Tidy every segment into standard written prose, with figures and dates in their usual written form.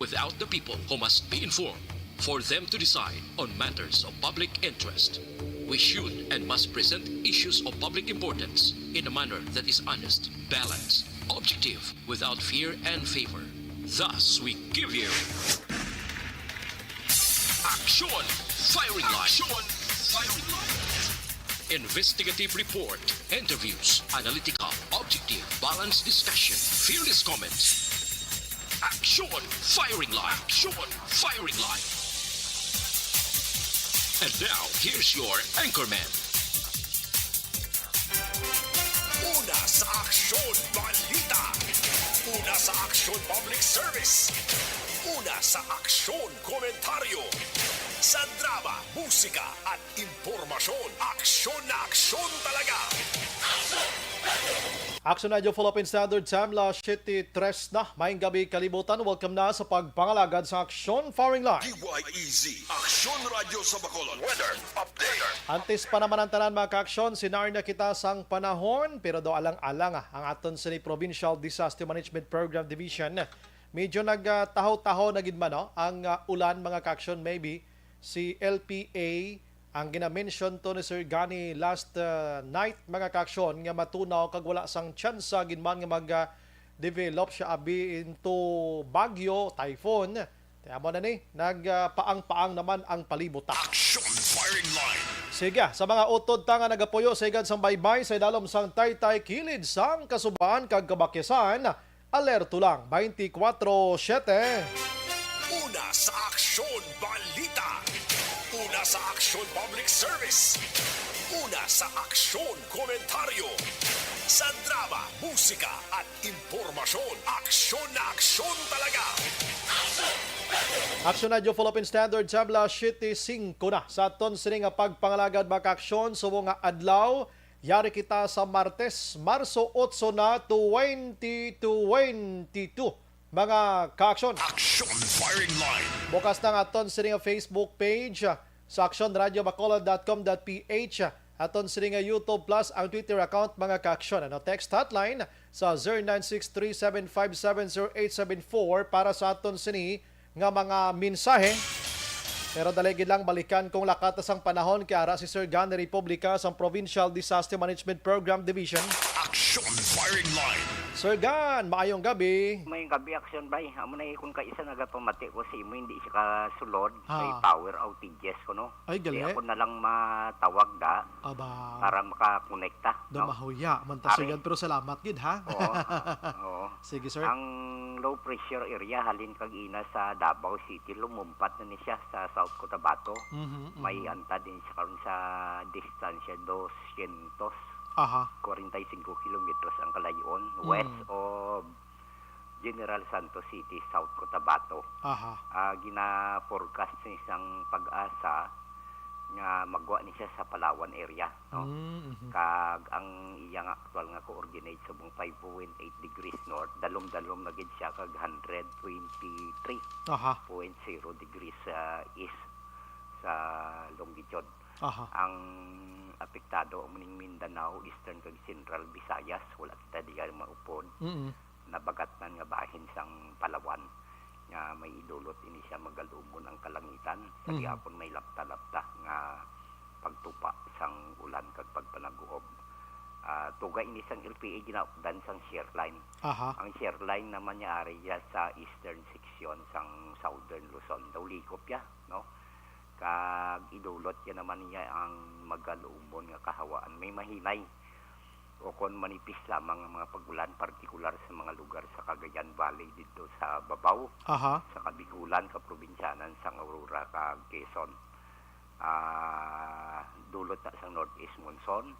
without the people who must be informed for them to decide on matters of public interest. We should and must present issues of public importance in a manner that is honest, balanced, objective, without fear and favor. Thus, we give you Action Firing Line. Investigative report, interviews, analytical, objective, balanced discussion, fearless comments. Action Firing Line. And now, here's your anchorman. Una sa Aksyon Balita. Una sa Aksyon Public Service. Una sa Aksyon Komentaryo. Sa drama, musika at impormasyon, aksyon na aksyon talaga. Action Radio Philippine Standard Time, alas 7:03 na. Maayong gabi kalibutan. Welcome na sa pagpangalagad sa Action Firing Line. DYEZ, Aksyon Radio sa Bacolod. Weather Update. Antes pa naman ang tanan mga ka-aksyon, sinar na kita sang panahon, pero do alang-alang ang aton sa Provincial Disaster Management Program Division. Medyo nagtaho-taho na gid man no? Ang ulan mga ka-aksyon, maybe si LPA ang gina-mention to ni Sir Gani last night mga ka-aksyon nga matunaw kag wala sang tsansa ginman nga mag-develop siya abi into bagyo, typhoon. Kaya mo na ni, nagpaang-paang naman ang palibot. Action Firing Line. Sige, sa mga utod ta nga nagapuyo sa igad sang baybay sa dalom sang taytay kilid sang kasubaan kag kabakyasan, alerto lang 24/7. Una sa Aksyon Balita. Una sa Aksyon Public Service. Una sa Aksyon Komentaryo. Sa drama, musika at impormasyon, aksyon na aksyon talaga. Action Radio Philippine Standard Time, alas 7:05 na sa aton sini nga pagpangalagad mga ka-aksyon subo nga adlaw. Yari kita sa Martes, Marso 8 na 2022. Mga ka-aksyon. Action Firing Line. Bukas na nga aton sini nga Facebook page sa actionradiobacolod.com.ph, aton sini nga YouTube Plus ang Twitter account mga ka-aksyon. Text hotline sa 0963-757-0874 para sa aton sini nga mga mensahe. Pero daligid lang balikan kung lakatas ang panahon kay ara si Sir Gani Republica sa Provincial Disaster Management Program Division. Action Firing Line. Sir Gan, maayong gabi. May gabi action bay. Amo na kung kaisa nagapamati ko sa imo hindi siya kasulod Ah. sa power outages ko no. Ay, gali. Di ako na lang matawag da Aba, para makakonekta no. mahuya. Manta Sir Ari. Gan, pero salamat gid ha. Oo. Oo. Sige sir. Ang low pressure area halin kag ina sa Davao City lumumpat na ni siya sa South Cotabato. May anta din siya karon sa distansya 200 Aha. 45 kilometers ang kalayon west of General Santos City, South Cotabato. Aha. Gina-forecast sa isang pag-asa nga magwa ni siya sa Palawan area. No? Kag ang iyang actual nga coordinate sa buong 5.8 degrees north, dalom-dalom na gid siya kag 123.0 Aha. degrees east sa longitude. Aha. Ang apektado ang muning Mindanao, Eastern kag Central Visayas, wala kita diyan maupod. Nabagatan nga bahin sang Palawan nga may idulot ini siya magalumon ang kalangitan sa gihapon may lapta-lapta nga pagtupa sang ulan kag pagpanaguob. Tuga ini sang LPA ginaupdan sang shear line. Aha. Ang shear line naman niya area sa eastern section sang Southern Luzon. Daw likop ya, no? Kag idulot yan naman niya ang magalumon nga kahawaan. May mahinay o kon manipis lamang ang mga pagulan, partikular sa mga lugar sa Cagayan Valley dito sa Babaw, Aha. sa Kabigulan, kaprobinsyanan, sa Aurora, kag Quezon. Dulot na sa northeast monsoon.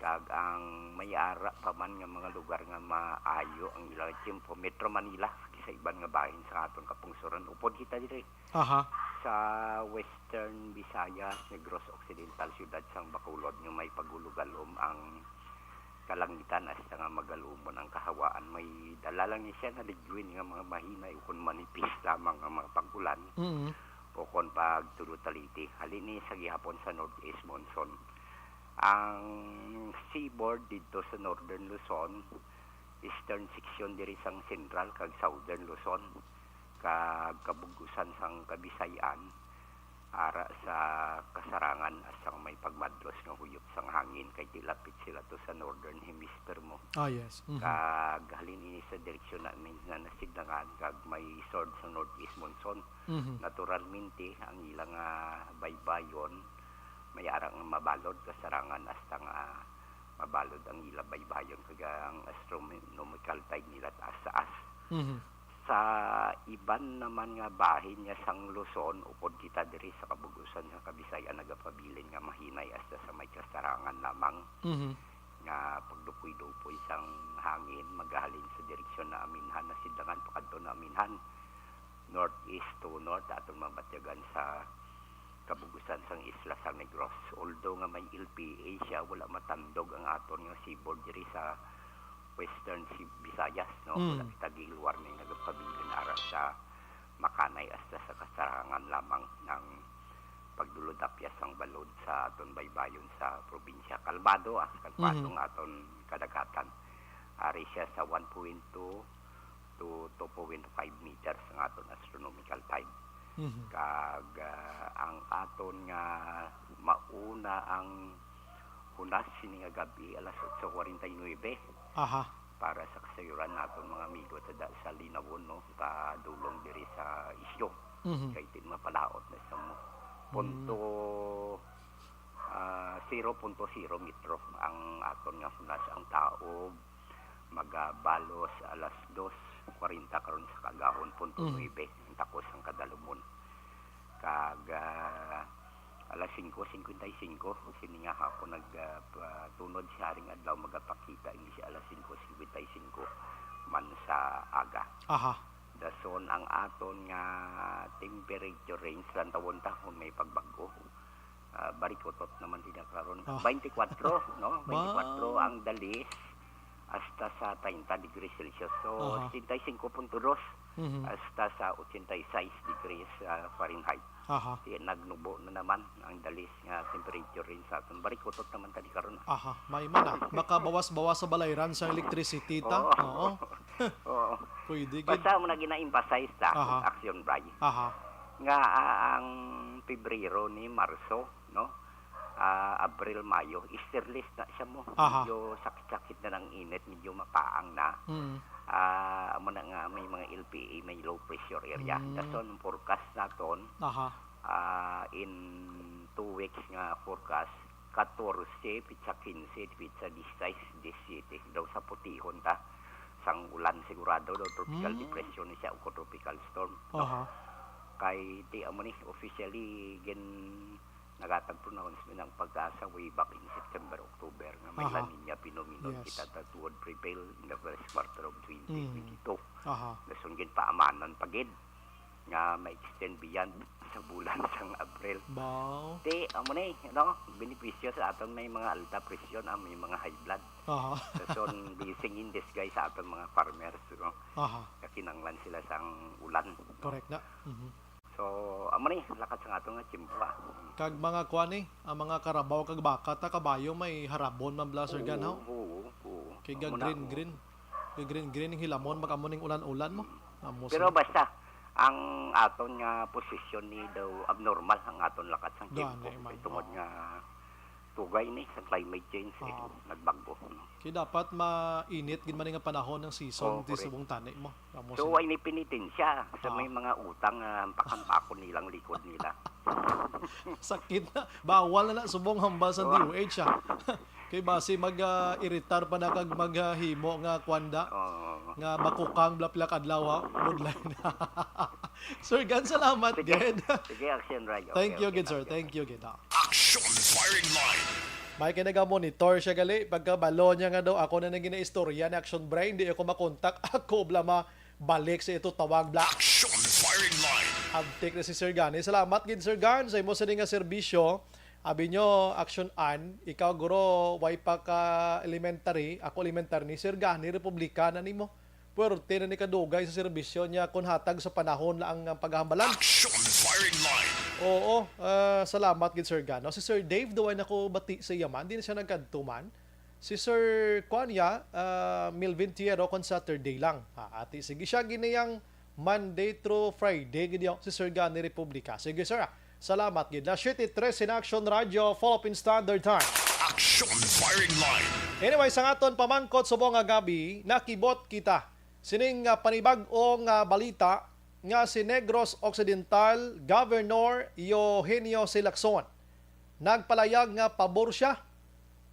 Kag ang mayara pa man nga mga lugar nga maayo ang ilang tiempo. Metro Manila, sa iban nga bahin sa aton kapungsuran. Upod kita dito Aha. sa Western Visayas, Negros Occidental, siyudad sang Bacolod nga may pagulugalom ang kalangitan hasta nga magalumon ang kahawaan. May dala lang niya siya na ligwin nga mga mahinay kung manipis lamang ang mga pagulan o kung pagtulutaliti. Halini sa gihapon sa northeast monsoon. Ang seaboard dito sa northern Luzon, eastern section diri sang central kag southern Luzon, kabugusan sang Kabisayan ara sa kasarangan asang may pagmadlos nga huyop sang hangin kay tilapit sila to sa northern hemisphere mo. Yes. Kag halin ini sa direksyon namin nga nasiglangan kag may sword sa northeast monsoon. Naturalmente ang ilang baybayon may arang mabalod kasarangan hasta nga mabalod ang ilang baybayon kag ang astronomical tide nila taas sa as. Sa iban naman nga bahin nga sang Luzon upod kita diri sa kabugusan sa Kabisayan nagapabilin nga mahinay hasta sa may kasarangan lamang. Nga pagdupoy-dupoy sang hangin magahalin sa direksyon na Aminhan na sidangan pakadto na Aminhan northeast to north atong mabatyagan sa kabugusan sang isla San Negros. Although nga may LPA siya wala matandog ang aton nga seaboard diri sa Western Visayas, no? Wala kita warning nagapabilin ara sa Makanay hasta sa kasarangan lamang ng pagdulod apyas ang balod sa aton baybayon sa probinsya Calvado, ng aton kadagatan. Ari siya sa 1.2 to 2.5 meters ang aton astronomical tide. Kag ang aton nga mauna ang hunas sini nga gabi alas 8:49 para sa kasayuran naton mga amigo sa Linawon, no, kadulong diri sa isyo. Kay tin mapalaot na sa mo punto 0.0 metro ang aton nga hunas ang taog magabalos alas 2:40 karon sa kagahon .9 ang takos ang kadalumon kag alas 5:55 sini nga hapon nagtunod sa haring adlaw magapakita ini siya alas 5:55 man sa aga. Dason ang aton nga temperature range lang tawon ta kung may pagbago. Barikotot naman din karon 24 no 24 ang dalis hasta sa 30 degrees Celsius. So 65.2 hasta sa 86 degrees Fahrenheit. Nagnubo na naman ang dalis nga temperature rin sa aton. Barikotot naman tadi karon. May man baka bawas-bawas sa balayran sa electricity ta. Oo. Pwede gid. Basta mo na gina-emphasize ta action Bray. Nga ang Pebrero ni Marso, no? Abril, Mayo, Easterless na siya mo. Medyo sakit-sakit na ng init, medyo mapaang na. Amo na nga may mga LPA, may low pressure area. Dason forecast naton in 2 weeks nga forecast 14, pitsa 15, pitsa 16, 17 daw sa putihon ta sang ulan sigurado daw tropical depression ni siya o tropical storm. Kay di amo ni officially nagatag pronouncement ng pag-asa way back in September, October nga may La Nina phenomenon kita that would prevail in the first quarter of 2022. Dason gid paamanan pagid nga ma-extend beyond sa bulan sang April. Di amo ni no benepisyo sa aton may mga alta presyon ang may mga high blood. Dason blessing in disguise sa aton mga farmers, no. Kakinanglan sila sang ulan. Correct na. So, amo ni lakat sa ato nga tsimpa. Kag mga kuan ang mga karabaw kag baka ta kabayo may harabon man blaster ganaw. Kay green ang hilamon magamo ning ulan-ulan mo. Pero basta ang aton nga posisyon ni daw abnormal ang aton lakat sang tsimpo. Tungod nga tugay ni sa climate change nagbago. Kay dapat mainit gid man nga panahon ng season di subong tani mo. So ay ni penitensya sa may mga utang pampakon nilang likod nila. Sakit na. Bawal na subong hambal sa DOH Kay base mag-iritar pa na kag maghimo nga kwanda. Nga bakukang blapilak adlaw woodline. Sir Gan, salamat gid. Sige, action right. Thank you gid sir. Thank you gid. Action firing line. May kinaga-monitor siya gali. Pagkabalo niya nga daw, ako na nang gina-istorya ni Action Brain. Hindi ako makontak. Ako blama balik sa ito tawag bla. Action firing line. Abtik na si Sir Gan. Salamat gid Sir Gan sa imo sa nga serbisyo. Abi nyo, Action An, ikaw guro, way pa ka elementary, ako elementary ni Sir Gan, ni Republikana ni mo. Puwerte na ni kadugay sa serbisyo niya kung hatag sa panahon lang ang paghahambalan. Action firing line. Oo, salamat gid Sir Gano. Si Sir Dave duway nako bati sa yaman, di na siya nagkadtuman. Si Sir Kwanya Milvin Tiero kon Saturday lang. Ati sige siya giniyang Monday through Friday gid si Sir Gani Republika. Sige sir, salamat gid. Na 7:03 in Action Radio, Philippine Standard Time. Action Firing Line. Anyway, sa aton pamangkot subong nga gabi, nakibot kita sining panibag-ong balita nga si Negros Occidental Governor Eugenio C. Lacson nagpalayag nga pabor siya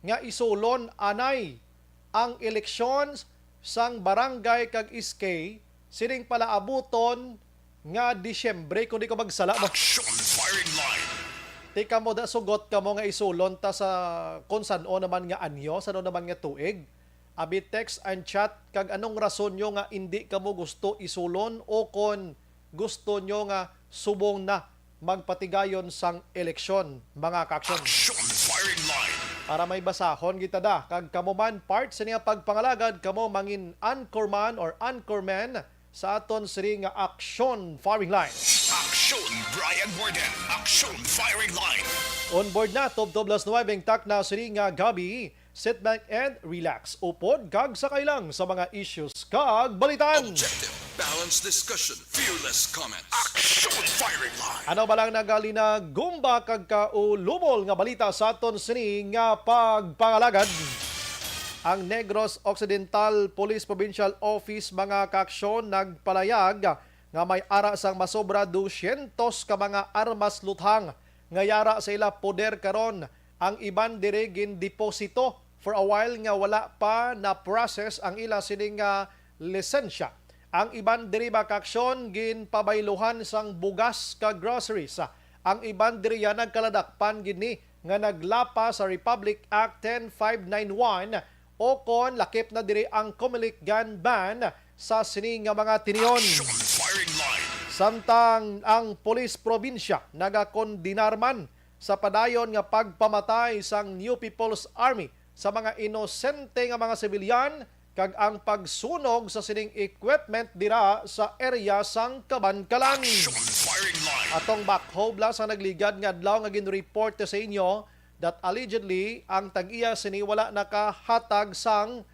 nga isulon anay ang elections sang barangay kag iskay sining palaabuton nga Disyembre kundi ko magsala mo. Action Firing Line. Tika mo da sugot ka mo nga isulon ta sa kung saan-o naman nga anyo, saan naman nga tuig. Abi text and chat kag anong rason nyo nga hindi ka mo gusto isulon o kon gusto nyo nga subong na magpatigayon sang eleksyon, mga kaksyon. Action Firing Line. Para may basahon kita da, kag kamo man part sa niya pagpangalagad, kamo mangin anchorman or anchorman sa aton siri nga Action Firing Line. Action Brian Borden. Action Firing Line. On board na, Top 9 tak na siri nga gabi, sit back and relax. Upod kag sakay lang sa mga issues kag balitan. Objective, balanced discussion, fearless comments. Action Firing Line. Ano ba lang nagali na gumba kag kaulumol nga balita sa aton sini nga pagpangalagad? Ang Negros Occidental Police Provincial Office mga kaaksyon nagpalayag nga may ara sang masobra 200 ka mga armas luthang nga yara sa ila poder karon. Ang iban dire deposito for a while nga wala pa na process ang ila sining lisensya. Ang iban diri ba kaaksyon ginpabayluhan sang bugas ka groceries. Ang iban diri nagkaladakpan gini nga naglapa sa Republic Act 10591 o kon lakip na diri ang Comelec gun ban sa sining nga mga tiniyon. Action Firing Line. Samtang ang Police Probinsya nagakondinarman sa padayon nga pagpamatay sang New People's Army sa mga inosente nga mga sibilyan kag ang pagsunog sa sining equipment dira sa area sang Kabankalan. Action Firing Line. Atong backhoe blast ang nagligad nga adlaw nga gin-report sa inyo that allegedly ang tag-iya sini wala nakahatag sang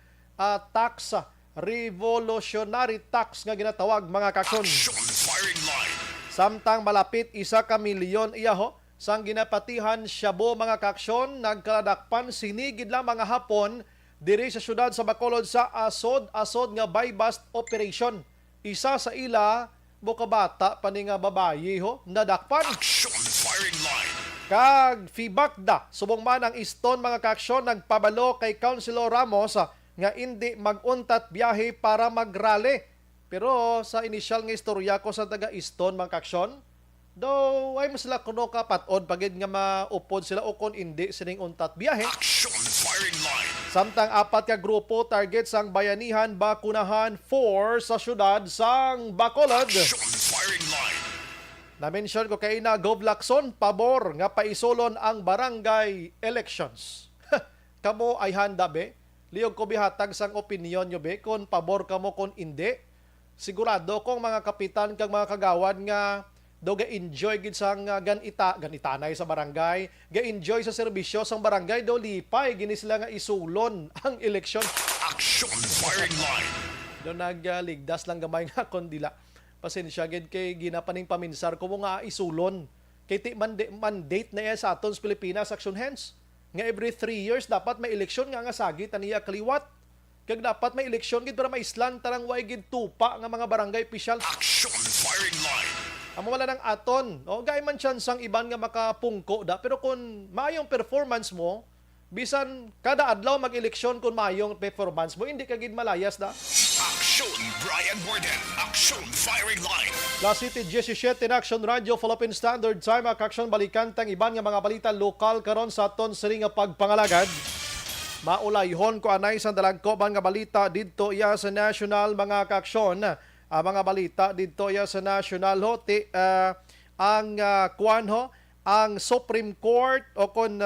tax, revolutionary tax nga ginatawag mga kaksyon. Action Firing Line. Samtang malapit 1 ka milyon iyaho sang ginapatihan Shabu mga kaksyon, nagkaladakpan sinigid lang mga hapon diri sa syudad sa Bacolod sa asod nga buy bust operation. Isa sa ila bukabata pa ni nga babayi ho nadakpan. Action Firing Line. Kag Fibakda, subong man ang Iston mga kaaksyon, nagpabalo kay Councilor Ramos nga hindi mag-untat biyahe para mag-rally. Pero sa inisyal nga istorya ko sa taga Iston mga kaaksyon, though ay mas sila kuno kapatod pagid nga maupod sila o kon hindi sining untat biyahe. Action Firing Line. Samtang 4 ka grupo target sang bayanihan bakunahan 4 sa syudad sang Bacolod. Action Firing Line. Na-mention ko kay na Gov Lacson, pabor nga paisolon ang barangay elections. Kamo ay handa be? Liyog ko bihatag sang opinion nyo be? Kung pabor kamo, kung hindi? Sigurado kong mga kapitan kag mga kagawad nga do ga-enjoy gid sang ganitanay sa barangay, ga-enjoy sa serbisyo sang barangay, do lipay gini sila nga isulon ang eleksyon. Action Firing Line. Do nagligdas lang gamay nga kondila. Pasensya gid kay ginapaning paminsar ko mo nga isulon. Kay ti mandate na sa aton sa Pilipinas Action Hands. Nga every 3 years dapat may eleksyon nga sagit aniya kaliwat. Kag dapat may eleksyon gid para maislan tarang way gid tupa nga mga barangay official. Action Firing Line. Amo wala nang aton. O gay man chansang iban nga makapungko da, pero kung maayong performance mo, bisan kada adlaw mag-eleksyon kung maayong performance mo, hindi ka gid malayas da. Action Brian Borden. Action Firing Line. La City 17 in Action Radio Philippine Standard Time. Action balikan tang iban nga mga balita lokal karon sa aton siri nga pagpangalagad. Maulayhon ko anay sa dalagkoban nga balita didto iya sa national mga kaaksyon. Mga balita didto iya sa national hote ang kuanho ang Supreme Court o kon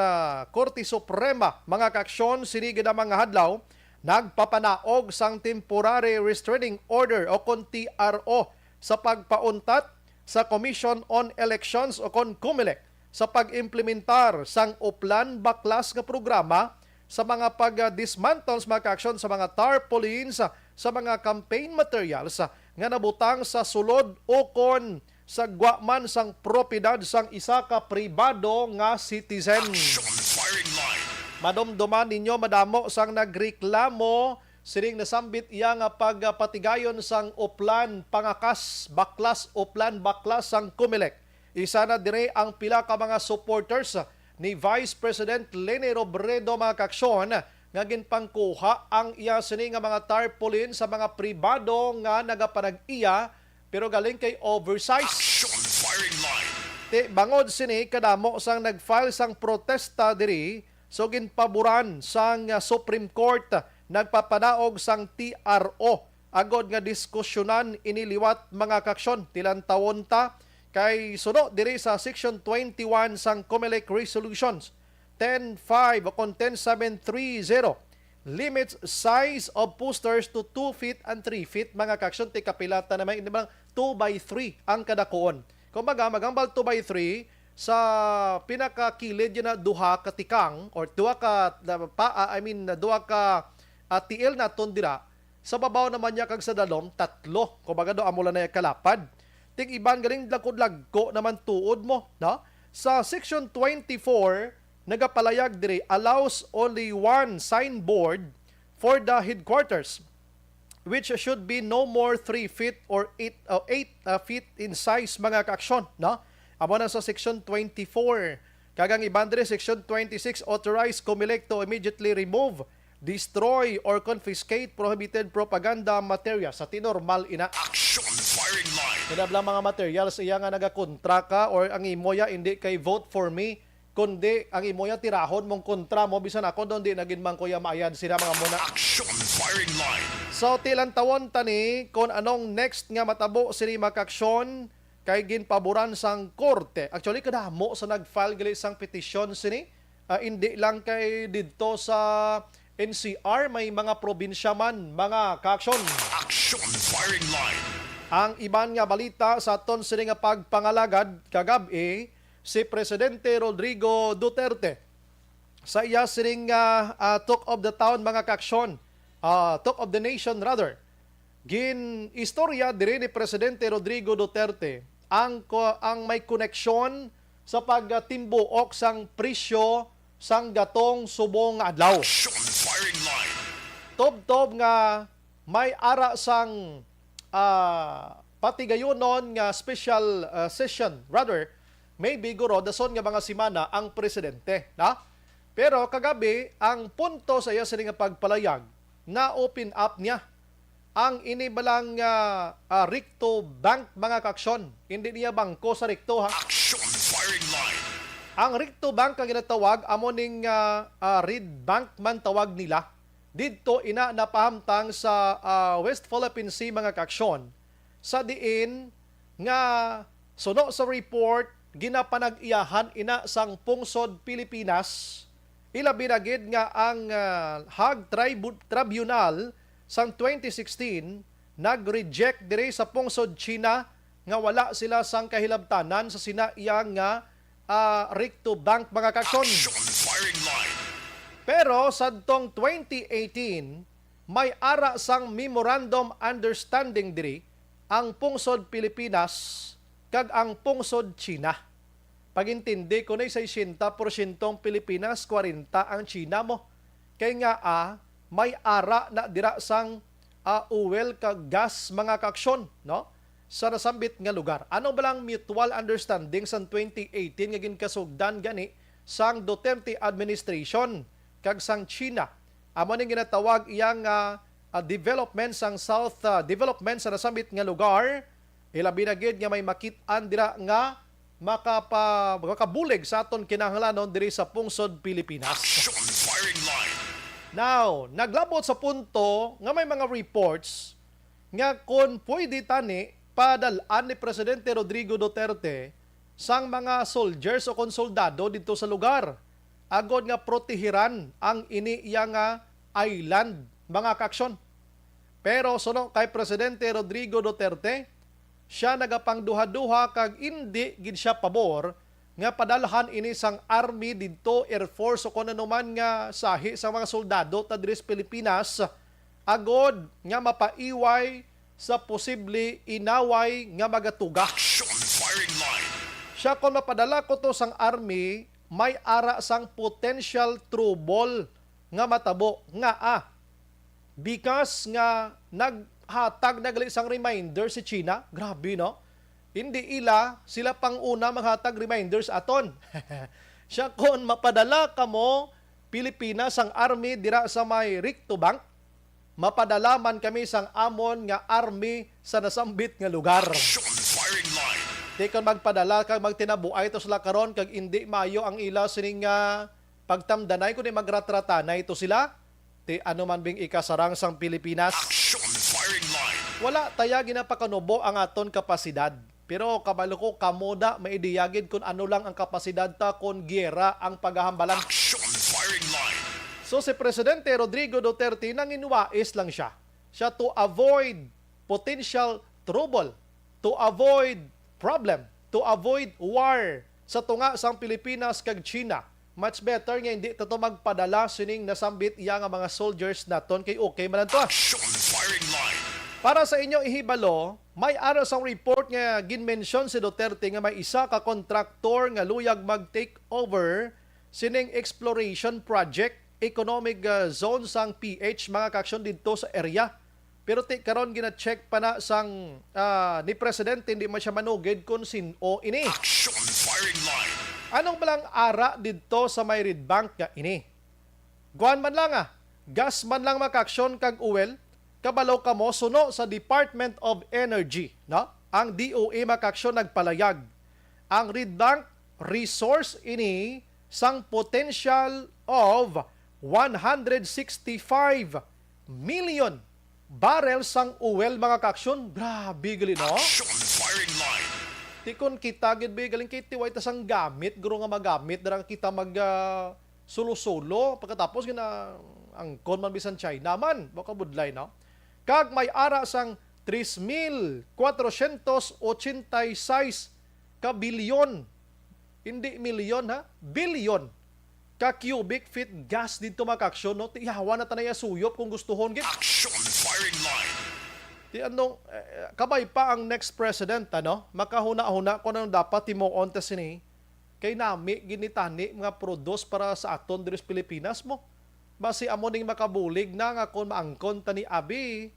Korte Suprema mga kaaksyon sinigid ang mga hadlaw nagpapanaog sang temporary restraining order o kon TRO sa pagpauntat sa Commission on Elections o kon COMELEC sa pag-implementar sang uplan baklas nga programa sa mga pag-dismantles mga kaaksyon sa mga tarpaulins sa mga campaign materials nga nabutang sa sulod ukon sa guaman sang propiedad sang isa ka pribado nga citizen. Action firing line. Madomdoman ninyo madamo sang nagreklamo sining nasambit iya nga pagpatigayon sang uplan pangakas baklas uplan baklas sang Comelec. Isa na dire ang pila ka mga supporters ni Vice President Leni Robredo mga kaaksyon nga ginpangkuha ang iya sini nga mga tarpaulin sa mga pribado nga nagapanag-iya pero galing kay oversize. Action firing line. Ti bangod sini kadamo sang nagfile sang protesta diri so ginpaboran sang Supreme Court nagpapanaog sang TRO agod nga diskusyonan iniliwat mga kaaksyon tilantawon ta kay suno diri sa Section 21 sang Comelec Resolutions 10.5 o 10.730 limits size of posters to 2 feet and 3 feet mga kaaksyon ti kapilata naman 2 by 3 ang kadakuon. Kumbaga magambal 2 by 3 sa pinakakilid yun na duha ka tikang or duha ka tiil na tondira sa babaw naman niya kag sa dalom tatlo. Kumbaga do amula na kalapad. Ting iban galing lagko naman tuod mo, no? Sa Section 24 nagapalayag diri allows only one signboard for the headquarters which should be no more 3 feet or 8 feet in size mga kaaksyon, no? Amo na sa Section 24. Kagang iban diri Section 26 authorize Comelec to immediately remove, destroy or confiscate prohibited propaganda materials sa tinormal ina. Action firing line. Kinablang mga materials iya nga nagakontra ka or ang imoya hindi kay vote for me kundi ang imoya tirahon mong kontra mo bisan ako doon di naging man kuya maayad sila mga muna. Action firing line. So tilang tawon tani kung anong next nga matabo sini makaksyon kay ginpaboran sang korte. Actually kadamo sa nagfile gali sang petisyon sini. Hindi lang kay didto sa NCR may mga probinsya man mga kaaksyon. Action firing line. Ang iban nga balita sa aton sini nga pagpangalagad kagabi si Presidente Rodrigo Duterte sa iya sining talk of the town mga kaaksyon, talk of the nation rather. Gin istorya diri ni Presidente Rodrigo Duterte ang may koneksyon sa pagtimbuok sang presyo sang gatong subong adlaw. Action firing line. Tob-tob nga may ara sang patigayonon nga special session rather may biguro dason nga mga simana ang presidente, na? Pero kagabi ang punto sa iya sining pagpalayag na open up niya ang inibalang Ricto Bank mga kaaksyon. Hindi niya bangko sa Ricto ha. Action firing line. Ang Ricto Bank ang ginatawag amo ning Reed Bank man tawag nila. Didto ina napahamtang sa West Philippine Sea mga kaaksyon. Sa diin nga suno sa report ginapanag-iyahan ina sang pungsod Pilipinas. Ilabi na gid nga ang Hague Tribunal sang 2016 nag-reject diri sa pungsod China nga wala sila sang kahilabtanan sa sinaiyang nga Ricto Bank mga kaaksyon. Action firing line. Pero sadtong 2018 may ara sang memorandum understanding diri ang pungsod Pilipinas kag ang pungsod China. Pagintindi ko na 60% Pilipinas, 40 ang China mo. Kaya nga may ara na dira sang oil kag gas mga kaaksyon, no? Sa nasambit nga lugar. Ano ba lang mutual understanding sa 2018 nga ginkasugdan gani sang Duterte administration kag sang China. Amo ning ginatawag iyang development sang South development sa nasambit nga lugar. Ilabi na gid nga may makit-an dira nga makabulig sa aton kinahanglanon diri sa pungsod Pilipinas. Action firing line. Now, naglabot sa punto nga may mga reports nga kung pwede tani padalaan ni Presidente Rodrigo Duterte sang mga soldiers o konsoldado dito sa lugar. Agod nga protehiran ang iyang island mga kaaksyon. Pero suno kay Presidente Rodrigo Duterte, siya nagapangduha-duha kag hindi gid siya pabor nga padalhan ini sang army didto, Air Force o kung ano man nga sahi sa mga soldado ta diri sa Pilipinas agod nga mapaiway sa posible inaway nga magatuga. Action firing line. Siya kung mapadala ko to sang army, may ara sang potential trouble nga matabo nga because nga naghatag nagali sang reminder si China. Grabe no? Hindi sila pang una maghatag reminders aton. Siya kung mapadala kamo Pilipinas ang army dira sa may Ricto Bank, mapadala man kami sang amon nga army sa nasambit nga lugar. Action firing line. Di kung magpadala kag magtinabuay to sila karon kag hindi mayo ang ila sining pagtamdanay kundi magratratanay ito sila. Ti ano man bing ikasarang sang Pilipinas. Action firing line. Wala taya ginapakanubo ang aton kapasidad. Pero kabalo ko kamoda maidiyagid kung ano lang ang kapasidad ta kung giyera ang paghahambalan. Action firing line. So si Presidente Rodrigo Duterte nanginwais lang siya. Siya to avoid potential trouble, to avoid problem, to avoid war sa tunga sang Pilipinas kag China. Much better nga hindi to magpadala sining nasambit iya nga mga soldiers naton kay okay man to. Action firing line. Para sa inyo ihibalo, may aras ang report nga ginmention si Duterte nga may isa ka kontraktor nga luyag mag-take over sining exploration project economic zone sang PH mga kaksyon dito sa area. Pero karon gina-check pa na sang ni Presidente hindi man siya manugid kung sino ini. Action firing line. Anong balang ara dito sa may Red Bank nga ini? Guan man lang gas man lang makaksyon kag uwel, kabalo kamo suno sa Department of Energy, no? Ang DOE makaksyon nagpalayag. Ang Red Bank resource ini sang potential of 165 million barrels sang oil mga kaksyon. Grabe gali no? Action firing line. Di kon kita gid be galing kay tiway ta sang gamit, guro nga magamit dara kita mag solo-solo pagkatapos gina ang kon man bisan China man baka budlay no. Kag may ara sang 3,486 ka bilyon. Hindi milyon bilyon ka cubic feet gas dito makaksyon no. Ihawa na tanay suyop kung gustuhon gid. Action firing line. Di anong kabay pa ang next president makahuna-huna ko nang dapat timuon ta sini kay nami ginitani mga produce para sa aton diri sa Pilipinas mo. Basi amo ning makabulig na nga kon maangkon tani abi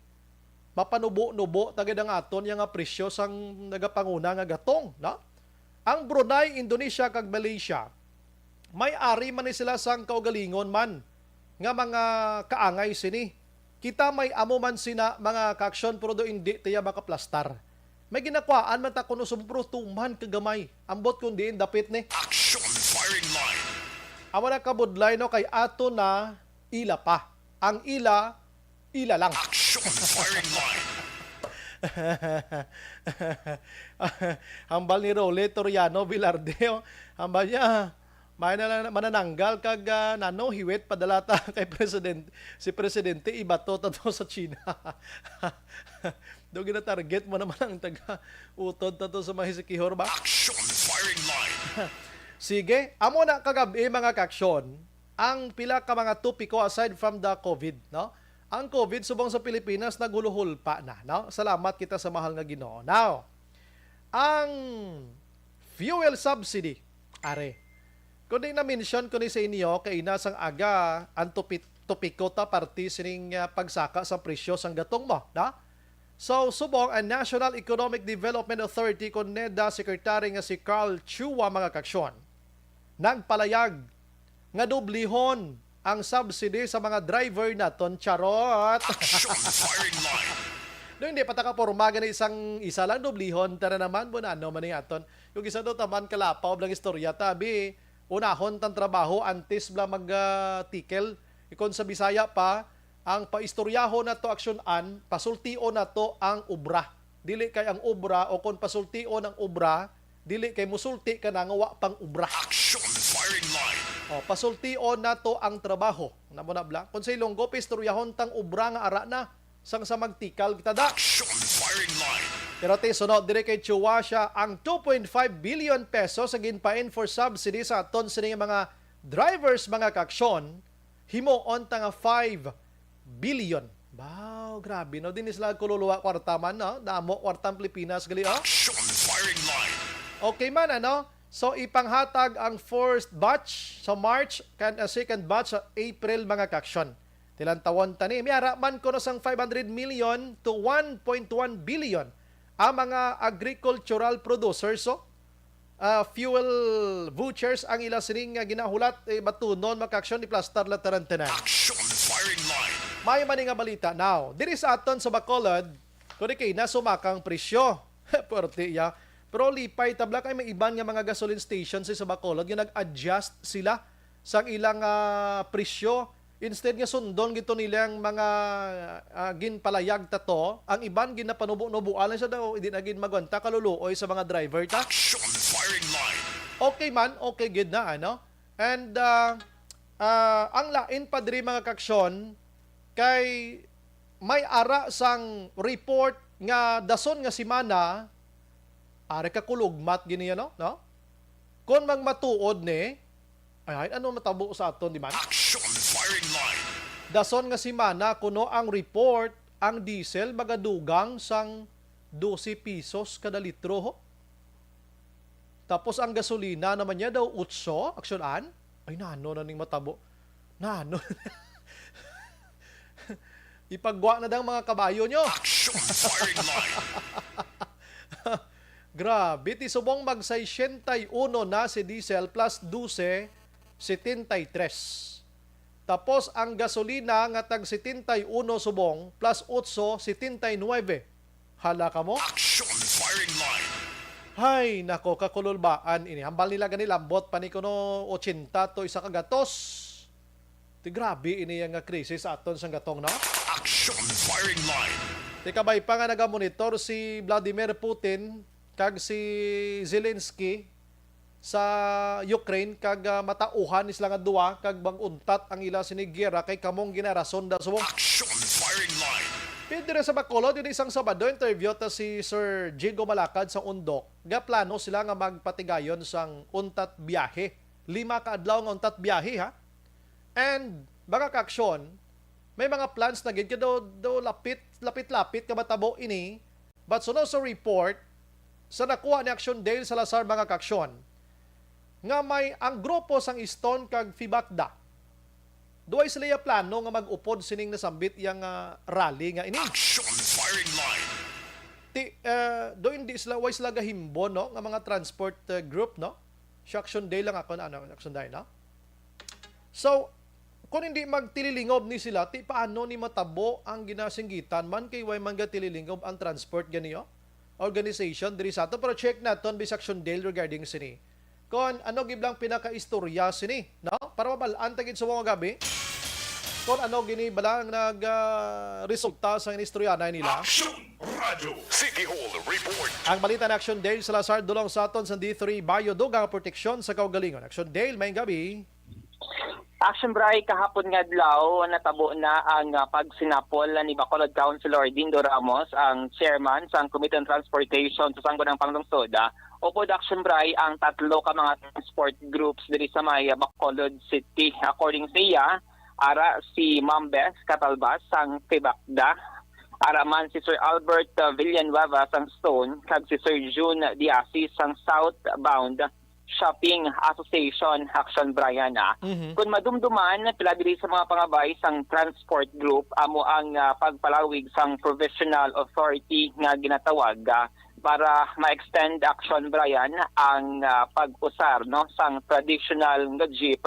mapanubo-nubo tagad ang aton nga presyo sang nagapanguna nga gatong, no? Ang Brunei, Indonesia kag Malaysia may ari man ni sila sang kaugalingon man nga mga kaangay sini. Kita may amo man sina mga kaksyon pero do hindi tiya makaplastar. May ginakwaan man ta kuno sumpro tuman kagamay. Ambot kundi dapit ni. Action firing line. Amo na kabudlay no kay ato na ila pa. Ang ila lang. Action firing line. Hambal ni Role Toriano Villardeo. Hambal niya may manananggal kag hiwet padalata kay president. Si presidente ibato tato sa China. Do gina target mo naman ang taga utod tato sa mahisikihor ba? Action firing line. Sige, amo na kagabi mga kaksyon, ang pila ka mga topiko aside from the COVID, no? Ang COVID subong sa Pilipinas naguluhol pa na, no? Salamat kita sa mahal nga Ginoo. Now, ang fuel subsidy, are. Kung di na-mention ko ni sa inyo, kay inasang aga ang topiko ta party sining pagsaka sa presyo sang gatong mo, no? So, subong ang National Economic Development Authority kung NEDA Secretary nga si Carl Chua mga kaksyon, nagpalayag nga dublihon ang subsidy sa mga driver naton charot. Action firing line. No, hindi pa porma gani isa lang dublihon tara naman mo na ano man aton. Yung isa do taman kalapaw lang istorya tabi unahon tan trabaho antes bla mag-tikel ikon sa Bisaya pa ang paistoryahon nato aksyonan pasultion nato ang obra. Dili kay ang obra o kon pasultion ang obra dili kay musulti ka na nga wa pang obra. Action firing line. O, pasultion nato ang trabaho. Namo na bla. Kung sa Ilonggo, pistoryahon tang ubra nga ara na. Sang sa magtikal kita da. Action firing line. Pero sunod dire kay Chua siya ang 2.5 billion pesos sa ginpain for subsidy sa aton sa mga drivers mga kaksyon. Himuon ta nga 5 billion Wow, grabe no. Din sila kululuwa kwarta man, no? Damo kwartang Pilipinas gali, oh. Action firing line. Okay man, ano? So, ipanghatag ang first batch sa March, second batch sa April, mga kaksyon. Tilang tawon tani. Miyara man ko sang 500 million to 1.1 billion ang mga agricultural producers, so, fuel vouchers ang ila sining ginahulat, batunon, mga kaksyon, ni Plastar Latarantanan. Action firing line. May mani nga balita now. Diri sa aton sa Bacolod, kundi kay nasumakang presyo. Porte ya. Pero lipay tabla kay may iban nga mga gasoline stations sa Bacolod yung nag-adjust sila sa ilang presyo. Instead nga sundon gito nilang mga ginpalayag tato, ang iban ginapanubo-nubuan sa daw hindi na gin magwanta kaluluoy sa mga driver ta. Action firing line. Okay man, okay good na ano. And ang lain pa diri mga kaksyon kay may ara sang report nga dason nga simana are ka kulugmat gini no? Kung magmatuod ni ay ano matabo sa aton di man? Action firing line. Dason nga simana kuno ang report ang diesel magadugang sang 12 pesos kada litro ho. Tapos ang gasolina naman niya daw 8 aksyonan. Ay nano na ning matabo. Nano. Ipagwa na daw mga kabayo nyo. Action firing line. Grabe, ti subong mag 61 na si diesel plus 12, 73. Tapos ang gasolina nga tag 71 subong plus 8, 79. Hala ka mo? Action firing line. Hay, nako, kakululbaan ini. Hambal nila gani lambot pa ni kuno 80 to isa ka gatos. Ti grabe ini nga krisis aton sa gatong no? Action firing line. Ti kabay pa nga nagamonitor si Vladimir Putin kag si Zelensky sa Ukraine kag matauhan isla nga duwa kag bang-untat ang ila sinigera kay kamong ginarason da subong. Action firing line. Pwede sa Bacolod, yun isang Sabado, interview ta si Sir Jigo Malakad sa Undok. Ga plano sila nga magpatigayon sang untat biyahe. 5 ka adlaw nga untat biyahe, ha? And, baka kaksyon, may mga plans na gid daw lapit ka matabo ini. But suno sa report, sa nakuha ni Action Dale Salazar mga kaksyon, nga may ang grupo sang Iston kag Fibakda. Duay sila yung plano nga mag-upod sining nasambit yung rally nga ini. Action firing line. Doon di sila, way sila gahimbo, no? Nga mga transport group, no? Si Action Day lang ako na, Action Day, no? So, kung hindi magtililingob ni sila, paano ni matabo ang ginasinggitan man kay way man tililingob ang transport ganiyo? Organization diri sa ato. Pero check naton bis Action Day regarding sini. Kung ano giblang pinaka-istorya sini, no? Para mabalaan tagid sa mga gabi. Kung ano gini balang resulta sa istorya na nila. Action Radio City Hall report. Ang balita ng Action Dale Salazar dulong sa aton sa D3 Bayo Dugang proteksyon sa kaugalingon. Action Dale, may gabi. Action Bray, kahapon nga adlaw natabo na ang pagsinapol ni Bacolod Councilor Dindo Ramos, ang chairman sa Committee on Transportation sa Sangguniang Panglungsod. Upod Action Bray ang 3 ka mga transport groups diri sa may Bacolod City. According sa iya, ara si Mambes Catalbas sang Fibakda, ara man si Sir Albert Villanueva sang Stone, kag si Sir June Diasis sang Southbound Shopping Association Action Briana. Kung madumduman pila diri sa mga pangabay sang transport group amo ang pagpalawig sang provisional authority nga ginatawag para ma-extend Action Brian ang pag-usar no sang traditional nga jeep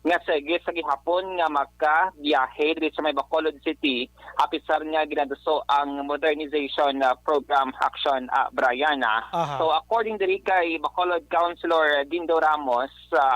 nga sige sa gihapon nga makabiyahe diri sa may Bacolod City apisar nga ginaduso ang modernization program Action Briana. So according diri kay Bacolod Councilor Dindo Ramos,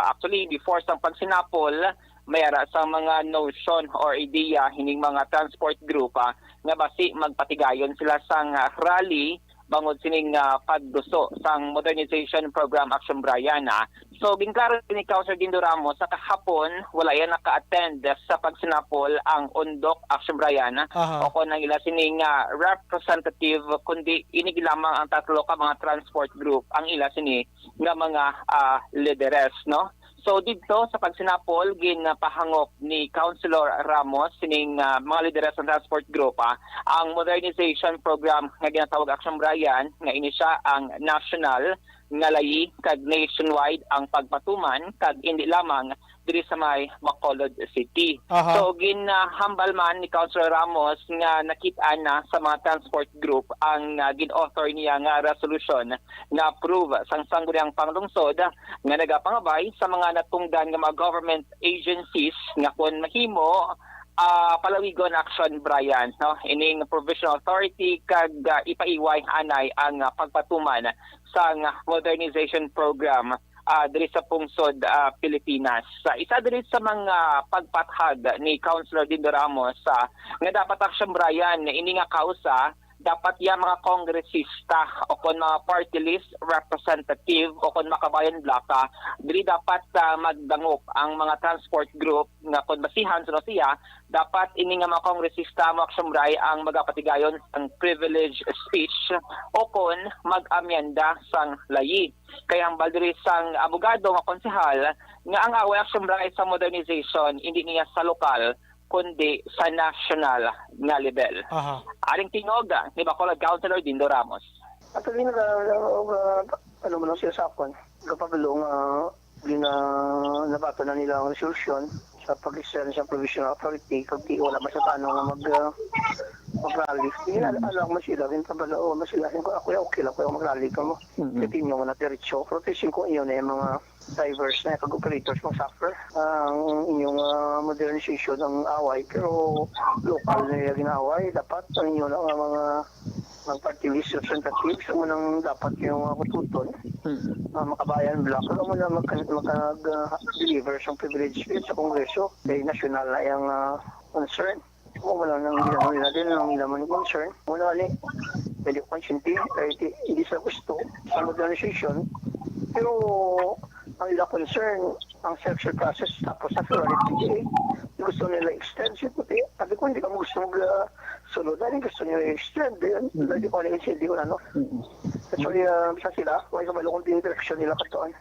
actually before sang pagsinapol mayara sa mga notion or idea hining mga transport group nga basi magpatigayon sila sang rally bangod sining pagduso sang modernization program Action Briana. So ginklaro ni Councilor Dindo Ramos sa kahapon wala yan naka-attend sa pagsinapol ang Undok Action Briana o kung nang ila sining representative kundi inig lamang ang 3 ka mga transport group ang ila sini nga mga leaderes no. So dito sa pagsinapol ginapahangop ni Councilor Ramos sining mga lideres ng transport group ang modernization program nga ginatawag Action Brian nga ini siya ang national nga layi kag nationwide ang pagpatuman kag hindi lamang diri sa may Bacolod City. Aha. So ginhambal man ni Councilor Ramos nga nakita na sa mga transport group ang gin-author niya nga resolution nga approve sang sangguniang panglungsod nga nagapangabay sa mga natungdan nga mga government agencies nga kun mahimo palawigon Action Brian, no, ining provisional authority kag ipaiway anay ang pagpatuman sa modernization program diri sa pungsod Pilipinas. Isa diri sa mga pagpathag ni Councilor Dindo Ramos nga dapat Action Brian ini nga kausa dapat ya mga kongresista o kon mga party list representative o kon makabayan block dili dapat magdangop ang mga transport group nga kon basihan sa siya dapat ini nga mga kongresista mo Action Bray ang magapatigayon ang privilege speech o kon mag-amyenda sang layi. Kaya ang baldiri sang abogado nga konsehal nga ang away Action Bray sa modernization hindi niya sa lokal kundi sa national nga level. Aha. Aring tingog ni Bacolod Councilor Dindo Ramos. At hindi ano mo lang siya sa akon. Kapabulong nabato na nila ang resolution sa pag-extend sa provisional authority kung di wala masatano nga mag-rally. Hindi alam mo sila rin pabalo mo sila ko ako okay lang ko mag-rally ka mo. Continue mo na diretso. Protection ko iyon yung mga drivers na kag-operators mong suffer ang inyong modernization ng away pero local na ginaway dapat ang inyong mga party list representatives mo nang dapat yung kututon makabayan block alam mo na mag-deliver sa privilege speech sa Kongreso kay national na yung concern kung wala nang ginamon nila din ang ginamon concern wala ni pwede ko hindi sa gusto sa modernization pero ang ila concern ang selection process tapos sa February gusto nila extend siya puti sabi ko hindi ka mo gusto sunod na gusto nila extend hindi ko nila hindi ko ano actually sa sila may kamalukong din direction nila katoon.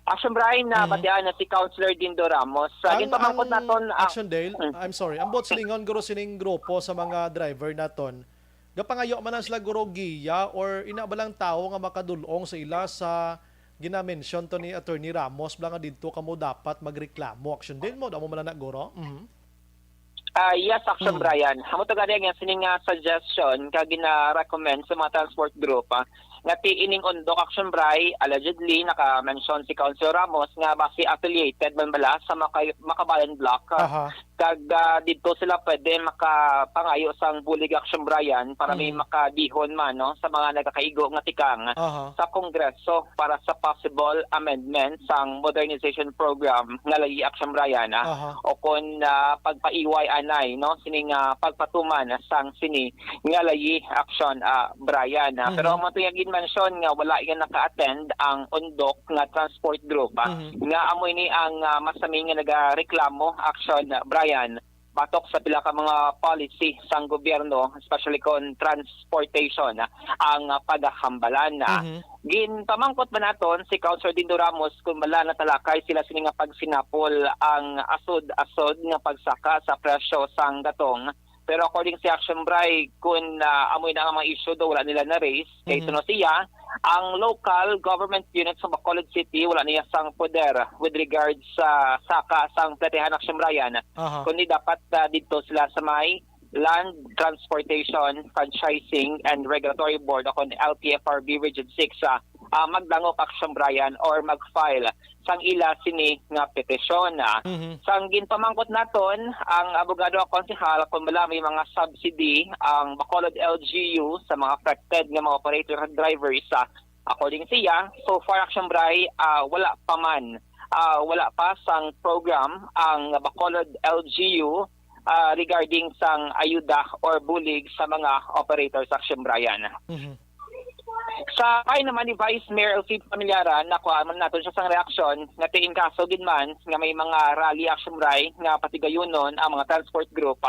Action Brian na batian na si Councilor Dindo Ramos Ang pamangkot naton Action Dale, I'm sorry, ang bot silingon guro sining grupo sa mga driver naton gapangayo man sila guro giya or ina ba lang tao nga makadulong sa ila sa gina-mention to ni Attorney Ramos blang nga didto kamo dapat magreklamo Action Dale mo damo man na guro. Yes, Action Brian. Amo to gani nga sining suggestion kag gina-recommend sa mga transport group nga tiining undok Action Bray allegedly naka-mention si Councilor Ramos nga base affiliated man bala sa Makabayan Block. Kag dito sila pwede makapangayo sang bulig Action Brian para may makadihon man no sa mga nagakaigo nga tikang sa Kongreso para sa possible amendment sang modernization program nga layi Action Brian o kon pagpaiway anay no sining pagpatuman sang sini nga layi Action Brian. Pero mo to yung mention nga wala yan naka-attend ang undok nga transport group nga amoy ni ang masami nga nagareklamo Action Brian batok sa pila ka mga policy sang gobyerno especially kon transportation ang paghambalan ginpamangkot man naton si Councilor Dindo Ramos kung bala na talakay sila sini nga pagsinapol ang asod nga pagsaka sa presyo sang gatong. Pero according si Action Bray, kung amoy na ang mga issue do wala nila na raise, kay tuno siya, ang local government unit sa Bacolod City wala niya sang poder with regards sa saka sang platihan Action Brian. Kundi dapat dito sila sa may Land Transportation Franchising and Regulatory Board o kon LTFRB Region 6 magdangop Action Brian or mag-file sang ila sini nga petisyon. Sang ginpamangkot naton ang abogado o konsehal kung bala may mga subsidy ang Bacolod LGU sa mga affected nga mga operator at drivers according siya so far Action Bray wala pa man wala pa sang program ang Bacolod LGU regarding sang ayuda or bulig sa mga operators Action Brian. Sa ay naman ni Vice Mayor Elfie Pamilyara nakuha man naton siya sang reaksyon nga tiin kaso ginman nga may mga rally Action Bray nga patigayunon ang mga transport group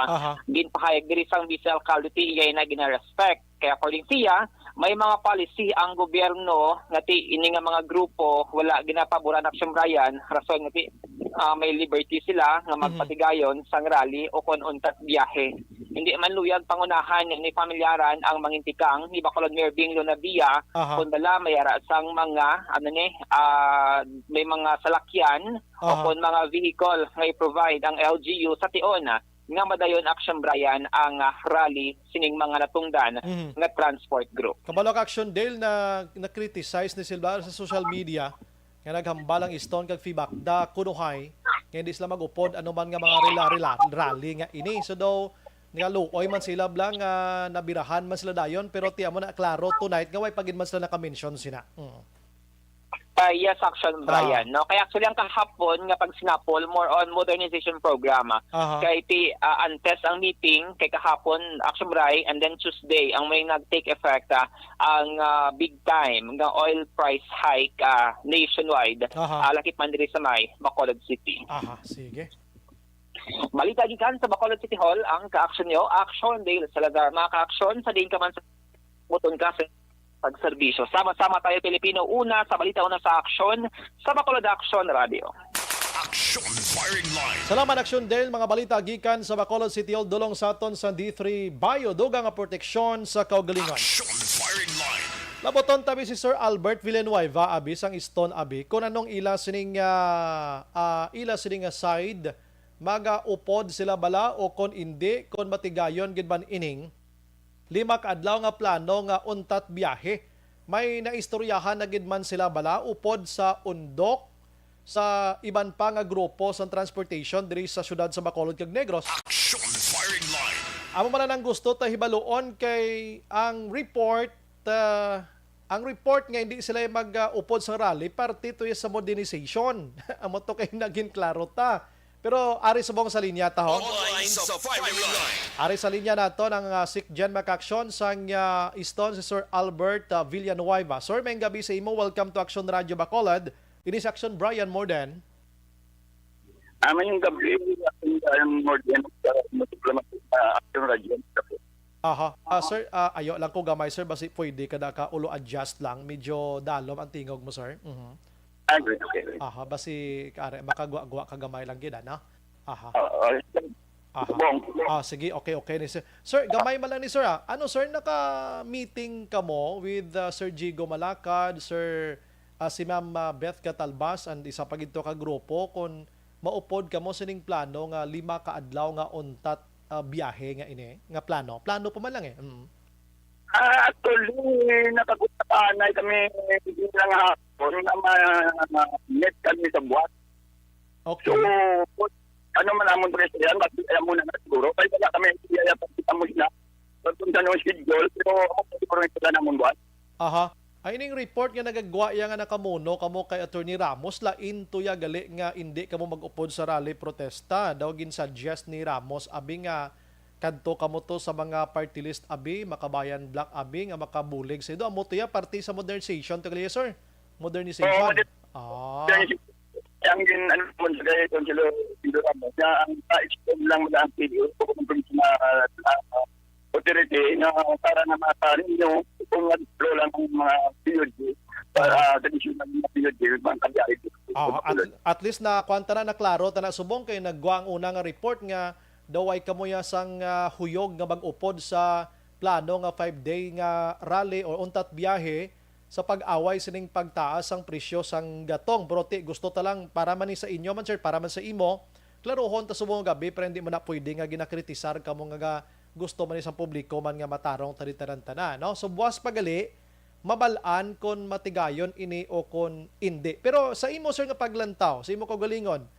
ginpahayag diri sang Vice Alcalde iyay na gina-respect kaya according siya may mga policy ang gobyerno nga ti ini nga mga grupo wala ginapaboran Action Brian rason nga ti may liberty sila nga magpatigayon sang rally o kon untat biyahe. Hindi man luyag pangunahan ni pamilyaran ang mangintikang ni Bacolod Mayor Bing Lonavia kun bala mayara sang mga may mga salakyan o kon mga vehicle nga i-provide ang LGU sa tion nga madayon Action Brian ang rally sining mga natungdan nga transport group. Kabalok Action Dale na-criticize ni Silva sa social media nga naghambalang iston kag feedback da kunuhay nga hindi sila magupod anuman nga mga rally nga ini. So daw nga luoy man sila blang nabirahan man sila dayon pero tiya mo na klaro tonight nga way pagin man sila naka-mention sina. Yes, Action Brian. No? Kaya actually ang kahapon nga pag sinapol, more on modernization program. Kaya antes ang meeting kay kahapon, Action Brian, and then Tuesday, ang may nag-take effect ang big time nga oil price hike nationwide. Lakip man diri sa may Bacolod City. Sige. Balita gikan sa Bacolod City Hall ang ka-action nyo, Action Dale Salazar. Mga ka-action, sa din ka man sa buton ka sa pagserbisyo. Sama-sama tayo Pilipino, una sa balita, una sa aksyon sa Bacolod Action Radio. Action Firing Line. Salamat Action Dale, mga balita gikan sa Bacolod City Hall dulong sa aton sa D3 Bio dugang nga proteksyon sa kaugalingon. Action Firing Line. Laboton tabi si Sir Albert Villanueva abi sang iston abi kung anong ila sining side magaupod sila bala o kon hindi kon matigayon gid man ining 5 kaadlaw nga plano nga untat biyahe. May naistoryahan na gid man sila bala upod sa undok sa iban pa nga grupo sa transportation diri sa syudad sa Bacolod kag Negros. Action Firing Line. Amo man nang gusto ta hibaluon kay ang report nga hindi sila mag-upod sa rally parte to sa modernization. Amo to kay naging klaro ta. Pero ari subong sa linya ta ho. Online sa Firing Line. Ari sa linya nato ng Sikjan Makaksyon sang iston si Sir Albert Villanueva. Sir, may gabi sa imo. Welcome to Action Radio Bacolod. Ini si Action Brian Morden. Yung gabi ang Morden Action Radio. Sir, ayo lang ko gamay sir basi pwede kada ka ulo adjust lang. Medyo dalom ang tingog mo sir. Okay. Basi kare makagwa ka gamay lang gid na. Sige, okay ni sir. Sir, gamay man lang ni sir. Ano sir, naka-meeting ka mo with Sir Jigo Malacad, Sir si Ma'am Beth Catalbas and isa pa gito ka grupo kung maupod ka mo sining plano nga 5 kaadlaw nga untat biyahe nga ini nga plano. Plano pa man lang Actually, nakakutanay kami lang hapon na net kami sa buwan. Okay. So, ano man namon presyan, kaya muna na siguro. Kaya wala kami kaya pagkita mo sila. So, kung saan yung schedule, pero siguro sila namon buwan. Ay ning report nga nagagwa ya nga nakamuno kamo kay Attorney Ramos lain to ya gali nga hindi kamo mag-upod sa rally protesta. Daw gin-suggest ni Ramos abi nga kadto kamo to sa mga party list abi makabayan black abi nga makabulig sa ido amo to ya party sa modernization to gali sir. Modernization. Yang din ano mo sa gaya kung sila Ramos na ang extend lang mo ang video kung na authority na para na matarin yung kung ano lang ang mga POD para traditional na POD mga kabiyahe. At least na kwanta na klaro ta na subong kay nagwa ang una nga report nga daway kamoya sang huyog nga mag-upod sa plano nga 5-day nga rally or untat biyahe sa pag-away sining pagtaas ang presyo sang gatong. Brote gusto ta lang para man sa inyo man sir, para man sa imo. Klarohon ta subong gabi pero hindi mo na pwede nga ginakritisar kamo nga gusto man isang publiko man nga matarong tari-tarantana, no? So buwas pagali mabalaan kon matigayon ini o kon hindi. Pero sa imo sir nga paglantaw, sa imo kaugalingon,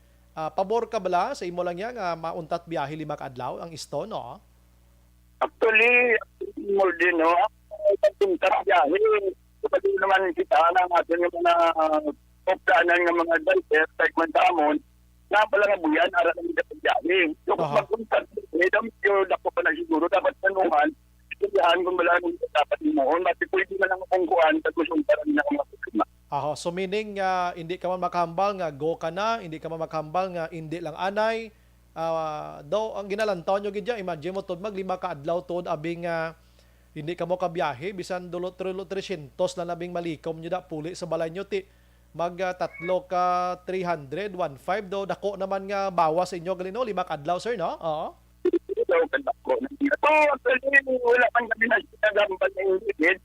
pabor ka bala sa imo lang nga mauntat biyahe 5 kaadlaw ang isto, no? Actually, more din no. Kung biyahe, kapag naman kita na natin yung mga optanan ng mga driver, segment amon, na pala nga buyan, ara ng biyahe. So kung magpunta, yung dako pa na siguro, dapat tanungan, itiyahan kung bala nung dapat mo, kasi pwede na lang kung kuhan, tagusong parang na mga problema. So meaning hindi ka man makahambal nga go ka na, hindi ka man makahambal nga hindi lang anay. Daw ang ginalantaw nyo gidya, imagine mo tod mag 5 kaadlaw tod abing hindi ka mo kabiyahe, bisan dulot 300 na labing malikom nyo da puli sa balay nyo ti. Tatlo ka 300, 1.5 do. Dako naman nga bawas sa inyo galino, 5 adlaw sir, no? Oo. Ito, ko. Ito, actually, wala man kami na sinagambal na ingit.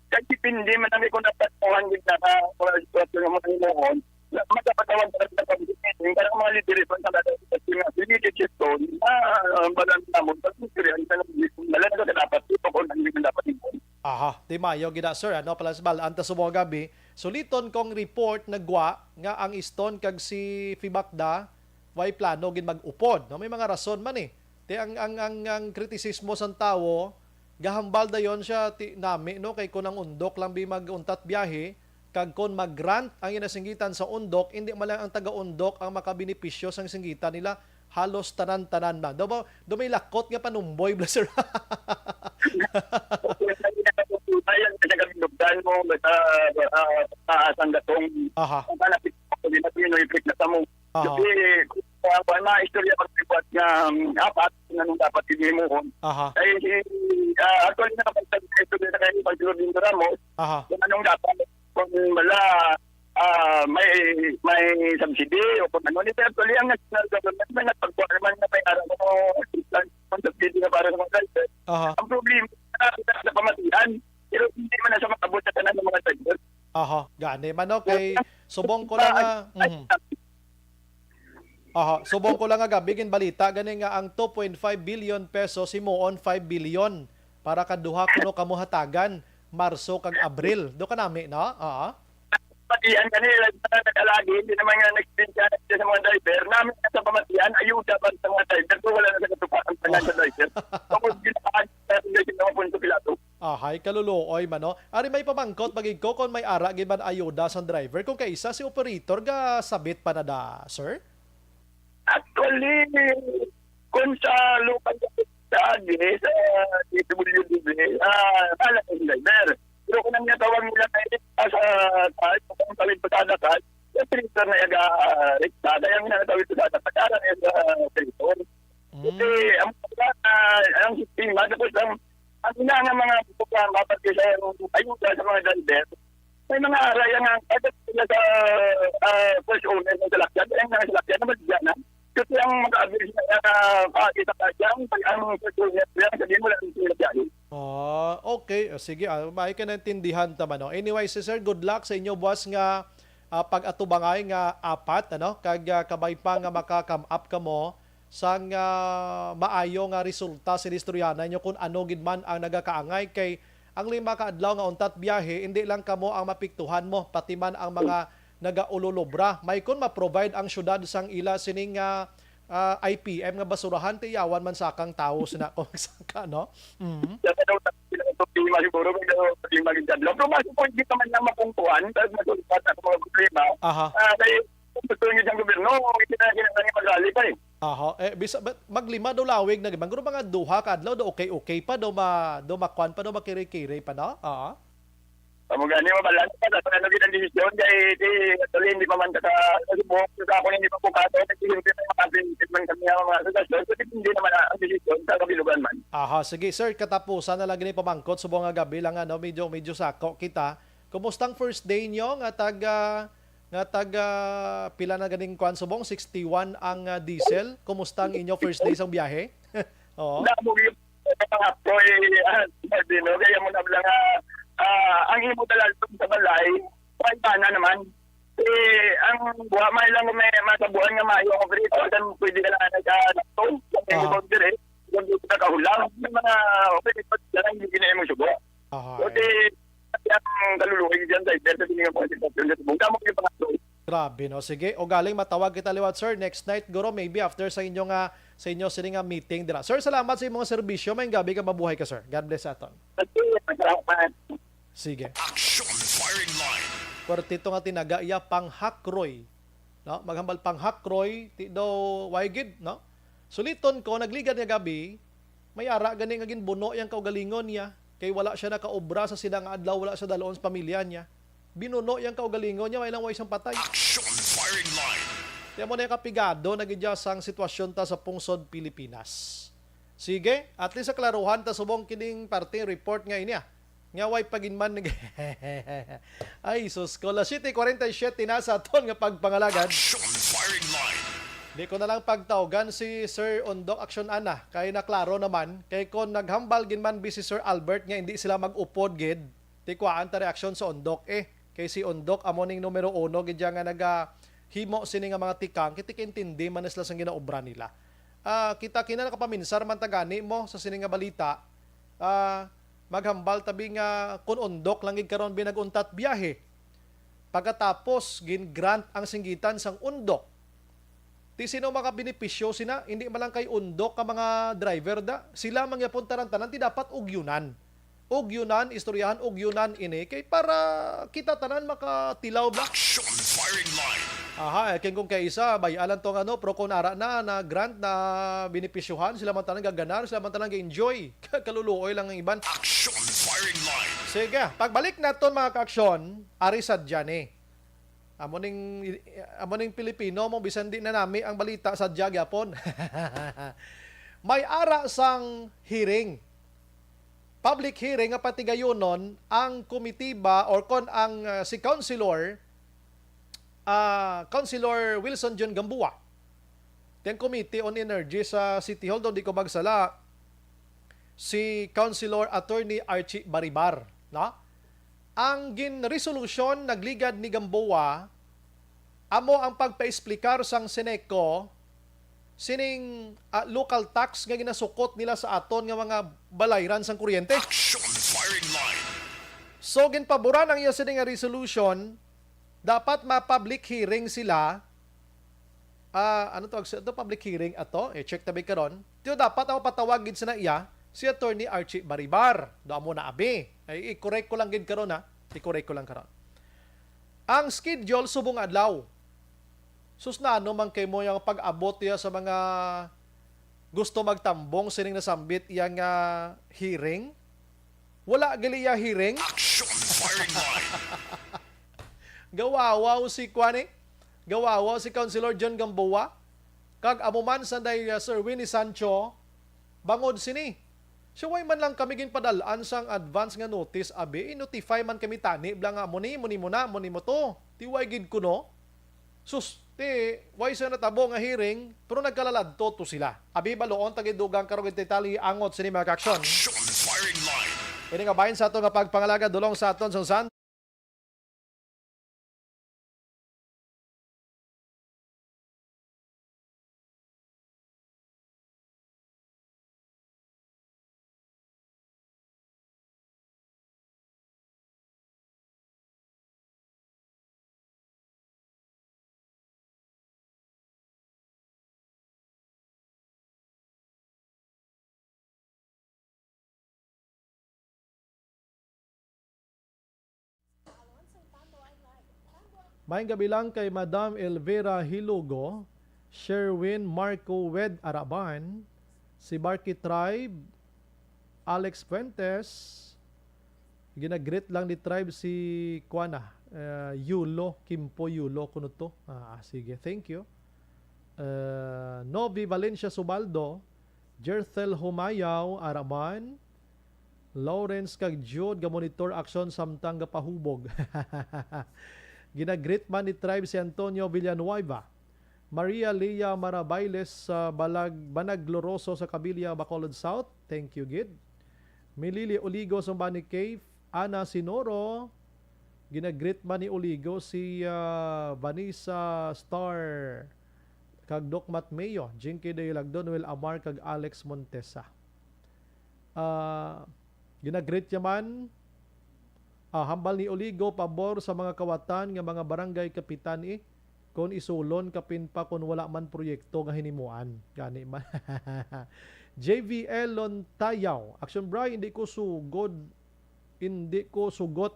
Kasi hindi man kami kung dapat 200 na mga sitwasyon ng mga inoon. Magkapatawag pa rin na pag-ibig. Kaya mga lideripon sa dati kasi nga, limited sisto, balang namon, pag-ibig, nalang na dapat ito kung hindi na dapat ito. Aha, di mayo gida sir, ano pala sa balaan ta subong gabi. Suliton kong report nagwa nga ang iston kag si Fibakda way plano gin mag-upod. No, may mga rason man eh. Ti ang kritisismo sang tawo gahambal dayon siya ti nami no kay kun ang undok lang bi maguntat biyahe kag kon mag-grant ang inasinggitan sa undok, hindi man lang ang taga-undok ang makabenepisyo sang singgitan nila, halos tanan-tanan man. Do may lakot nga panumboy bla sir. Ayan, kasi kami lugdan mo, basta ang gatong, Aha. kung kalapit ko, hindi na pinag-ifrit na sa mo. Aha. Kasi, kung mga istorya pag-report nga, apat, na nung dapat hindi mo ko. Aha. Ay, actually, nakapagsabi na istorya na kayo, pag-Lord Lindo Ramos, Aha. kung anong dapat, kung wala, may subsidy, o kung ano, nito actually, ang national government, may nagpagbuhan naman na may araw mo, kung subsidy na para sa mga driver. Aha. Ang problema, sa pamatian, pero hindi man na siya makabot sa tanan ng mga driver. Aha, gani man kay subong ko lang nga. Aha, subong ko lang nga bigin balita gani nga ang 2.5 billion pesos himuon 5 billion para kaduha kuno kamuhatagan Marso kag Abril. Do ka nami no? Aha. Pamatian kanila nakalagi, hindi naman nga nag-explain sa mga driver. Namin sa pamatian, ayuda pa sa mga driver kung wala na sa katupakan sa driver. Tapos ginaan sa punto pilato. Ahay, kaluluoy man no. Ari may pamangkot pagig ko kon may ara gid man ayuda sa driver kung kaisa si operator ga sabit pa na da, sir? Actually, kung sa local sa AGI, sa DWDB, alam ko driver. Pero kung nang natawag nila na sa tayo, kung tawid pa sa dakat, yung operator na yaga-rektada, yung natawid pa sa dakat, pagkara na sa operator. Kasi ang sistema, tapos ang ina nga mga programa pati sa ayuda sa mga driver, may mga araya nga agad sila sa first owner ng salakyan, ang mga salakyan na magigyan na. Kasi ang mag-abilis na pakita ka dyan, ang first owner yan, sabihin mo lang ang salakyan. Okay. Sige, may ka naintindihan tama no. Anyway, sir, good luck sa inyo boss nga pag-atubangay nga apat ano kag kabay pa nga maka-come up kamo sang maayo nga resulta sa istoryanan nyo kung ano gid man ang nagakaangay kay ang 5 ka adlaw nga untat biyahe hindi lang kamo ang mapiktuhan mo pati man ang mga nagaululobra may kun ma-provide ang syudad sang ila sining IPM nga basurahan ti yawan man sakang tawo sina kung saka no. Kasi daw problema siguro kung problema gid adlaw pero mas po hindi naman lang mapungkuhan dahil masulpat ang mga problema. Aha. Dahil gusto niyo ng gobyerno, hindi na kinakailangan mag-rally pa eh. Aha, bisa maglima do lawig na gibang mga duha ka adlaw do okay pa do makwan pa do makiri-kiri pa no? Oo. Amo gani mo balan pa sa ano gid ang desisyon kay actually hindi pa man ta subok sa ako hindi pa po kato nagsimple na makapinit man kami ang mga suggestion so hindi naman ang desisyon sa kabilugan man. Aha, sige sir, katapusan na lang ni pamangkot subong nga gabi lang ano medyo sako kita. Kumustang first day nyo nga taga pila na ganing kwan subong 61 ang diesel. Kumusta ang inyo first day sa biyahe? Oo. Damo gyud mga proy dino kaya mo na lang ang imo talaga sa balay pantana naman ang buha may lang may masabuhan nga mayo ang operate dan pwede ka lang nag-tol kung imo dire kung ka kahulang may mga operate lang hindi na mo subo. Okay. Ang kaluluhay dyan sa iber sa tingin mo sa bungka mo yung pangatlo. Grabe no. Sige, o galing matawag kita liwat sir next night guro maybe after sa inyo sining meeting dira. Sir, salamat sa imong serbisyo. May gabi ka mabuhay ka sir. God bless aton. Sige. Action Firing Line. Kwartito nga tinaga iya panghakroy. No, maghambal panghakroy ti do waygid no. Suliton ko nagligan nga gabi may ara gani nga ginbuno yang kaugalingon niya. Kay wala siya nakaobra sa sidang adlaw, wala siya daloon sa pamilya niya. Binuno yung kaugalingon niya, may lang way siyang patay. Action Firing Line. Kaya mo na yung kapigado, nagidya sang sitwasyon ta sa pungsod Pilipinas. Sige, at least sa klaruhan ta subong kining party report nga ini nga way paginman ay sus ko la 7:47 na sa aton nga pagpangalagad. Action firing line. Di ko na lang pagtawgan si Sir Ondok Action Ana kay naklaro naman kay kon naghambal ginman bi si Sir Albert nga hindi sila mag-upod gid. Di ko ta reaksyon sa Ondok kay si Ondok amo ning numero 1 gid nga himo sini nga mga tikang kiti intindi man sila sang ginaobra nila. Kita kina nakapaminsar man tagani mo sa sini nga balita. Maghambal tabi nga kun Ondok lang gid karon binaguntat biyahe. Pagkatapos gin-grant ang singgitan sang Ondok. Ti sino mga benepisyo sina, hindi man lang kay Ondok ka mga driver da. Sila mangyapon tanan ti dapat ugyunan. Ugyunan, istoryahan ugyunan ini kay para kita tanan makatilaw ba. Action firing line. Aha, kung kay isa bayalan tong pro kon ara na grant na benepisyohan, sila man tanan gaganar, sila man tanan ga-enjoy. Kaluluoy lang ang iban. Action firing line. Sige, pagbalik naton mga ka-aksyon, ari sadyan Amo ning Pilipino mo bisan di na nami ang balita sa gyapon. May ara sang hearing. Public hearing nga patigayonon ang komitiba or kon ang si Councilor Wilson John Gamboa. Teng Committee on Energy sa City Hall, doon di ko magsala, si Councilor Attorney Archie Baribar, no? Ang gin-resolution nagligad ni Gamboa amo ang pagpa-explicar sang Seneco sining local tax nga ginasukot nila sa aton nga mga balayran sang kuryente. Action firing line. So ginpaboran ang iya sining nga resolution, dapat ma-public hearing sila. Ano to public hearing ato? Check tabi karon. Tiyo dapat ako patawag gid sa iya si Attorney Archie Baribar. Do amo na abi. Ay i-correct ko lang gid karon I-correct ko lang karon. Ang schedule subong adlaw. Sus na ano man kay mo yung pag-abot ya sa mga gusto magtambong sining nasambit yang hearing. Wala gali ya hearing. Action firing line. Gawawaw si Kwani. Gawawaw si Councilor John Gamboa. Kag amuman sanday Sir Winnie Sancho bangod sini. So why man lang kami ginpadalaan sang advance nga notice abi i-notify man kami tani blang nga mo mo to. Ti way gid kuno. Sus, ti way sa natabo nga hearing pero nagkalaladto to sila. Abi baloon tagidugang karong tali angot sini mga action. Action firing line. Ini nga bahin sa ato nga pagpangalaga dulong sa aton sang Maayong gabi lang kay Madam Elvira Hilugo, Sherwin Marco Wed Araban, si Barky Tribe, Alex Fuentes, ginagreet lang ni Tribe si Kuana, Yulo, Kimpo Yulo, kuno to. Sige, thank you. Novi Valencia Subaldo, Jerthel Humayaw Araban, Lawrence kag Jude ga monitor action samtang gapahubog. Ginagreet man ni Tribe si Antonio Villanueva, Maria Lea Marabailes sa Banag Gloroso sa Cabilia, Bacolod South. Thank you, Gid. Milili Oligo sa Bani Cave, Ana Sinoro. Ginagreet man ni Oligo si Vanessa Star kag Doc Matmeo, Jinky de Lagdon, Noel Amar kag Alex Montesa. Ginagreet yaman hambal ni Oligo pabor sa mga kawatan nga mga barangay kapitan kon isulon kapin pa kon wala man proyekto nga hinimuan gani man. JVL Lontayaw, Action Bray, hindi ko sugot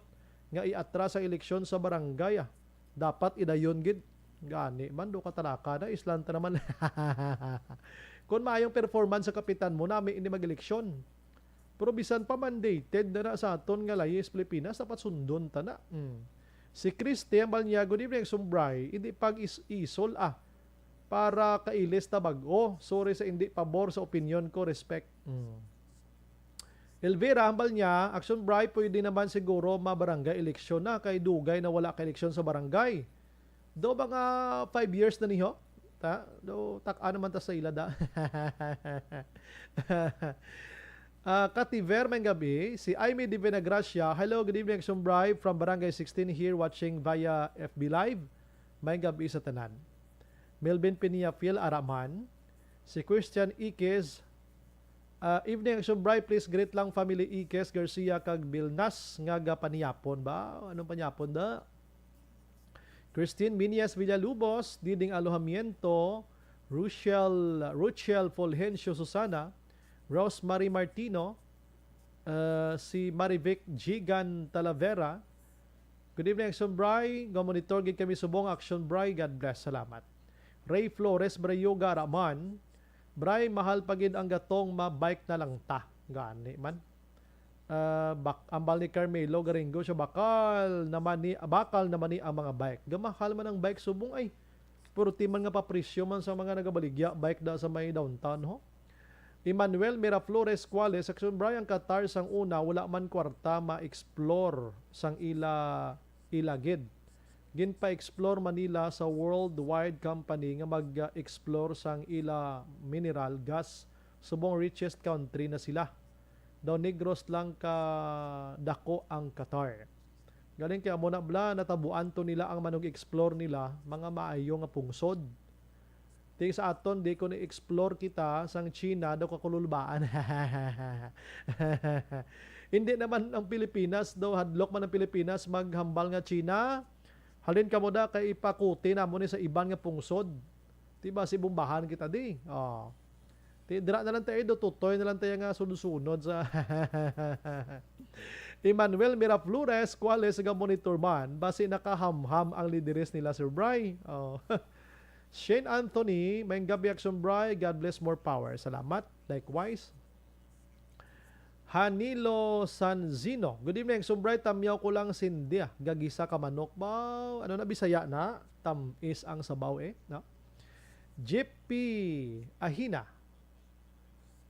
nga iatras ang eleksyon sa barangay. Dapat idayon gid gani man do katalaka na islanta naman. Kon maayong performance sa kapitan mo nami ini mag-eleksyon. Pero bisan pa mandated na sa aton nga layes Pilipinas dapat sundon ta na. Si Christian Balniago ni Action Bray, hindi pag isol para kailis na bag-o. Sorry sa hindi pabor sa opinion ko, respect. Elvira, hambal niya, Action Bribe, pwede naman siguro mabarangay eleksyon na kay dugay na wala ka eleksyon sa barangay. Do mga 5 years na niho? Tak-ano man ta sa ilada. Kativer, may gabi. Si Aimee Di Venagracia. Hello, good evening, Action Bribe from Barangay 16 here watching via FB Live. May gabi sa tanan. Melvin Piniapil Araman. Si Christian Iquez. Evening, Action Bribe, please greet lang family Iquez, Garcia, kag Bilnas, nga paniyapon ba? Anong paniyapon da? Christine Minias Villalubos, Diding Alojamiento, Ruchel Fulgencio Susana, Rosemary Martino, si Marivic Gigan Talavera. Good evening, Action Bribe. Monitor gid kami subong Action Bribe. God bless. Salamat. Ray Flores Brayoga Raman. Bray, mahal pagid ang gatong ma-bike na lang ta. Gani man. Ambal ni Carmelo Garingo siya bakal naman ni ang mga bike. Gamahal man ang bike subong ay. Puro timan nga papresyo man sa mga nagabaligya bike da sa may downtown ho. Emmanuel Miraflores Cuales, Action Bray, ang Qatar sang una wala man kwarta ma-explore sang ilagid. Ginpa-explore Manila sa worldwide company nga mag-explore sang ila mineral gas subong richest country na sila. Daw Negros lang ka dako ang Qatar. Galing kaya mo na bla natabuan to nila ang manog-explore nila mga maayo nga pungsod. Di sa aton di ko ni-explore kita sang China daw kakululbaan. Hindi naman ang Pilipinas daw hadlok man ang Pilipinas maghambal nga China. Halin ka mo da kay ipakuti na mo ni sa iban nga pungsod. Diba si bumbahan kita di. Dira na lang tayo do tutoy na lang tayo nga sunod-sunod sa Emmanuel Miraflores Cuales nga monitor man basi nakahamham ang lideres nila Sir Bry. Shane Anthony, may gabi Action Bry. God bless, more power. Salamat. Likewise. Hanilo Sanzino. Good evening, Sumbray. Tamyaw ko lang Cindy. Gagisa ka manok ba? Ano na, Bisaya na? Tamis ang sabaw no? JP Ahina.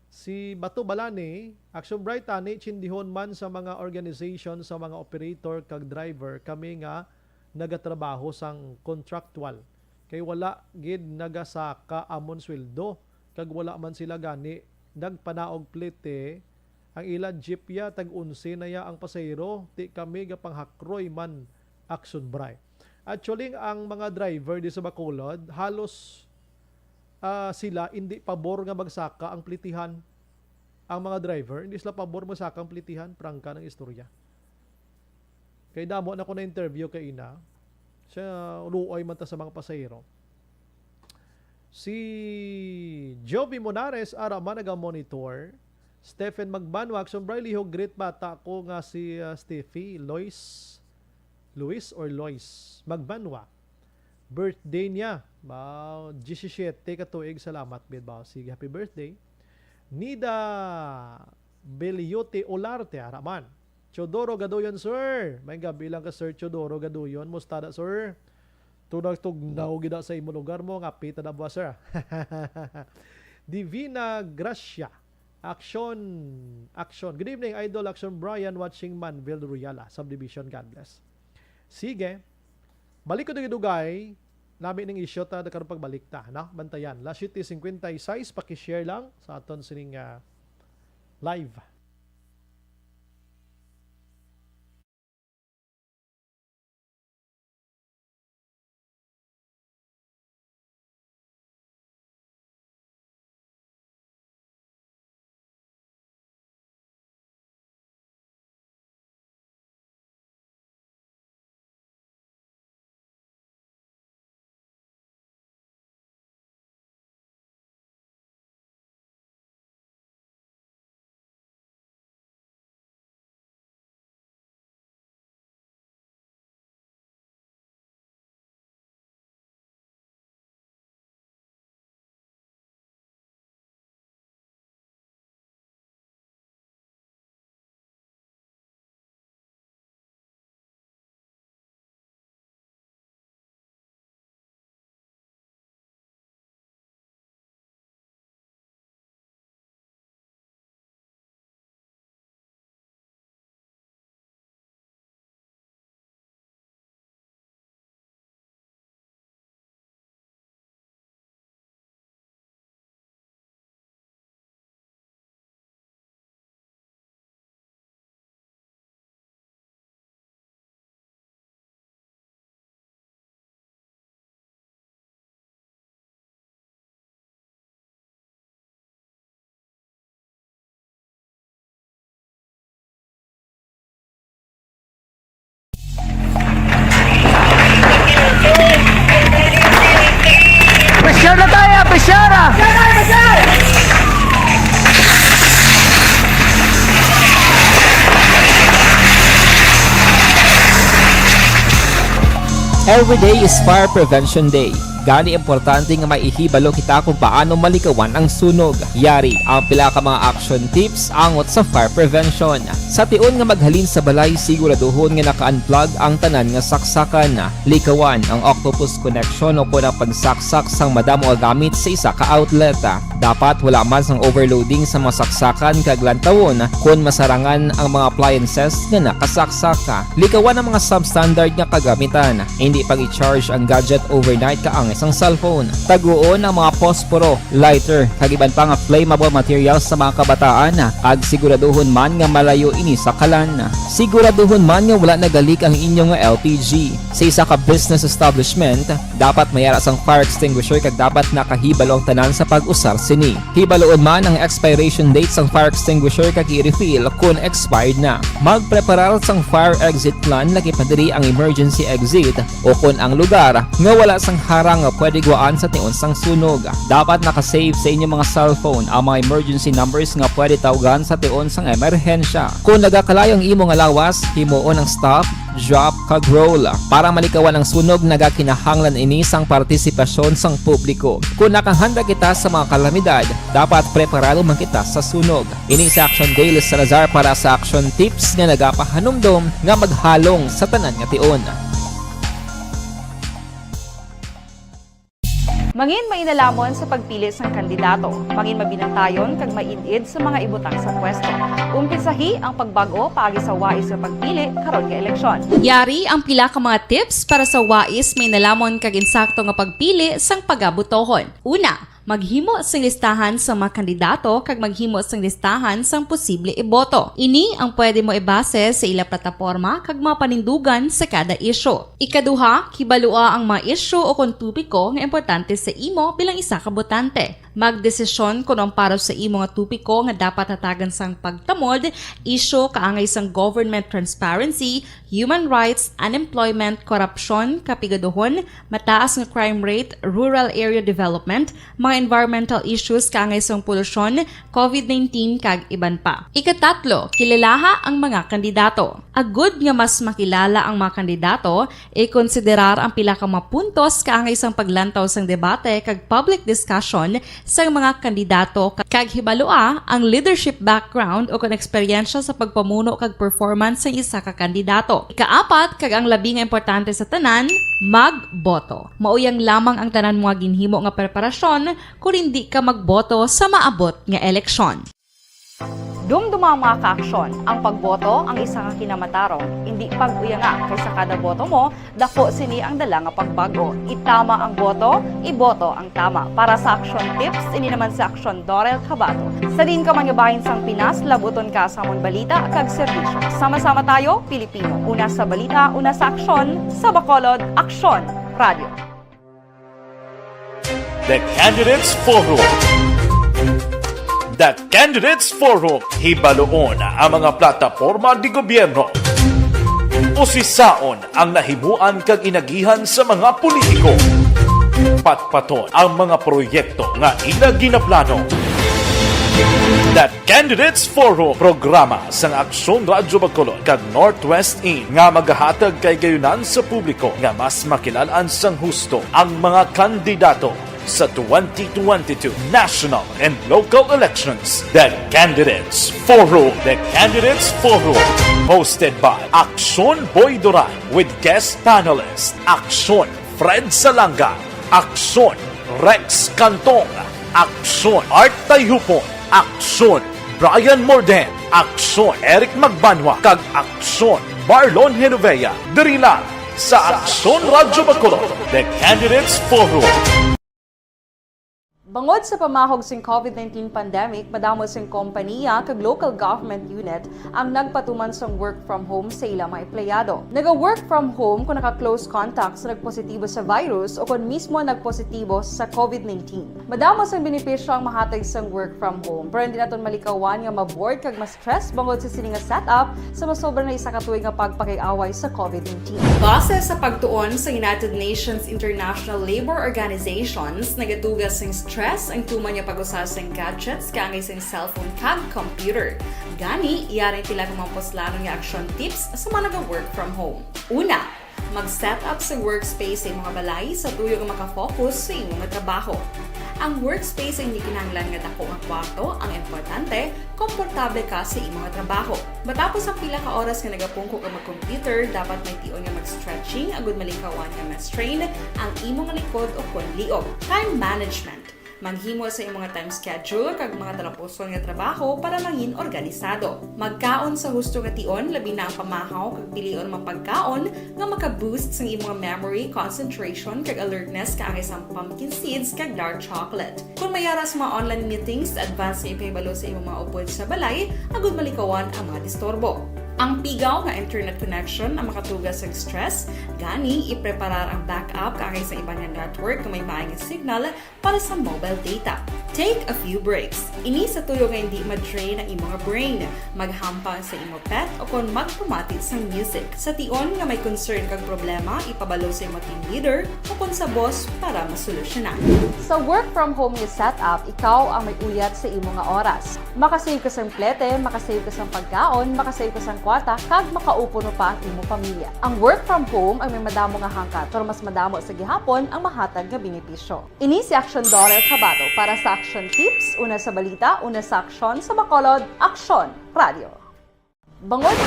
Si Bato Balani. Action Bright tani, chindihon man sa mga organization, sa mga operator, kag driver, kami nga nagatrabaho sang contractual. Kay wala gid nagasaka amon sweldo. Kag wala man sila gani. Nagpanaog plete. Ang ila jeep ya tag-11 na ya ang pasahero, ti kami gapanghakroy man Action Bray. Actually ang mga driver di sa Bacolod halos sila hindi pabor nga magsaka ang plitihan. Ang mga driver hindi sila pabor magsaka ang plitihan, prangka ng istorya. Kay damo na ko na interview kay ina. Siya luoy man ta sa mga pasahero. Si Joby Monares araman naga-monitor. Stephen Magbanwa, Action Bray, lihog great bata ko nga si Steffi Luis Magbanwa. Birthday niya. Wow, 17 katuig. Salamat, bidbaw. Sige, happy birthday. Nida Beliote Olarte, araman. Chodoro Gaduyon, sir. May gabi lang ka, sir. Chodoro Gaduyon. Mustada, sir. Tunag-tugnaw gida sa imo lugar mo. Ngapita na ba, sir? Divina Gracia. Action. Good evening, Idol Action Brian watching Manville Royala Subdivision. God bless. Sige. Balik ko dugay. Namin ng isyo ta karon pagbalik ta, no? Bantayan. Last sheet is 56, paki-share lang sa aton sining live. Every day is Fire Prevention Day. Gani importante nga maihibalo kita kung paano malikawan ang sunog. Yari ang pila ka mga action tips angot sa fire prevention. Sa tion nga maghalin sa balay, siguraduhon nga naka-unplug ang tanan nga saksakan. Likawan ang octopus connection o kung ang pagsaksak sang madamo gamit sa isa ka outlet. Dapat wala man sang overloading sa mga saksakan kag lantawon kung masarangan ang mga appliances nga nakasaksaka. Likawan ang mga substandard nga kagamitan. Hindi pang i-charge ang gadget overnight kaang isang cellphone. Taguon ang mga posporo, lighter, kag iban pa nga flammable materials sa mga kabataan. Ag siguraduhon man nga malayo ini sa kalan. Siguraduhon man nga wala nagalik ang inyong LPG. Sa isa ka business establishment, dapat mayara sang fire extinguisher kag dapat nakahibalo ang tanan sa pag-usar sini. Hibaloon man ang expiration date sang fire extinguisher kag i-refill kung expired na. Magpreparar sang fire exit plan lagi pa diri ang emergency exit o kung ang lugar nga wala sang harang nga pwede guaan sa tion sang sunog. Dapat nakasave sa inyong mga cellphone ang mga emergency numbers nga pwede tawagan sa tion sang emerhensya. Kung nagakalayong imong alawas, himuon ang stop, drop, kag roll. Para malikawan ang sunog, nagakinahanglan ini sang partisipasyon sang publiko. Kung nakahanda kita sa mga kalamidad, dapat preparado man kita sa sunog. Ini sa Action Daily Salazar para sa action tips nga nagapahanumdom nga maghalong sa tanan nga tion. Mangin mainalamon sa pagpili sang kandidato, mangin mabinantayon kag mainid sa mga ibutang sa pwesto. Umpisahi ang pagbago paagi sa wais sa pagpili karon nga eleksyon. Yari ang pila ka mga tips para sa wais mainalamon kag insakto nga pagpili sang pagabutohon. Una, maghimo sang listahan sa mga kandidato kag maghimo sang listahan sang posible iboto. Ini ang pwede mo ibase sa ila plataporma kag mga panindugan sa kada isyu. Ikaduha, kibalua ang mga isyu o kung tupiko nga importante sa imo bilang isa ka botante. Magdesisyon kung ang para sa imo nga tupiko nga dapat hatagan sang pagtamod, isyu kaangay sang government transparency, human rights, unemployment, korupsyon, kapigaduhon, mataas nga crime rate, rural area development, mga environmental issues kaangay sang polusyon, COVID-19 kag iban pa. Ikatatlo, kilalaha ang mga kandidato. Agud nga mas makilala ang mga kandidato, i-konsiderar ang pila ka mga puntos kaangay sang paglantaw sang debate kag public discussion sa mga kandidato kag hibalua ang leadership background o kung eksperyensya sa pagpamuno kag performance sa isa ka kandidato. Ikaapat, kag ang labi nga importante sa tanan, magboto. Mauyang lamang ang tanan mga ginhimo nga preparasyon kung hindi ka magboto sa maabot nga eleksyon. Dumduma mga kaaksyon, ang pagboto ang isa ka kinamatarong, hindi pag-uyanga kaysa kada boto mo, dako sini ang dala nga pagbago. Itama ang boto, iboto ang tama. Para sa action tips, ini naman sa Action Dorel Cabato. Sa din ka mangabahin sang Pinas, labuton ka sa amon balita kag serbisyo. Sama-sama tayo, Pilipino. Una sa balita, una sa aksyon, sa Bacolod, Aksyon Radio. The Candidates Forum. The Candidates Forum, hibaloon ang mga plataporma di gobyerno. Usisaon ang nahimuan kag inagihan sa mga politiko. Patpaton ang mga proyekto nga ila ginaplano. The Candidates Forum, programa sang Aksyon Radyo Bacolod kag Northwest In nga magahatag kay gayunan sa publiko nga mas makilalaan sang husto ang mga kandidato sa 2022 national and local elections. The Candidates Forum. The Candidates Forum. Hosted by Aksyon Boy Duran with guest panelists Aksyon Fred Salanga, Aksyon Rex Cantong, Aksyon Art Tayhupon, Aksyon Brian Morden, Aksyon Eric Magbanwa, kag Aksyon Marlon Genovea. Diri lang sa Aksyon Radyo Bacolod. The Candidates Forum. Bangod sa pamahog sing COVID-19 pandemic, madamo sing kompanya kag local government unit ang nagpatuman sang work from home sa ilang mga empleyado. Naga-work from home kung naka-close contact sa nagpositibo sa virus o kung mismo nagpositibo sa COVID-19. Madamo sang benepisyo ang mahatag sang work from home, pero hindi naton malikawan nga maboard kag ma-stress bangod sa sini nga setup sa masobra na isa ka tuig nga pagpakiaway sa COVID-19. Base sa pagtuon sa United Nations International Labour Organizations, nagatugas sing stress ang tuman niya pag-usas ng gadgets kaangay sa cellphone kag computer. Gani, iyaring pila ka mga poslano nga action tips sa mga nag-work from home. Una, mag-set up sa workspace sa imong mga balay sa tuyo nga maka-focus sa imong mga trabaho. Ang workspace ay hindi kinahanglan nga dako ang kwarto, ang importante, komportable ka sa imong mga trabaho. Matapos ang pila ka oras nga nagapungko ka mag-computer, dapat may tion nga mag-stretching agud malikawan nga ma-strain ang imong likod o kon liog. Time management. Maghimo sa imong mga time schedule kag mga talapuson nga trabaho para maging organisado. Magkaon sa husto nga tion, labi na ang pamahaw kag pilion mapagkaon nga maka-boost sa imong memory, concentration kag alertness kaangay sa pumpkin seeds kag dark chocolate. Kung mayaras mga online meetings, advance nga ipahibalo sa imong mga upod sa balay, agud malikawan ang mga disturbo. Ang pigaw nga internet connection ang makatugas sa stress, gani ipreparar ang backup kaangay sa ibang nga network kung may maayong signal para sa mobile data. Take a few breaks. Ini sa tuyo nga hindi ma-drain ang imong brain, maghampang sa imong pet o kung magpumati sa music. Sa tion nga may concern kag problema, ipabalo sa imong team leader o kung sa boss para masolusyonan. Sa work from home nga setup, ikaw ang may uyat sa imong nga oras. Makasave ka sa plete, makasave ka sa pagkaon, makasave ka sa kwarta, kag makaupo no pa ang imong pamilya. Ang work from home ay may madamo nga hangkat, pero mas madamo sa gihapon ang mahatag nga benepisyo. Ini si Action Dollar Kabato para sa Action Tips, una sa balita, una sa aksyon sa Bacolod, Aksyon Radio. Bangod!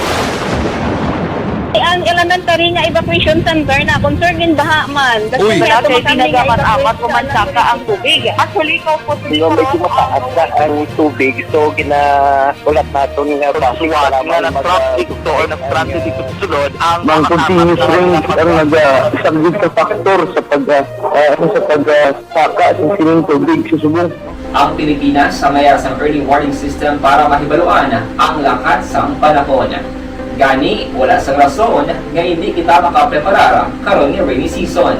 Ang elementary nga evacuation center na concern din baha man. Kasi dati pinagamat-amat kumansaka ang tubig. Actually, ikaw po sa Medyo mataas na ang tubig. So, ulat nato nga Siwala nga ng traffic to or ng traffic dito sa sulod. Ang continuous rain ang nag-isang sa factor sa pagsaka sa sining tubig sa subong. Ang Pilipinas sa mayas ng early warning system para mahibaluan ang lakat sa panahon. Gani, wala sa rason nga hindi kita makapreparar karon ni rainy season.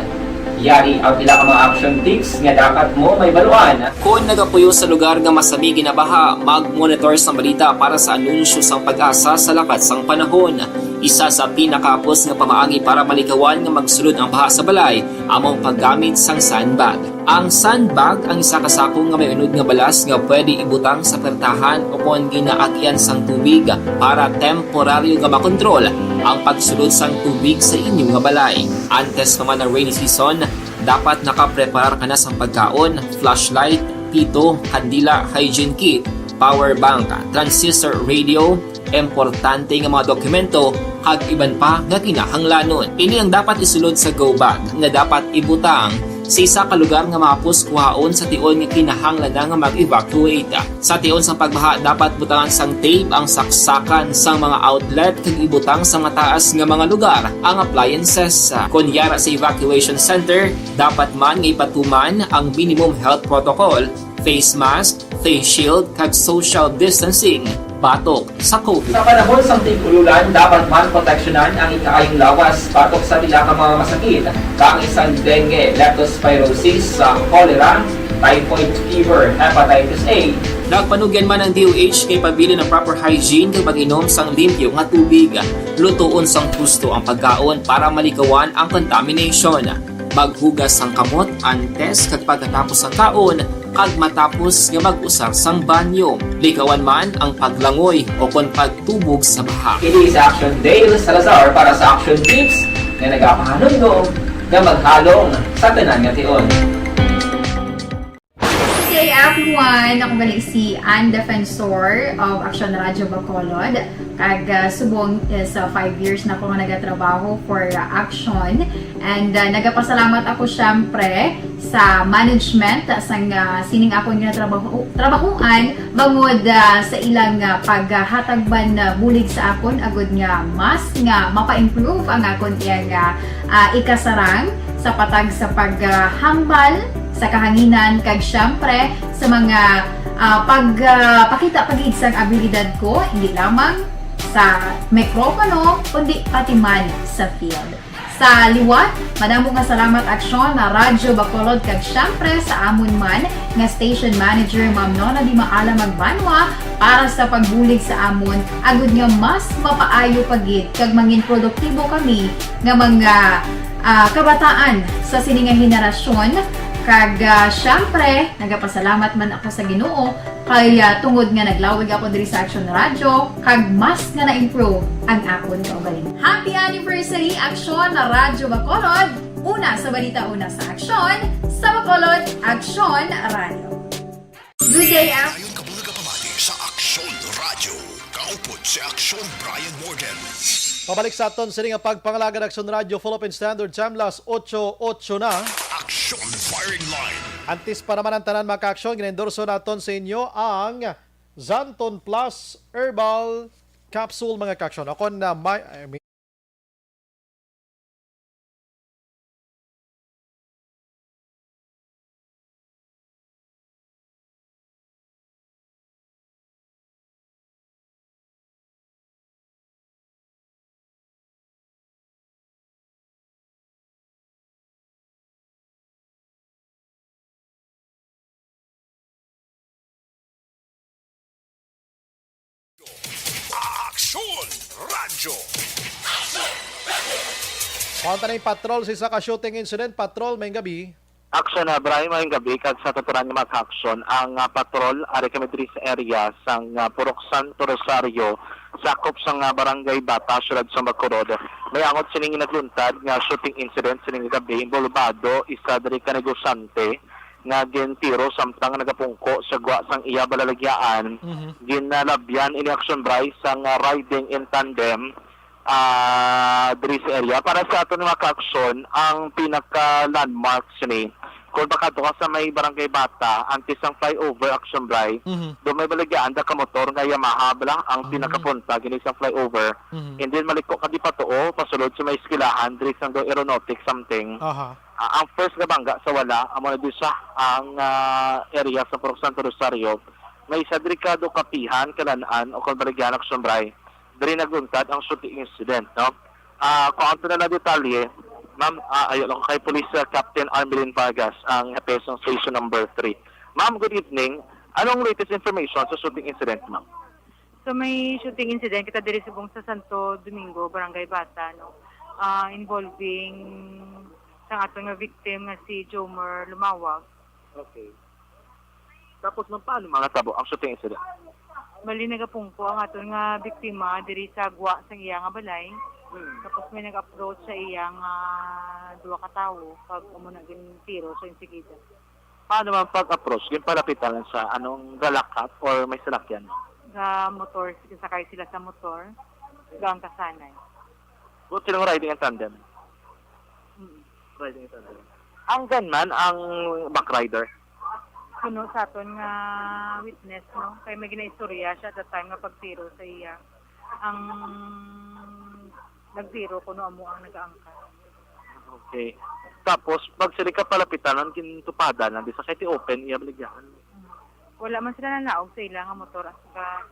Yari ang pila ka mga action tips nga dapat mo may baluan. Kung nagapuyo sa lugar nga masami ginabaha, mag-monitor sa balita para sa anunsyo sang pag-asa sa lakat sang panahon. Isa sa pinakapos nga pamaagi para malikawan nga magsulod ang baha sa balay, among paggamit sang sandbag. Ang sandbag ang isa ka sako nga may unod nga balas nga pwede ibutang sa pertahan o kung ginaagyan sang tubig para temporaryo nga makontrol ang pagsulod sang tubig sa inyong nga balay. Antes naman ng rainy season, dapat nakapreparar ka na sa pagkaon, flashlight, pito, kandila, hygiene kit, power bank, transistor radio, importante nga mga dokumento, kag iban pa nga kinahanglanon. Ini ang dapat isulod sa go bag nga dapat ibutang sa isa ka lugar nga mapos kuhaon sa tion nga kinahanglan na nga mag-evacuate. Sa tion sa pagbaha, dapat butangan sang tape ang saksakan sang mga outlet kag ibutang sa mataas nga mga lugar ang appliances. Kunyara sa evacuation center, dapat man nga ipatuman ang minimum health protocol, face mask, face shield kag social distancing batok sa COVID. Sa panahon sa tig-ululan, dapat man proteksyonan ang ikaayong lawas batok sa pila ka mga masakit, kang isang dengue, leptospirosis, cholera, typhoid fever, hepatitis A. Nagpanugyan man ang DOH kay pabili ng proper hygiene kay pag-inom sang limpyo nga tubig. Lutuon sang gusto ang pagkaon para malikawan ang contamination. Maghugas sang kamot antes kag pagkatapos ang kaon kag matapos nga mag-usar sang banyo. Likawan man ang paglangoy o kon pagtubog sa baha. Kini sa Action Dale Salazar para sa Action Tips nga nagapahanundong nga maghalong sa tanan nga tion. Good day everyone! Ako gali si Ann Defensor of Action Radio Bacolod. Kag subong is 5 years na ako nga nagatrabaho for Action. And nagapasalamat ako syempre sa management sang sining ako nga trabahuan bangod sa ilang paghatagban bulig sa akon agud nga mas nga mapa-improve ang akon iyang ikasarang sa patag sa paghambal sa kahanginan kag syempre sa mga pakita pagid sang abilidad ko hindi lamang sa mikropono kundi pati man sa field. Sa liwat, madamo nga salamat Aksyon na Radyo Bacolod kag syempre sa amon man nga station manager Ma'am Nona Di Maala Magbanwa para sa pagbulig sa amon agud nga mas mapaayo pagid kag mangin produktibo kami nga mga kabataan sa sining nga henerasyon. Kag syempre, nagapasalamat man ako sa Ginoo Kaya tungod nga naglawig ako diri sa Action Radio, kag mas nga na-improve ang akon kaugaling. Happy anniversary Action na Radyo Bacolod! Una sa balita, una sa Action, sa Bacolod, Action Radio. Good day, Ayon kabulaga pamati sa Aksyon Radio. Kaupod si Aksyon Brian Morgan. Pabalik sa aton sa nga pagpangalaga ng Action Radio Philippine Standard Time, las 8:08 na. Aksyon Firing Line. Antis pa naman ang tanan mga ka-aksyon, ginendorso naton sa inyo ang Zanton Plus Herbal Capsule mga ka-aksyon. Ako na Aksyon Radyo. Punta na yung patrol sa isa ka-shooting incident. Patrol, may gabi. Aksyon na, Brian, ngayong gabi, kag sa tuturan ng mga aksyon, ang patrol, ari kami diri sa area, sang Purok Santo Rosario, sakop sang Barangay Bata, syudad sa Bacolod. May angot sining nagluntad nga shooting incident sining gabi, involvado, isa diri ka negosante, nga gintiro samtang nagapungko sa gwa sang iya balalagyaan. Ginalabyan ini action Bryce sang riding in tandem diri sa area. Para sa ato mga ka-aksyon, ang pinaka landmarks ni kung baka ka sa may Barangay Bata, antes ang flyover action Bryce, doon may balagyaan da ka motor nga Yamaha bala ang pinakapunta gini sa flyover. And then maliko ka di patoo pasulod sa may eskwelahan diri sang do aeronautic something. Ang first nga bangga sa wala, amo na sa ang area sa Purok Santo Rosario, may isa delikado kapihan, kalanaan o kalbarigyan action Bryce. Diri naguntad ang shooting incident, no? Kung anto na detalye, ma'am, ayo lang kay Police Captain Armelin Vargas, ang Pesong Station number 3. Ma'am, good evening. Anong latest information sa shooting incident, ma'am? So may shooting incident kita diri subong sa Santo Domingo, Barangay Bata, no? Involving sang atong nga victim nga si Jomer Lumawag. Okay. Tapos ma'am, paano mga tabo ang shooting incident? Mali nagapungko ang atong nga biktima diri sa gwa sang iya nga balay. Tapos may nag-approach sa iya nga duwa ka tawo pag umuna gin tiro sa insigida. Paano man pag-approach? Yung palapitan sa anong galakat or may salakyan? Sa motor, sakay sila sa motor. Gang kasanay. Kung silang riding in tandem? Riding in tandem. Ang gunman, ang backrider? Kuno sa aton nga witness, no? Kaya may ginaistorya siya at the time nga pagtiro sa iya. Ang nagtiro kuno amo ang nag-aangkat. Okay. Tapos, pag sila ka palapitan, ang kintupada na, di sa kaya open, iya baligyan. Wala man sila nanaog sa ilang nga motor at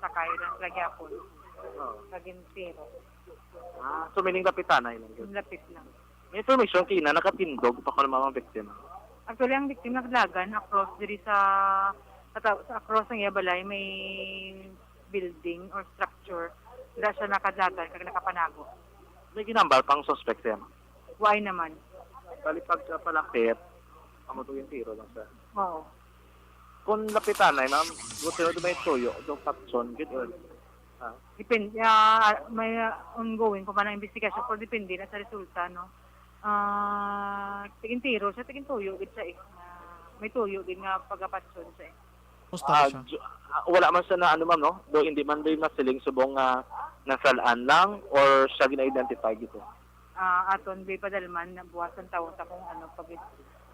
sakay lang sila gyapon. Kagin tiro. So meaning lapitan na ilang yun? Lapit lang. May information kina, nakatindog pa ko ng mga biktima. Actually, ang biktima naglagan across diri sa across ng Yabalay may building or structure. Wala siya nakadlagan kag nakapanago. May ginambal pang suspect siya? Why naman? Bali pagka palapit, amo to yung tiro lang siya. Oo. Kung lapitan na, ma'am, buti na may tuyo, yung takson, gano'n. Depende, may ongoing kung paano investigation pero depende na sa resulta, no? Tigin tiro siya, tigin tuyo, gid siya eh. May tuyo, gid nga pagapatson siya eh. Wala man sa na ano ma'am, no? Do hindi man din masiling subong nasalaan lang or siya gina-identify gito? Aton di padalman na buwasan taon ta kung ano pag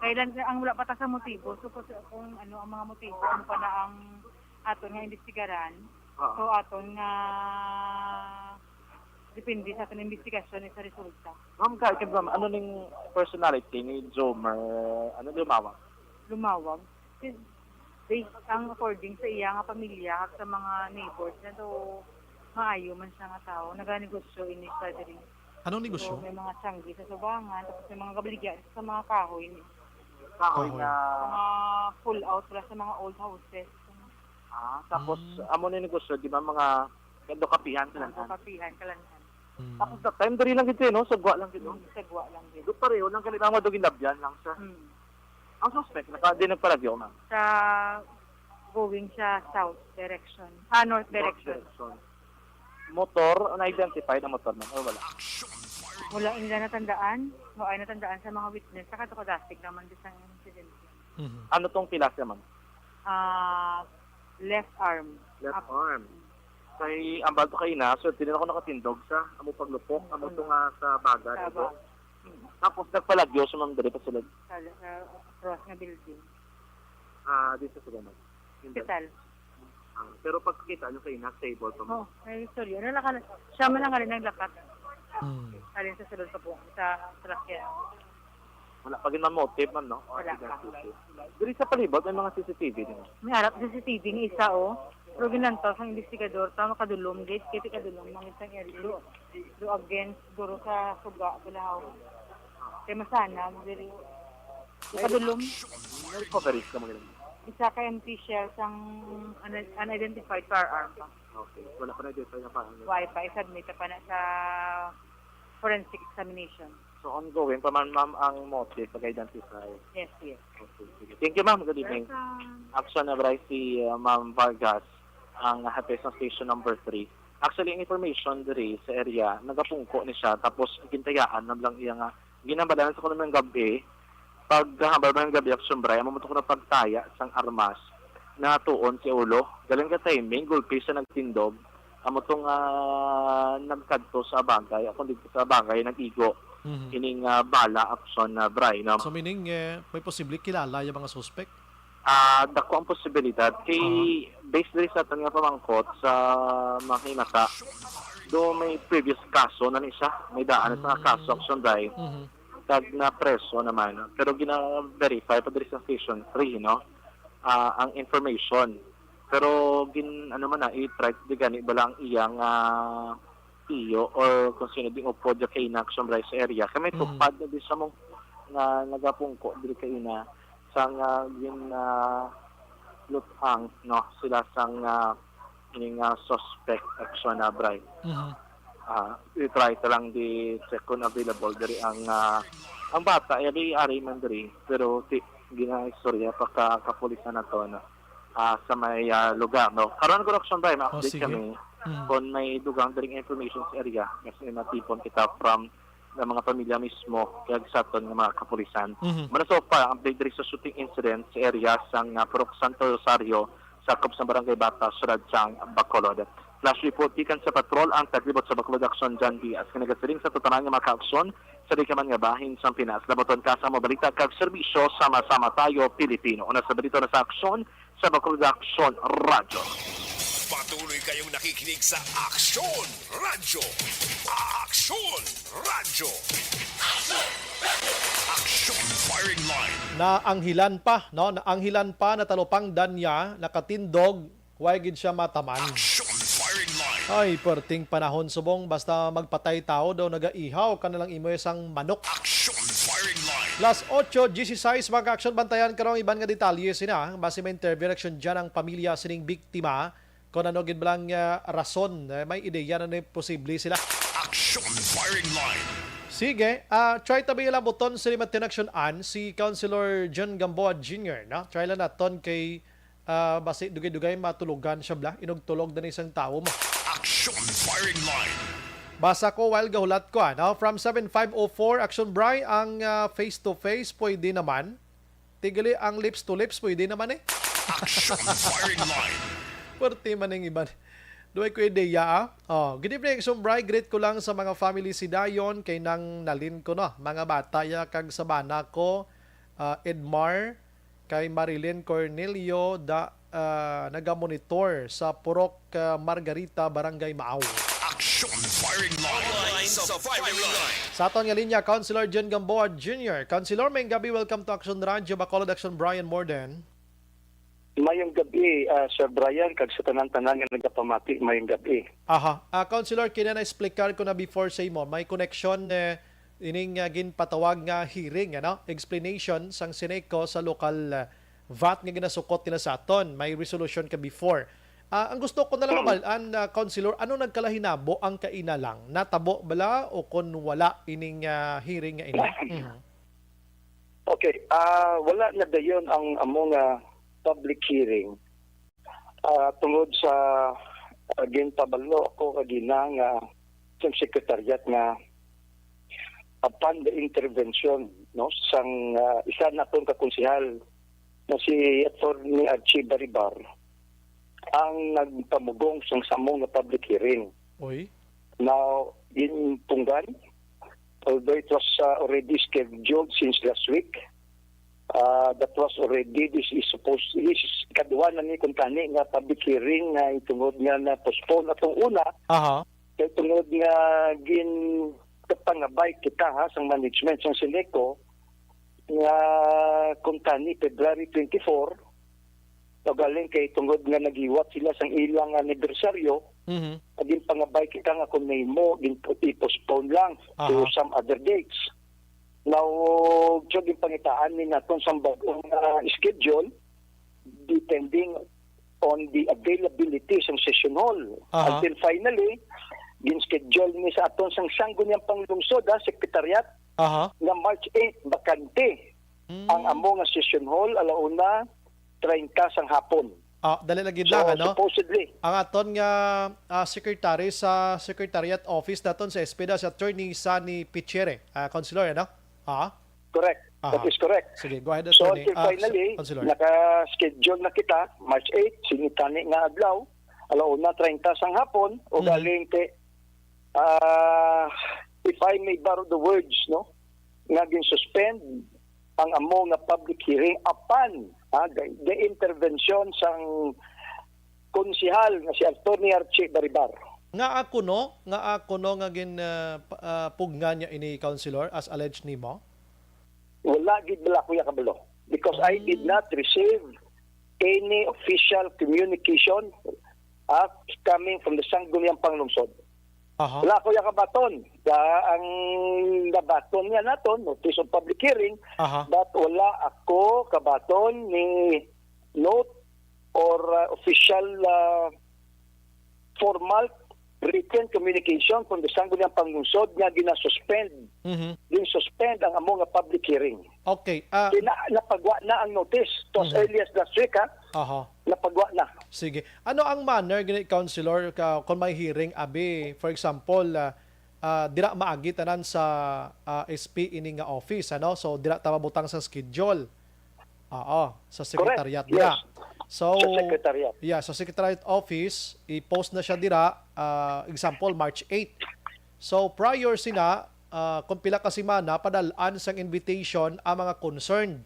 kailan ang wala pa ta sa motibo so kung ano ang mga motibo ano pa na ang aton nga investigaran so aton nga depende sa aton investigasyon sa resulta. Ma'am, kahit ba ano ning personality ni Jomer, ano lumawag? Based ang according sa iya nga pamilya at sa mga neighbors na to maayo man siya nga tao naganegosyo ini sa diri. Anong negosyo? So, may mga tiyanggi sa subangan, tapos may mga gabaligyan sa mga kahoy. Kahoy na... Mga pull out pala sa mga old houses. Tapos, amo na negosyo, di ba mga kapihan kalanhan? Kapihan kalanhan. Tapos, that time, dari lang gito, no? Sagwa lang gito. Sagwa lang gito. Doon pareho lang kanilang madugin labyan lang, sir. Ang suspect, di nagparagyo, ma'am? Sa going siya south direction. North direction. Motor, na-identify na motor na o wala? Wala nila natandaan. Ay natandaan sa mga witness. Saka ito kadastig naman din sa incident. Ano tong pilas naman? Left arm. Left arm. Kay ambal to kay na, so tinan ako nakatindog sa amo paglupok, amo to nga sa baga dito. Tapos nagpalagyo sa mga dali pa sila. Sa cross nga building. Dito sa naman. Hospital. Pero pagkita nyo kayo na stable pa mo. Ay, sorry. Siya man lang rin naglakat. Alin sa sulod pa po. Sa trackia. Wala pa rin motive man, no? Wala pa. Diri sa palibot, may mga CCTV din. May harap CCTV ni isa, Pero ginantaw sa investigador, tama kadulong, gate, kiti kadulong, mga isang area. Do against, siguro sa suga, bilahaw. Kaya masana, diri. Kadulong. May recoveries ka mga Isa ka empty shell sang unidentified firearm pa. Okay. Wala pa na-identify na paano. Wi-Fi, submit pa na sa forensic examination. So ongoing pa man ma'am ang motive pag-identify. Yes. Okay, sige. Thank you ma'am. Good evening. Action na bray si Ma'am Vargas ang hapes ng station number 3. Actually, ang information diri sa area, nagapungko ni siya, tapos gintayaan na lang iya nga. Ginambadalan sa kuno ng gabi, pag habal ng gabi action bray, mamuto ko na pagtaya sang armas na tuon si ulo. Galing ka timing, gulpi sa nagtindog. Amo tong nagkadto sa bagay, ako dito sa bagay, nag-igo. Ining bala action na bray. No? So meaning, may posible kilala yung mga suspect? Dako ang posibilidad. Kay based diri sa aton nga pamangkot sa mga hinata, do may previous kaso na ni siya. May daan sa kaso action dahil tag na preso naman. Pero gina-verify pa diri sa station 3, no? Ang information. Pero ano man na i-try di gani balang iyang iyo or kung sino ding upod kay na action sa area. Kami tupad na di sa mong nga nagapungko diri kay na sang lutang no sila sang ining suspect action na bright. I-try ta lang di second available diri ang bata ari man diri pero gina-istorya pa kapulisan nato na sa may lugar no. Karon correction ba ma-update kami kung may dugang daring information sa area kasi natipon kita from ng mga pamilya mismo kaya sa aton ng mga kapulisan. So far, update diri sa shooting incident sa area sang Purok Santo Rosario sakop sa Barangay Bata, Surad sang Bacolod. Flash report ikan sa patrol ang taglibot sa Bacolod Action John Diaz. Kanagasiling sa tutanan nga mga ka-aksyon sa di ka man nga bahin sa Pinas. Laboton ka sa mabalita kag serbisyo sama-sama tayo Pilipino. Una sa balita na sa aksyon sa Bacolod Action Radio. Patuloy kayong nakikinig sa Aksyon Radio. Aksyon Radio. Aksyon Firing Line. Naanghilan pa, no? Naanghilan pa na talupang danya, nakatindog, huwag gid siya mataman. Aksyon Firing Line. Ay, perting panahon subong, basta magpatay tao daw nagaihaw ka nalang imo isang manok. Aksyon Firing Line. Las 8:16 mga action bantayan karong iban nga detalye sina base may interview action dyan ang pamilya sining biktima kung ano gid balang rason may ideya na posible sila. Action Firing Line. Sige, try tabi lang buton sa Limatin Action An si Councilor John Gamboa Jr. No? Try lang naton kay base dugay-dugay matulugan siya bla inugtulog na isang tao mo. Action Firing Line. Basa ko while gahulat ko no? From 7504 Action Bry ang face to face pwede naman. Tigali ang lips to lips pwede naman eh. Action Firing Line. Pwerte man ng iban. Duay ko ideya. Good evening, Sumbray. Greet ko lang sa mga family si Dayon kay nang nalin ko no. Mga bata ya kag sabana ko Edmar kay Marilyn Cornelio nagamonitor sa Purok Margarita, Barangay Maaw. Action Firing Line. Sa Firing Line. Sa aton nga linya, Councilor John Gamboa Jr. Councilor, may gabi. Welcome to Action Radio. Bacolod Action Brian Morden. Mayong gabi, Sir Brian, kag sa tanan-tanan nga nagapamati, mayong gabi. Councilor, kina na-explicar ko na before say mo, may connection ining ginpatawag nga hearing, ano? Explanation sang Sineco sa local VAT nga ginasukot nila sa aton. May resolution ka before. Ang gusto ko na lang mabalaan, Councilor, ano nagkalahinabo ang kainalang? Natabo bala o kung wala ining hearing nga ina? Okay, wala na dayon ang among public hearing Tungod sa ginpabalo ako kagina nga sa sekretariat nga upon the intervention sang isa naton ka konsehal na si Attorney Archie Baribar ang nagpamugong sang samong na public hearing. Oy. Now, in Punggan, although it was already scheduled since last week, that was already, this is kadwa na ni kung tani nga public hearing na itungod nga na postpone atong una. Kaya tungod nga kapangabay kita sang management sang Sineco nga kung tani February 24, galing kay tungod nga nagiwat sila sang ilang anibersaryo, aging pangabay kita nga kung may mo, i-postpone lang to some other dates. Now, yung pangitaan ni natin sa bagong schedule, depending on the availability sa session hall. Until finally, gin-schedule ni sa aton sang Sangguniang Panglungsod, Sekretariat, na March 8, bakante ang among session hall, alauna, 30 sang hapon. Dali lagi lang, ano? Supposedly. Ang aton nga secretary sa Secretariat Office naton sa SPDA, si Attorney Sunny Pichire, Councilor, ano? Correct. That is correct. Sige, go ahead, So Attorney. until finally, Councilor. naka-schedule na kita, March 8, sinitani nga adlaw, alauna 30 sang hapon, o galing kay, if I may borrow the words, nga gin-suspend ang among nga public hearing upon the intervention sang konsehal nga si Attorney Archie Baribar. Nga ako no nga gin pugna niya ini councilor as alleged nimo. Wala gid bala kuya kabalo because I did not receive any official communication coming from the Sangguniang Panglungsod. Wala kuya kabaton. Ang nabaton niya naton notice of public hearing, but wala ako kabaton ni note or official formal written communication from the Sangguniang Panglungsod nga gina-suspend. Din-suspend ang among public hearing. Okay. Napagwa na ang notice. To as early as last week, napagwa na. Sige. Ano ang manner, gini councilor, kung may hearing, abi, for example, dira maagi tanan sa SP ini nga office, ano? So, dira tamabutang sa schedule. Sa secretariat nila. Yes. So, sa secretariat. Yeah, sa secretariat office, i-post na siya dira, example, March 8. So, prior sina, kung pila ka semana, padalaan sang invitation ang mga concerned.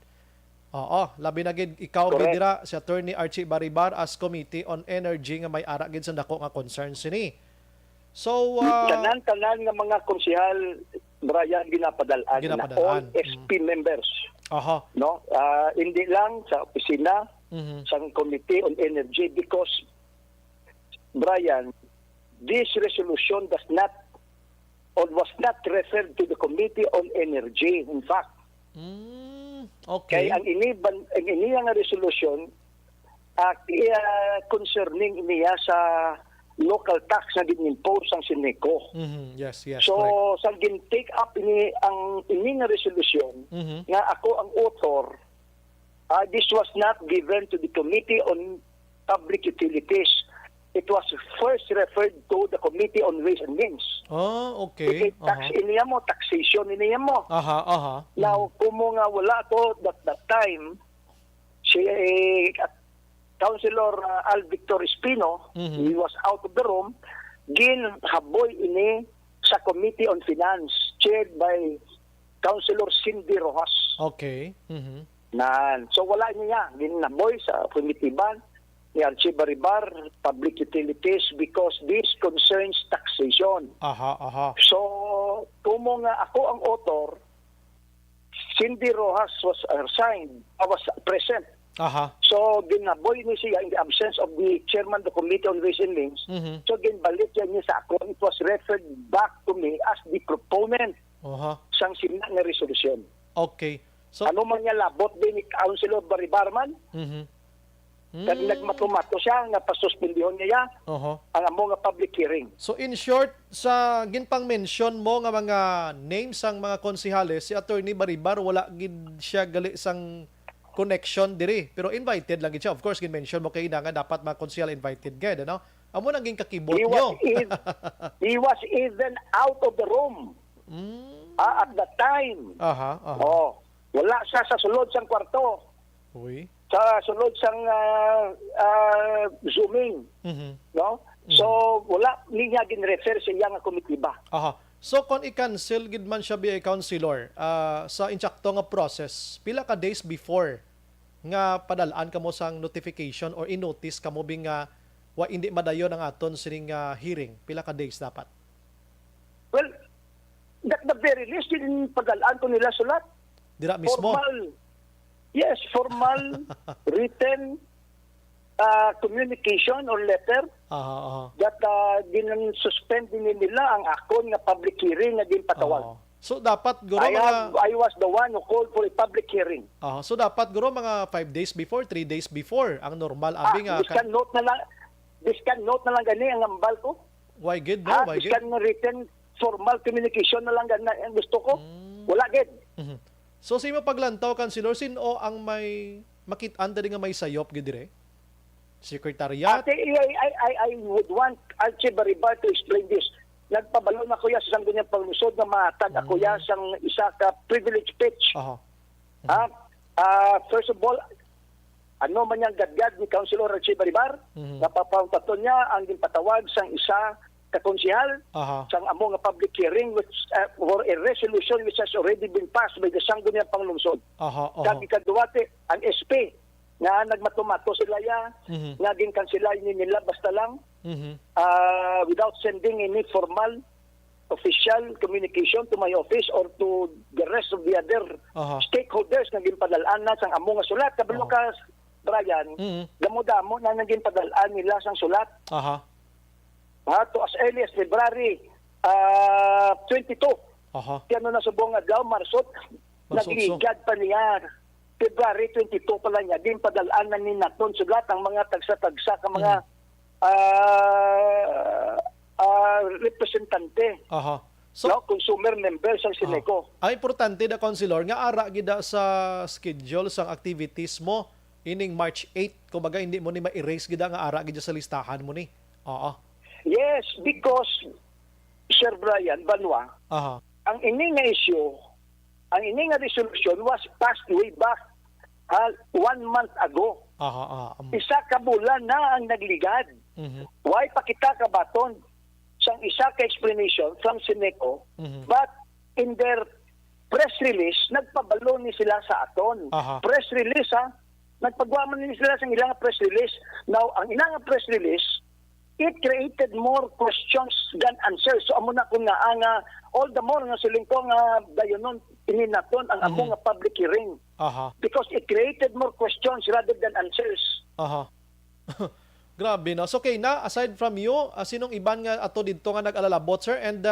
Labi na gid ikaw gid dira si Attorney Archie Baribar as Committee on Energy nga may ara gid sa dako nga concerns sini. So, tanan nga mga konsehal Brian ginapadalaan na all SP members. No? Hindi lang sa opisina sa Committee on Energy because, Brian, this resolution does not or was not referred to the Committee on Energy, in fact. Okay. Kaya ang ini nga resolution concerning niya sa local tax na gin-impose ang Sineco. Yes, so, correct. sa gin-take up ini nga resolution, nga ako ang author, this was not given to the Committee on Public Utilities. It was first referred to the Committee on Ways and Means. Okay. Taxation iniya mo. Now, kung nga wala to that time, si Councilor Al Victor Espino, he was out of the room, ginhaboy ini sa Committee on Finance, chaired by Councilor Cindy Rojas. Okay. So wala niya, ginhaboy sa komitiban ni Archie Baribar, Public Utilities, because this concerns taxation. So, kung nga ako ang author, Cindy Rojas was assigned, I was present. So, ginaboy ni siya in the absence of the chairman of the Committee on Ways and Means. So, ginbalik niya sa ako. It was referred back to me as the proponent sang sina nga resolution. Okay. So, ano man niya labot din ni Councilor Baribarman? Kaya nagmatumato siya, nga pasuspendihon niya ang among public hearing. So in short, sa ginpang mention mo nga mga names sang mga konsehales, si Attorney Baribar, wala gid siya gali sang connection diri. Pero invited lang gid siya. Of course, gin-mention mo kay nga dapat mga konsyal invited gid, ano? Amo nang ging kakibot nyo. He was even out of the room at the time. Oh, wala siya sa sulod sang kwarto. Uy. Sa sulod sang zooming. No? So, wala niya gin-refer sa iya nga komitiba. So, kung i-cancel gid man siya biya councilor sa insakto nga process, pila ka days before nga padalaan kamo sang notification or in-notice kamo bing nga wa hindi madayon ang aton sining hearing? Pila ka days dapat? Well, at the very least, din padalaan ko nila sulat. Dira mismo? Formal written communication or letter that din-suspend din nila ang akon nga public hearing na din patawag. So dapat guro I was the one who called for a public hearing. So dapat guro mga 5 days before, 3 days before ang normal abi nga. This can note na lang gani ang ambal ko. Why good no? Why good? This can written formal communication na lang gani ang gusto ko. Wala gid. So sa imo paglantaw kansilor sino ang may makit-an nga may sayop gid dire? Secretariat? I would want Archie Baribar to explain this. Nagpabalo na kuya sa sangguniang paglusod na matag ako ya sang isa ka privilege pitch. First of all, ano man yung gadgad ni Councilor Archie Baribar, napapauntaton niya ang ginpatawag sang isa kakonsihal sang amo nga public hearing which for a resolution which has already been passed by the sangguniang panglungsod. Sabi kaduwate, ang SP nga nagmatumato sila nga ginkansilay nila basta lang without sending any formal official communication to my office or to the rest of the other stakeholders na ginpadalaan na sang amo nga sulat. Kabalo ka, Brian, damo-damo na naging padalaan nila sang sulat. To as early as February 22. Kaya na subong adlaw, Marsot, nagigad pa niya. February 22 pa lang niya, din padalaan na ni naton sulat ang mga tagsa-tagsa ka mga representante. So, consumer members ang Sineco. Ang importante na councilor nga ara gida sa schedule sang activities mo ining March 8, kumbaga hindi mo ni ma-erase gida nga ara gida sa listahan mo ni. Yes, because Sir Brian Banwa, ang ini nga issue, ang ini nga resolution was passed way back 1 month ago. Isa ka bulan na ang nagligad. Why pa kita kabaton sang isa ka explanation from Sineco, but in their press release, nagpabalo ni sila sa aton. Press release nagpagwaman ni sila sa ilang press release. Now, ang ilang press release, it created more questions than answers. So, amo na kung nga, all the more nga siling ko nga dayonon, ininaton ang amo nga public hearing. Because it created more questions rather than answers. Grabe, no? So, okay na, aside from you, sinong iban nga ato dito nga nag-alalabot, sir? And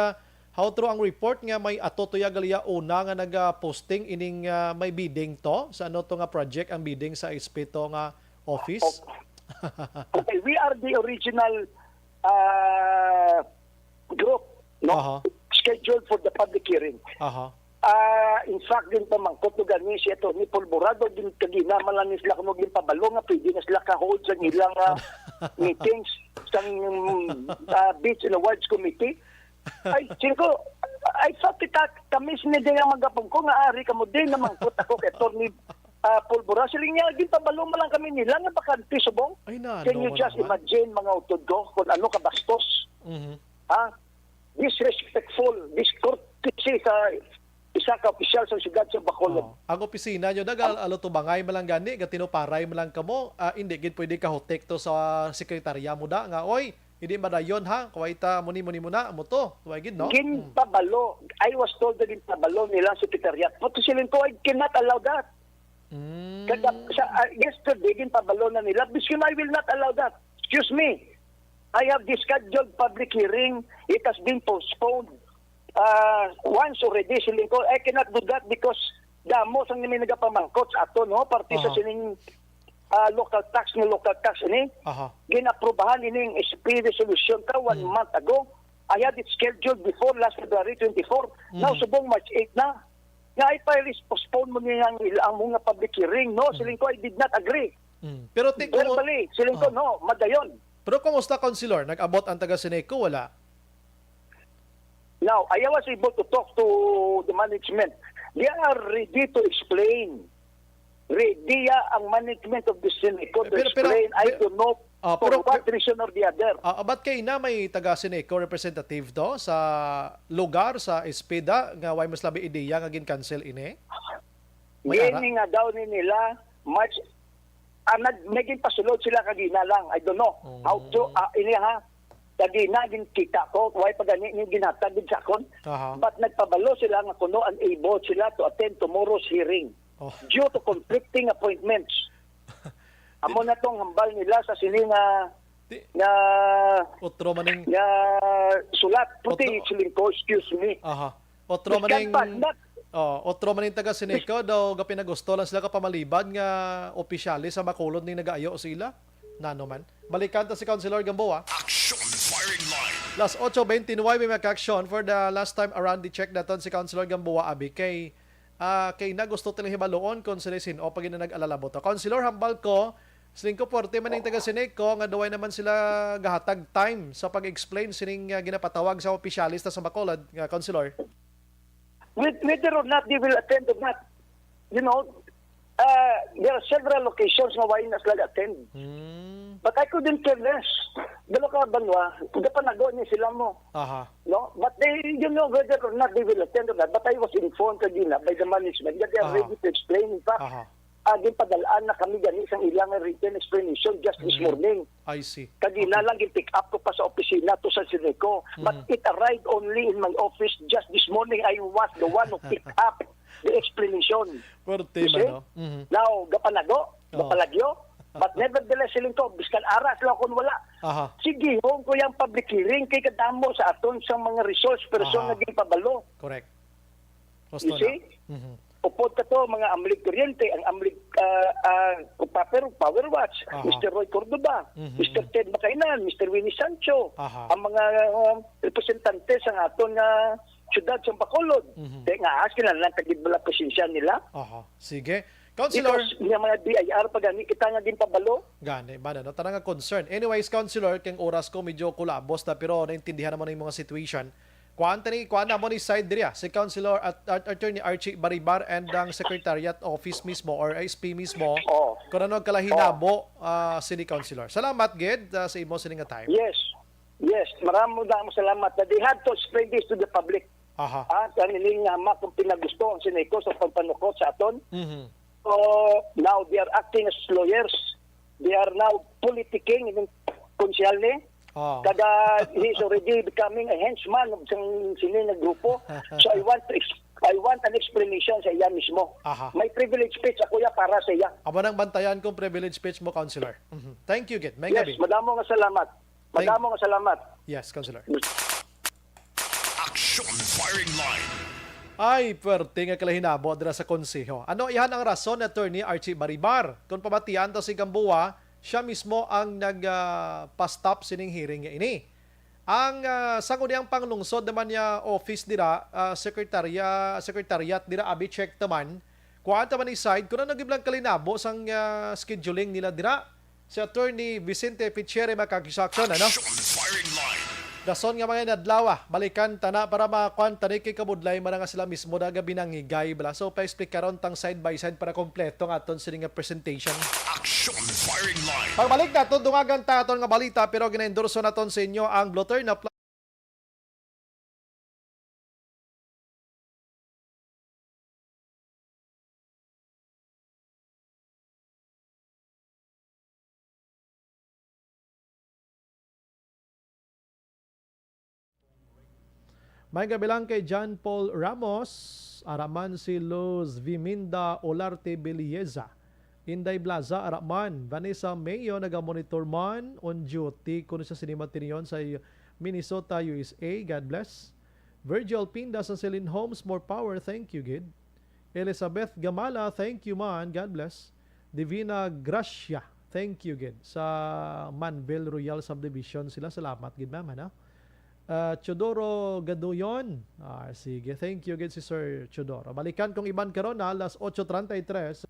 how true ang report nga may ato tuya galia una nga nag-posting ining may bidding to? Sa ano to nga project ang bidding sa SP to nga office? Okay, we are the original group, no? Scheduled for the public hearing. In fact, din pamangkot to gani siya to ni Pulborado din kaginaman lang sila kung maging pabalo nga pwede na sila ka-hold sa ilang meetings sa Beach and Awards Committee. Ay, singko, I thought kami sinidin nga magapong ko nga ari kamo din na mangkot ako kay Atty. Pulborado. Siling nga, din pabalo mo lang kami nila nga bakanti subong. Can you just imagine mga utod ko kung ano kabastos? Disrespectful, discourtesy sa isa ka opisyal sa siyudad sa Bacolod. Ang opisina nyo, alo to bangay malang gani, gatinoparay malang kamo, hindi gid pwede ka hotek to sa sekretarya mo da, nga, oy, hindi madayon ha, kawaita muni-muni muna, mo to, tuway gid, no? Ginpabalo. I was told that ginpabalo nila sa sekretariat. But silin ko, I cannot allow that. Yesterday, ginpabalo na nila, because I will not allow that. Excuse me, I have this scheduled public hearing, it has been postponed. Once already, siling ko, I cannot do that because damo sang nimi nagapamangkot sa ato, no? Parti sa sining local tax ini. Ginaprobahan ining SP resolution ka 1 month ago. I had it scheduled before last February 24. Now, subong March 8 na. nga postpone mo niya ang mga public hearing. No, siling ko, I did not agree. Pero Verbally, siling ko, no, madayon. Pero kumusta, Councilor? Nag-abot ang taga Seneco? Wala. Now, I was able to talk to the management. They are ready to explain. Ready ang management of the Seneco to explain. I don't know for what reason or the other. Ba't kayo na may taga Seneco representative do sa lugar, sa Espeda, nga way mas labi ideya nga gin-cancel ini? Gini nga daw ni nila, much, naging pasulod sila kagina lang. I don't know. How to, ini ha, kagina gin kita ko, way pagani ning ginhatag sa akon. But nagpabalo sila nga kuno unable sila to attend tomorrow's hearing. Due to conflicting appointments. Amo na tong hambal nila sa sini nga otro maning sulat puti siling ko, excuse me. Otro maning taga Seneco daw ga pinagusto lang sila ka pamalibad nga opisyales sa Bacolod ning nagaayo sila. Nano man. Balikan ta si Councilor Gamboa. Action firing line. Last 8:29 may mag-action for the last time around the check naton si Councilor Gamboa abi kay na gusto tilang hibaloon kung sinisin o pag nag-alalabot. Councilor, hambal ko, siling ko porte man yung taga Seneco, nga duway naman sila gahatag time sa pag-explain sining ginapatawag sa opisyalista sa Bacolod, Councilor. Whether or not they will attend or not, you know, there are several locations na why na sila attend. But I couldn't care less. Dalo ka banwa, panago niya sila mo. No? But they, you know, whether or not they will attend or not, but I was informed kagina by the management that they are ready to explain. In fact, padalaan na kami gani isang ilang written explanation just this morning. I see. Kagina lang pick up ko pa sa opisina to sa Seneco. But it arrived only in my office just this morning. I was the one who picked up the explanation. Porte man, no? Now, gapanago, gapalagyo. But nevertheless, siling ko, biskan aras lang kung wala. Sige, huwag ko yung public hearing kay kadamo sa aton sa mga resource person naging pabalo. Correct. You see? Upod ka to, mga Amlig Kuryente, ang Amlig Power Watch, Mr. Roy Cordoba, Mr. Ted Macainan, Mr. Winnie Sancho, ang mga representante sa aton nga syudad sa Bacolod. Kaya nga, askin lang tagibala presensya nila. Sige. Councilor, yung mga BIR pag kita nga din pabalo. Gani, ba no? Tarang nga concern. Anyways, Councilor, keng oras ko medyo kulabos na pero naintindihan naman yung mga situation. Kuan na mo ni side diriya si Councilor at Attorney Archie Baribar and ang Secretariat Office mismo or SP mismo. Kung ano kalahinabo City Councilor. Salamat, Ged, sa imo sining nga time. Yes. Maraming salamat. They had to explain this to the public. Kaniling nga kung pinagusto ang Seneco sa pagpanukot sa aton. So now they are acting as lawyers. They are now politicking in konsyalne. Kada he's already becoming a henchman of sinin na grupo. So I want an explanation sa iya mismo. May privilege speech ako ya para sa iya. Aba nang bantayan kong privilege speech mo, Councilor. Thank you, Git. Yes, madamo nga salamat. Yes, Councilor. Action firing line. Ay, pwerte nga kalahinabo dira sa konseho. Ano iyan ang rason ni Attorney Archie Baribar? Kung pamatian to si Gamboa, siya mismo ang nag-pastop sining hearing niya ini. Ang sangguniang panglungsod naman niya office dira, secretariat dira abi check taman. Kuan taman ni side kuno nagiblang kalinabo sang scheduling nila dira. Si Attorney Vicente Picheri makakisaksyon ano. Dason nga mga nadlawa, balikan tana para makuan tani kay kabudlay man nga sila mismo daga binangigay bala. So pa-explain karon tang side by side para kompleto nga aton sining presentation. Action firing line. Pagbalik naton dungagan ta aton nga balita pero gina-endorso naton sa inyo ang Gluterna Plus. May gabilang kay John Paul Ramos, araman si Luz Viminda Olarte Belieza, Inday Blaza, araman, Vanessa Mayo, nagamonitor man on duty kuno sa sinimatiniyon sa Minnesota, USA, God bless. Virgil Pinda sa Celine Holmes, more power, thank you, Gid. Elizabeth Gamala, thank you man, God bless. Divina Gracia, thank you, Gid. Sa Manville Royal Subdivision sila, salamat, Gid ma'am, ha? Chodoro Gaduyon. Sige, thank you again si Sir Chodoro. Balikan kong iban karon na alas 8:33.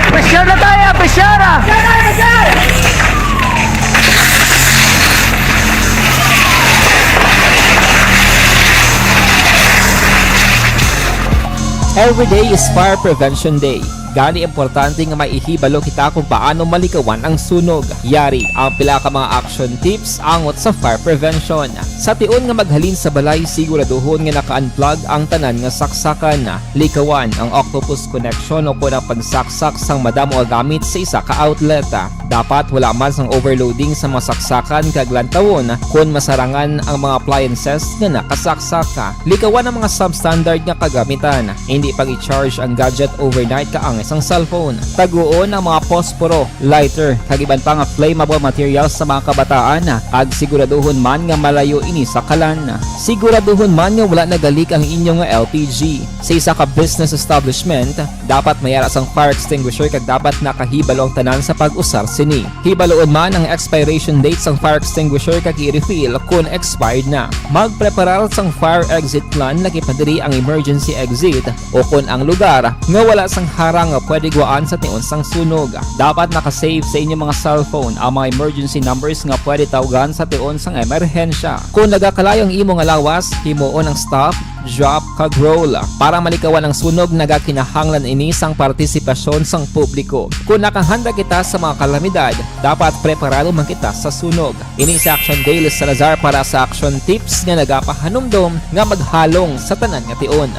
Pressure na tayo! Pressure! Every day is Fire Prevention Day. Gani importante nga maihibalo kita kung paano malikawan ang sunog. Yari ang pila ka mga action tips angot sa fire prevention. Sa tion nga maghalin sa balay, siguraduhon nga naka-unplug ang tanan nga saksakan. Likawan ang octopus connection o ang pagsaksak sang madamo nga gamit sa isa ka outlet. Dapat wala man sang overloading sa mga saksakan kag lantawon kung masarangan ang mga appliances nga nakasaksaka. Likawan ang mga substandard nga kagamitan. Hindi pag i-charge ang gadget overnight kaang isang cellphone. Taguon ang mga posporo, lighter, kag iban pa nga flammable materials sa mga kabataan. Kag siguraduhon man nga malayo ini sa kalan. Siguraduhon man nga wala nagalik ang inyong LPG. Sa isa ka business establishment, dapat mayara sang fire extinguisher kag dapat nakahibalo ang tanan sa pag-usar sini. Hibaloon man ang expiration date sang fire extinguisher kag i-refill kung expired na. Magpreparar sang fire exit plan nakipadiri ang emergency exit o kung ang lugar nga wala sang harang nga pwede guaan sa tion sang sunog. Dapat nakasave sa inyong mga cellphone ang mga emergency numbers nga pwede tawagan sa tion sang emerhensya. Kung nagakalayo ang imong lawas, himuon ang stop, drop, kag roll. Para malikawan ang sunog, nagakinahanglan ini sang partisipasyon sang publiko. Kung nakahanda kita sa mga kalamidad, dapat preparado man kita sa sunog. Ini sa Action Daily Salazar para sa action tips nga nagapahanumdom nga maghalong sa tanan nga tion.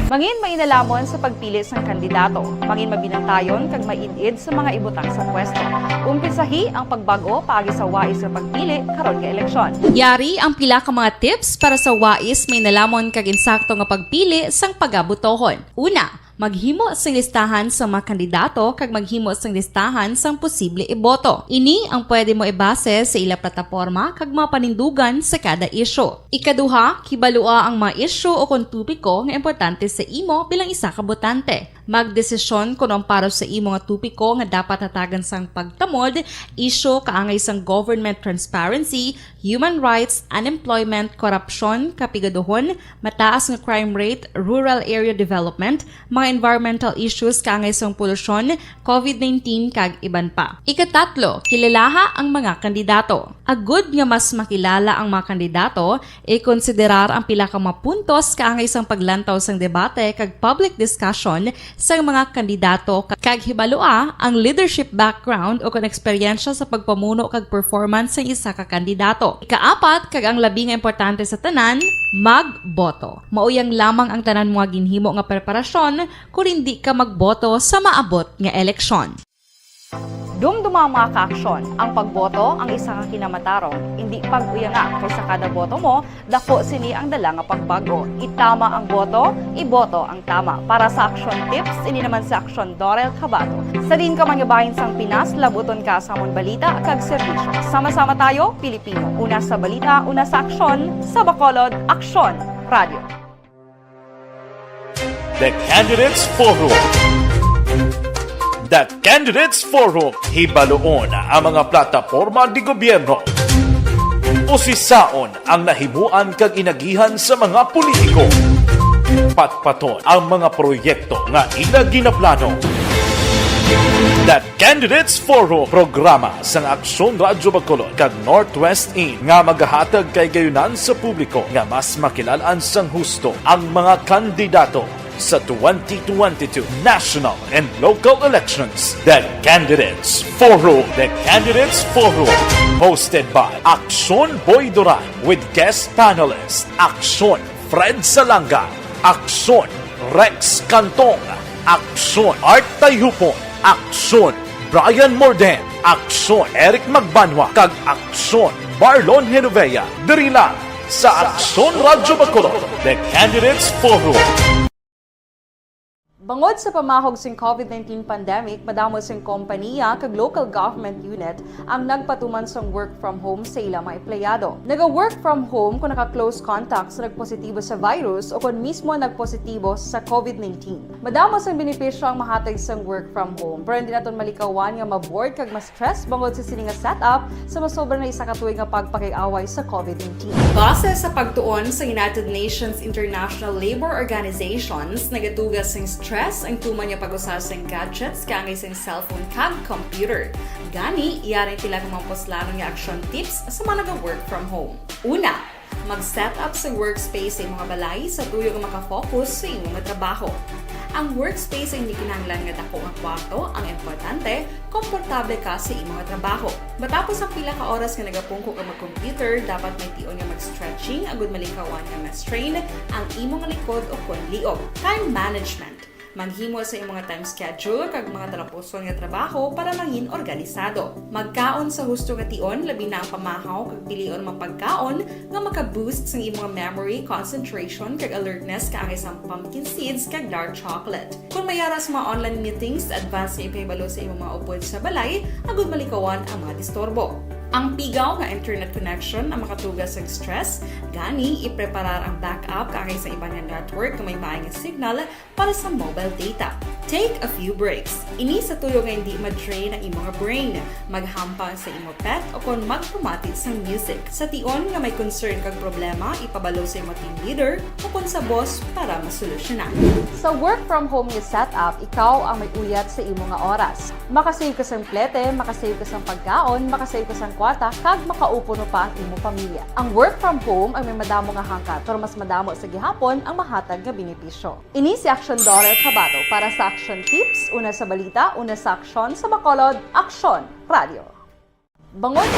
Mangin mainalamon sa pagpili sang kandidato, mangin mabinantayon kag mainid sa mga ibutang sa pwesto. Umpisahi ang pagbago paagi sa wais sa pagpili karon nga eleksyon. Yari ang pila ka mga tips para sa wais may nalamon kag insakto nga pagpili sang pagabutohon. Una, maghimo sang listahan sa mga kandidato kag maghimo sang listahan sang posible iboto. Ini ang pwede mo ibase sa ila plataporma kag mga panindugan sa kada isyu. Ikaduha, kibalua ang mga isyu o kung tupiko nga importante sa imo bilang isa ka botante. Magdesisyon kung ang para sa imo nga tupiko nga dapat hatagan sang pagtamod, isyu kaangay sang government transparency, human rights, unemployment, korupsyon, kapigaduhon, mataas nga crime rate, rural area development, mga environmental issues kaangay sang polusyon, COVID-19 kag iban pa. Ikatatlo, kilalaha ang mga kandidato. Agud nga mas makilala ang mga kandidato, i-konsiderar ang pila ka mga puntos kaangay sang paglantaw sang debate kag public discussion sang mga kandidato kag hibalua ang leadership background o kon eksperyensya sa pagpamuno kag performance sa isa ka kandidato. Ikaapat, kag ang labi nga importante sa tanan, magboto. Mauyang lamang ang tanan mga ginhimo nga preparasyon kung hindi ka magboto sa maabot nga eleksyon. Dumduma ang mga ka-aksyon. Ang pagboto ang isa ka kinamatarong. Hindi pag-uya nga kay sa kada boto mo, dako sini ang dala nga pagbago. Itama ang boto, iboto ang tama. Para sa action tips, ini naman sa Aksyon Dorel Cabato. Sa din ka manyabahin sang Pinas, labuton ka sa amon balita kag serbisyo. Sama-sama tayo, Pilipino. Una sa balita, una sa aksyon, sa Bacolod, Aksyon Radio. The Candidates Forum. The Candidates Forum, hibaloon ang mga plataporma di gobyerno. Usisaon ang nahimuan kag inagihan sa mga politiko. Patpaton ang mga proyekto nga ila ginaplano. The Candidates Forum, programa sang Aksyon Radyo Bacolod kag Northwest In nga magahatag kay gayunan sa publiko nga mas makilalaan sang husto ang mga kandidato sa 2022 national and local elections. The Candidates Forum. The Candidates Forum. Hosted by Aksyon Boy Duran with guest panelists Aksyon Fred Salanga, Aksyon Rex Cantong, Aksyon Art Tayhupon, Aksyon Brian Morden, Aksyon Eric Magbanwa, kag Aksyon Marlon Genovea. Diri lang sa Aksyon Radyo Bacolod. The Candidates Forum. Bangod sa pamahog sing COVID-19 pandemic, madamo sing kompanya kag local government unit ang nagpatuman sang work from home sa ilang mga empleyado. Naga-work from home kung naka-close contact sa nagpositibo sa virus o kung mismo nagpositibo sa COVID-19. Madamo sang benepisyo ang mahatag sang work from home, pero hindi naton malikawan nga ma-bored kag ma-stress bangod sa sini nga setup sa masobra na isa ka tuig nga pagpakiaway sa COVID-19. Base sa pagtuon sa United Nations International Labour Organizations, nagatugas sing stress ang tuman niya pag-usar sa gadgets kangay sa cellphone kag computer. Gani, iyaring tila kung mamposlano nga action tips sa mga nag-work from home. Una, mag-set up sa workspace sa imong balay sa tuyo nga makafocus sa imong trabaho. Ang workspace ay hindi kinahanglan nga dako nga kwarto, ang importante, komportable ka sa imong trabaho. Matapos ang pila ka oras nga nagapungko ka mag-computer, dapat may tion nga mag-stretching agud malikawan nga ma-strain ang imong likod o konliog. Time management. Maghimo sa imong time schedule kag mga talapuson nga trabaho para mangin organisado. Magkaon sa husto nga tion, labi na ang pamahaw kag pilion mga pagkaon nga maka-boost sa imong memory, concentration kag alertness kaangay sa pumpkin seeds kag dark chocolate. Kung mayaras mga online meetings, advance nga ipahibalo sa imong mga upod sa balay, agud malikawan ang mga disturbo. Ang pigaw nga internet connection ang makatugas sa stress, gani ipreparar ang backup kaangay sa ibang network kung may maayong signal para sa mobile data. Take a few breaks. Ini sa tuyo nga hindi ma-drain ang imong brain, maghampang sa imong pet o kung magpumatid sa music. Sa tion nga may concern kag problema, ipabalo sa imong team leader o kung sa boss para masolusyonan. Sa work from home nga setup, ikaw ang may uyat sa imong nga oras. Makasave ka sa plete, makasave ka sa pagkaon, makasave ka sa kwarta, kag makaupo no pa ang imong pamilya. Ang work from home ay may madamo nga hangkat, pero mas madamo sa gihapon ang mahatag nga benepisyo. Ini si Aksyon Dorel Cabato para sa Action Tips, una sa balita, una sa aksyon, sa Bacolod, Aksyon Radio. Bangod.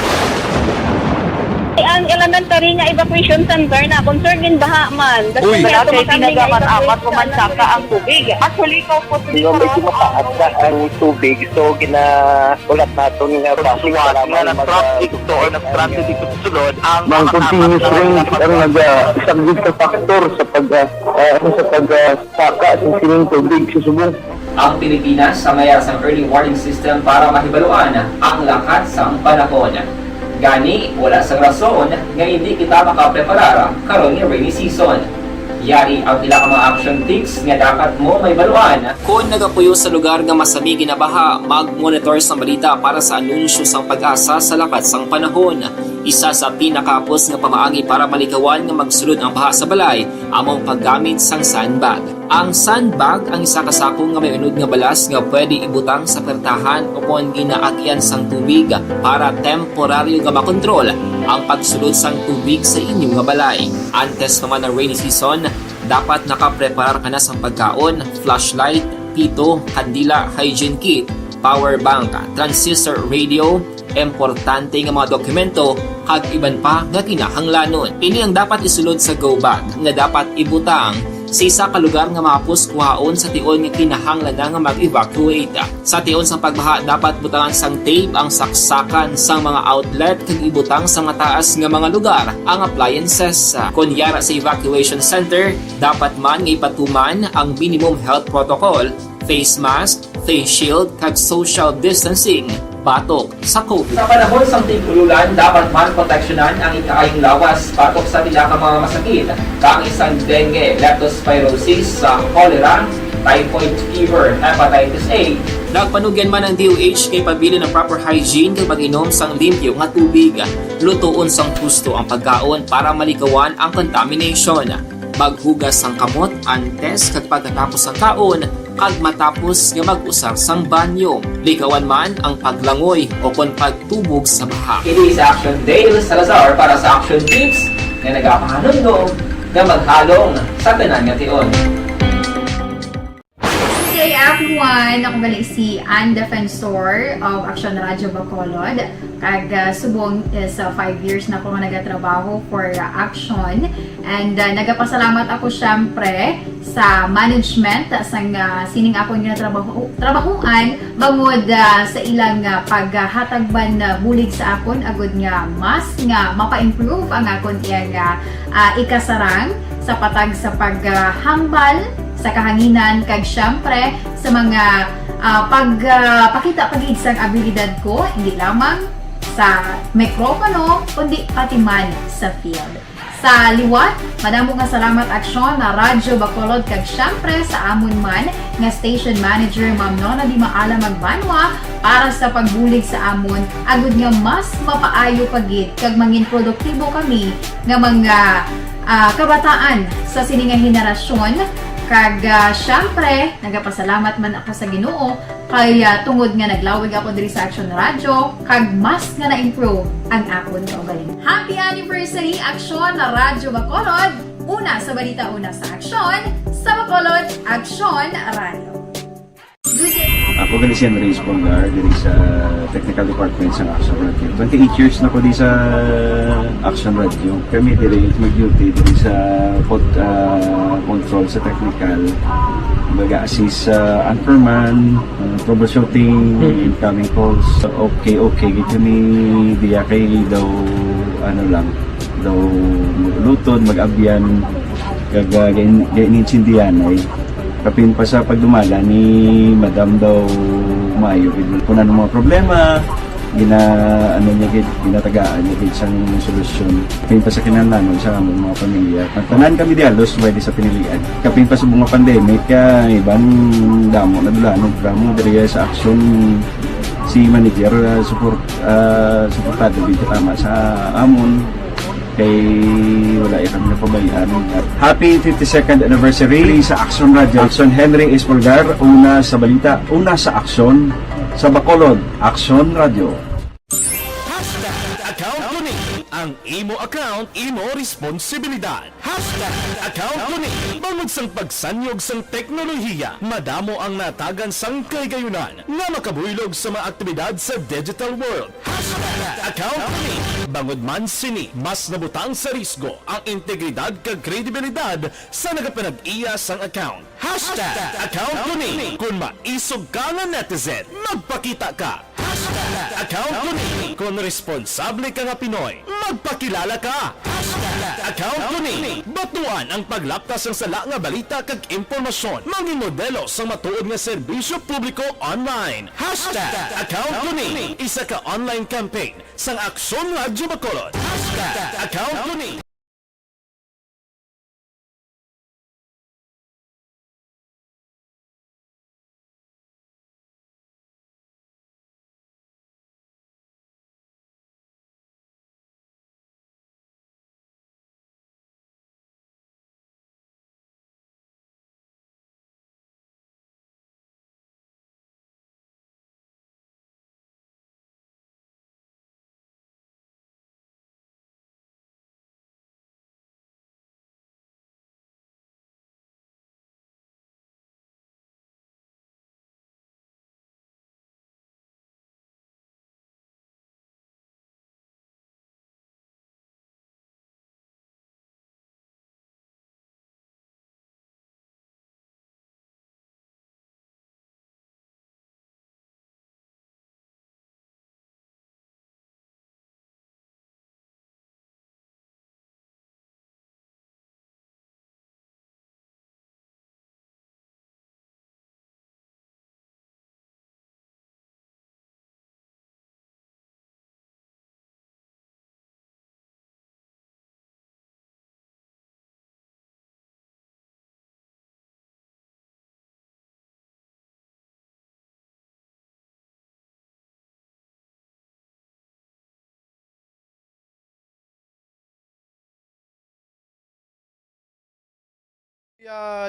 Ang elementary nga evacuation center na concern din baha man. Uy, kaya tinagaman-amat kumansaka ang tubig. Actually, ikaw po Hindi mo medyo mataas na ang tubig. So, ulat nato nga Pasuwag nga ng traffic to or nag-traffic dito sa sulod ang mga continuous rain ang isang good sa factor sa pagsaka sa sining tubig sa subong. Ang Pilipinas sa mayas ang early warning system para mahibaluan ang lakas sa panahon. Gani, wala sa rason nga hindi kita makapreparar karon nga rainy season. Yari ang pila ka mga action tips nga dapat mo may baluan. Kung nagapuyo sa lugar nga masabi ginabaha, mag-monitor sa balita para sa anunsyo sang pag-asa sa lakat sang panahon. Isa sa pinakapos nga pamaagi para malikawan nga magsulod ang baha sa balay, among paggamit sang sandbag. Ang sandbag ang isa ka sakong nga may unod nga balas nga pwede ibutang sa pertahan o kung ginaagyan sang tubig para temporaryo nga makontrol ang pagsulod sang tubig sa inyong nga balay. Antes naman ng rainy season, dapat nakapreparar ka na sa pagkaon, flashlight, pito, kandila, hygiene kit, power bank, transistor radio, importante nga mga dokumento kag iban pa nga kinahanglanon. Ini ang dapat isulod sa go bag nga dapat ibutang sa isa ka lugar nga mapus kuhaon sa tion nga kinahanglan na nga mag-evacuate. Sa tion sa pagbaha dapat butangan sang tape ang saksakan sang mga outlet kag ibutang sa mga taas nga mga lugar ang appliances. Kunyara sa evacuation center, dapat man nga ipatuman ang minimum health protocol, face mask, face shield kag social distancing batok sa COVID. Sa panahon sa tig-ululan, dapat man proteksyonan ang ikaayong lawas batok sa pila ka mga masakit, kang isang dengue, leptospirosis, cholera, typhoid fever, hepatitis A. Nagpanugyan man ang DOH kay pabili ng proper hygiene kay pag-inom sang limpyo nga tubig. Lutuon sang husto ang pagkaon para malikawan ang contamination. Maghugas sang kamot antes kag pagkatapos ang kaon kag matapos nga mag-usar sang banyo. Likawan man ang paglangoy o kon pagtubog sa baha. Kini sa Action Dale Salazar para sa Action Tips nga nagapahanundong nga maghalong sa tanan nga tion. Good day everyone! Ako gali si Ann Defensor of Action Radio Bacolod. Kag subong is 5 years na ako nga nagatrabaho for Action. And nagapasalamat ako syempre sa management sang sining ako nga trabahuan bangod sa ilang paghatagban na bulig sa akon agud nga mas nga mapa-improve ang akon iyang ikasarang sa patag sa paghambal sa kahanginan kag syempre sa mga pagpakita pagid sang abilidad ko hindi lamang sa mikropono kundi pati man sa field. Sa liwat, madamo nga salamat Aksyon na Radyo Bacolod kag syempre sa amon man nga station manager Ma'am Nona Di Maala Magbanwa para sa pagbulig sa amon agud nga mas mapaayo pagid kag mangin produktibo kami nga mga kabataan sa sining nga henerasyon. Kag syempre, nagapasalamat man ako sa Ginoo kay tungod nga naglawig ako diri sa Action Radio kag mas nga na-improve ang akon kaugalingon. Happy anniversary Action na Radyo Bacolod! Una sa balita, una sa Action, sa Bacolod, Action Radio. Good day! Ako gali si Andres Bongar diri sa Technical Department sa Action Radio. 28 years na ko di sa Action Radio. Kami diri mag-duty diri sa control sa technical. Mag-assist sa anchorman, troubleshooting, incoming calls. Okay, gito ni diya kay daw daw maglutod, mag-abyan, ganinsindihan ay kapin pa sa pagdumala ni Madam daw Mayo kung ano mga problema ginatagaan niya isang solusyon kapin pa sa kinahanglan sa among mga pamilya tanan kami dialos pwede sa pinilian kapin pa sa mga pandemic ibang damo na dulanog dramo diri sa Action si manager suportado dito tama sa amon kay wala kami napabayaan. Happy 52nd anniversary sa Action Radio. Action Henry Espolgar, una sa balita, una sa Action, sa Bacolod, Action Radio. Account ko ni ang imo account, imo responsibilidad. Account ko ni bangod sang pagsanyog sang teknolohiya, madamo ang natagan sang kaygayunan nga makabuylog sa mga aktibidad sa digital world. Account ko ni bangod man sini mas nabutang sa risgo ang integridad kag kredibilidad sa nagapanag-iya sang account. Account ko ni kung maisog ka nga netizen, magpakita ka. Account ko ni kung responsable ka nga Pinoy, magpakilala ka. Account ko ni batuan ang paglaptas ng sala nga balita kag impormasyon, manging modelo sa matuod nga serbisyo publiko online. Account ko ni isa ka online campaign sang Aksyon Radio Bacolod. Account ko ni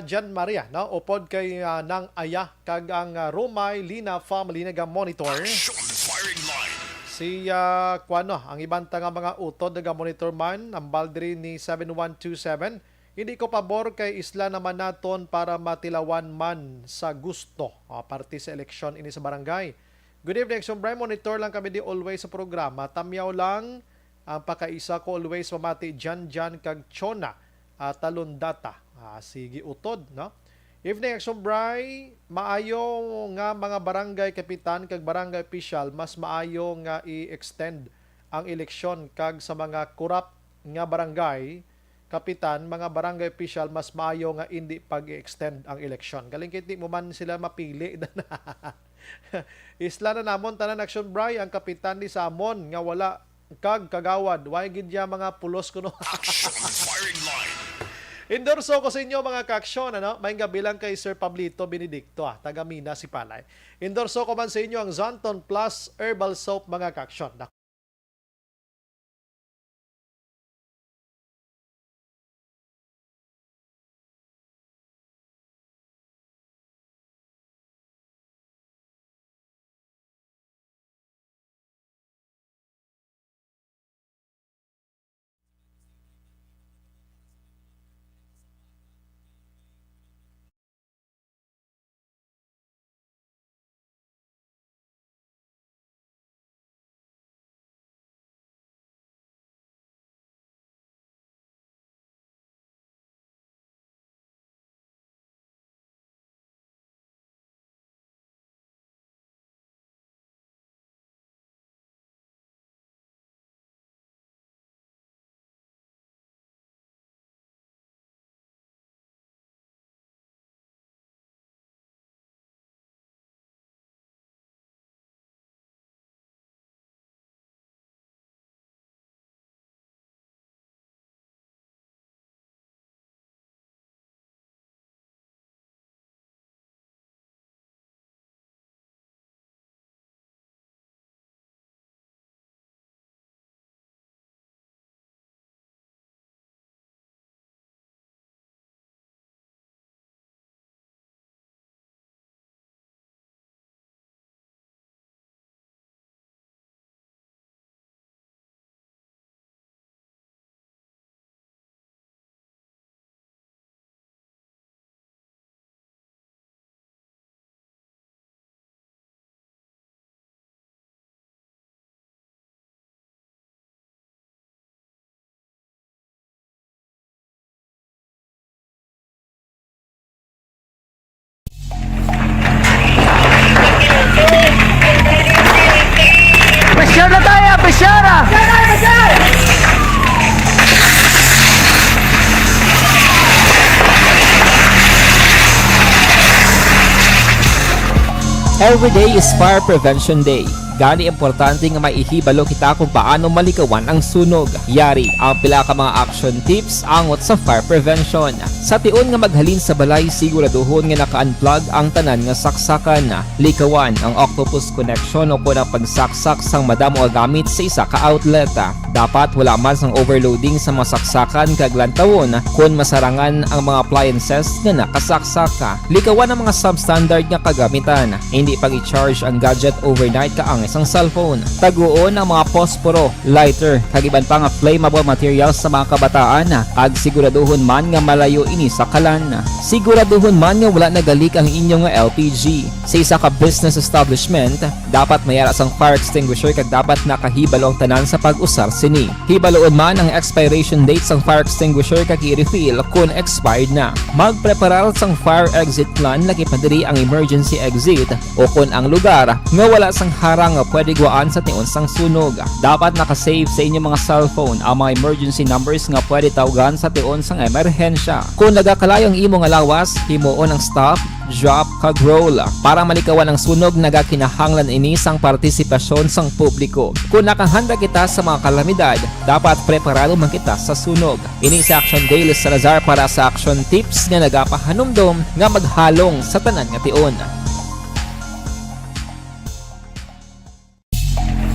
Jan Maria, no? Upod kay nang aya kag ang Romay Lina family naga-monitor. Si kuano, ang ibang nga mga utod naga-monitor man ang baldri ni 7127. Hindi ko pabor kay isla naman naton para matilawan man sa gusto. Parte sa eleksyon ini sa barangay. Good evening, Sombray. Monitor lang kami di always sa programa. Tamyaw lang ang pakaisa ko always mamati Jan kag Chona talon data. Sige utod, no? Evening, Action Bray. Maayo nga mga barangay kapitan kag barangay official mas maayo nga i-extend ang eleksyon kag sa mga kurap nga barangay kapitan, mga barangay official mas maayo nga hindi pag-i-extend ang eleksyon. Galing kiti mo man sila mapili. Isla na namon tanan, Action Bray, ang kapitan ni Samon nga wala kag kagawad. Why gid ya mga pulos kuno? Endorso ko sa inyo mga kaaksyon, ano? May bilang kay Sir Pablito Benedicto, taga Mina si Palay. Endorso ko man sa inyo ang Zonton Plus Herbal Soap mga kaaksyon. Presyar na tayo! Presyar! Every day is Fire Prevention Day. Gani importante nga maihibalo kita kung paano malikawan ang sunog. Yari ang pila ka mga action tips angot sa fire prevention. Sa tion nga maghalin sa balay, siguraduhon nga naka-unplug ang tanan nga saksakan. Likawan ang octopus connection o po na pagsaksak sang madamo nga gamit sa isa ka outlet. Dapat wala man sang overloading sa mga saksakan kag lantawon kung masarangan ang mga appliances nga nakasaksaka. Likawan ang mga substandard nga kagamitan. Hindi pag i-charge ang gadget overnight kaang isang cellphone. Taguon ang mga posporo, lighter, kag iban pa nga flammable materials sa mga kabataan. Kag siguraduhon man nga malayo ini sa kalan. Siguraduhon man nga wala nagalik ang inyong LPG. Sa isa ka business establishment, dapat mayara sang fire extinguisher kag dapat nakahibalo ang tanan sa pag-usar sini. Hibaloon man ang expiration date sang fire extinguisher kag i-refill kung expired na. Magpreparar sang fire exit plan lagi pa diri ang emergency exit o kung ang lugar nga wala sang harang nga pwede guwaan sa tion sang sunog. Dapat nakasave sa inyong mga cellphone ang mga emergency numbers nga pwede tawagan sa tion sang emerhensya. Kung nagakalayo ang imong lawas, himuon ang stop, drop, kag roll. Para malikawan ang sunog, nagakinahanglan ini sang partisipasyon sang publiko. Kung nakahanda kita sa mga kalamidad, dapat preparado man kita sa sunog. Ini sa Action Daily Salazar para sa action tips nga nagapahanumdom nga maghalong sa tanan nga tion.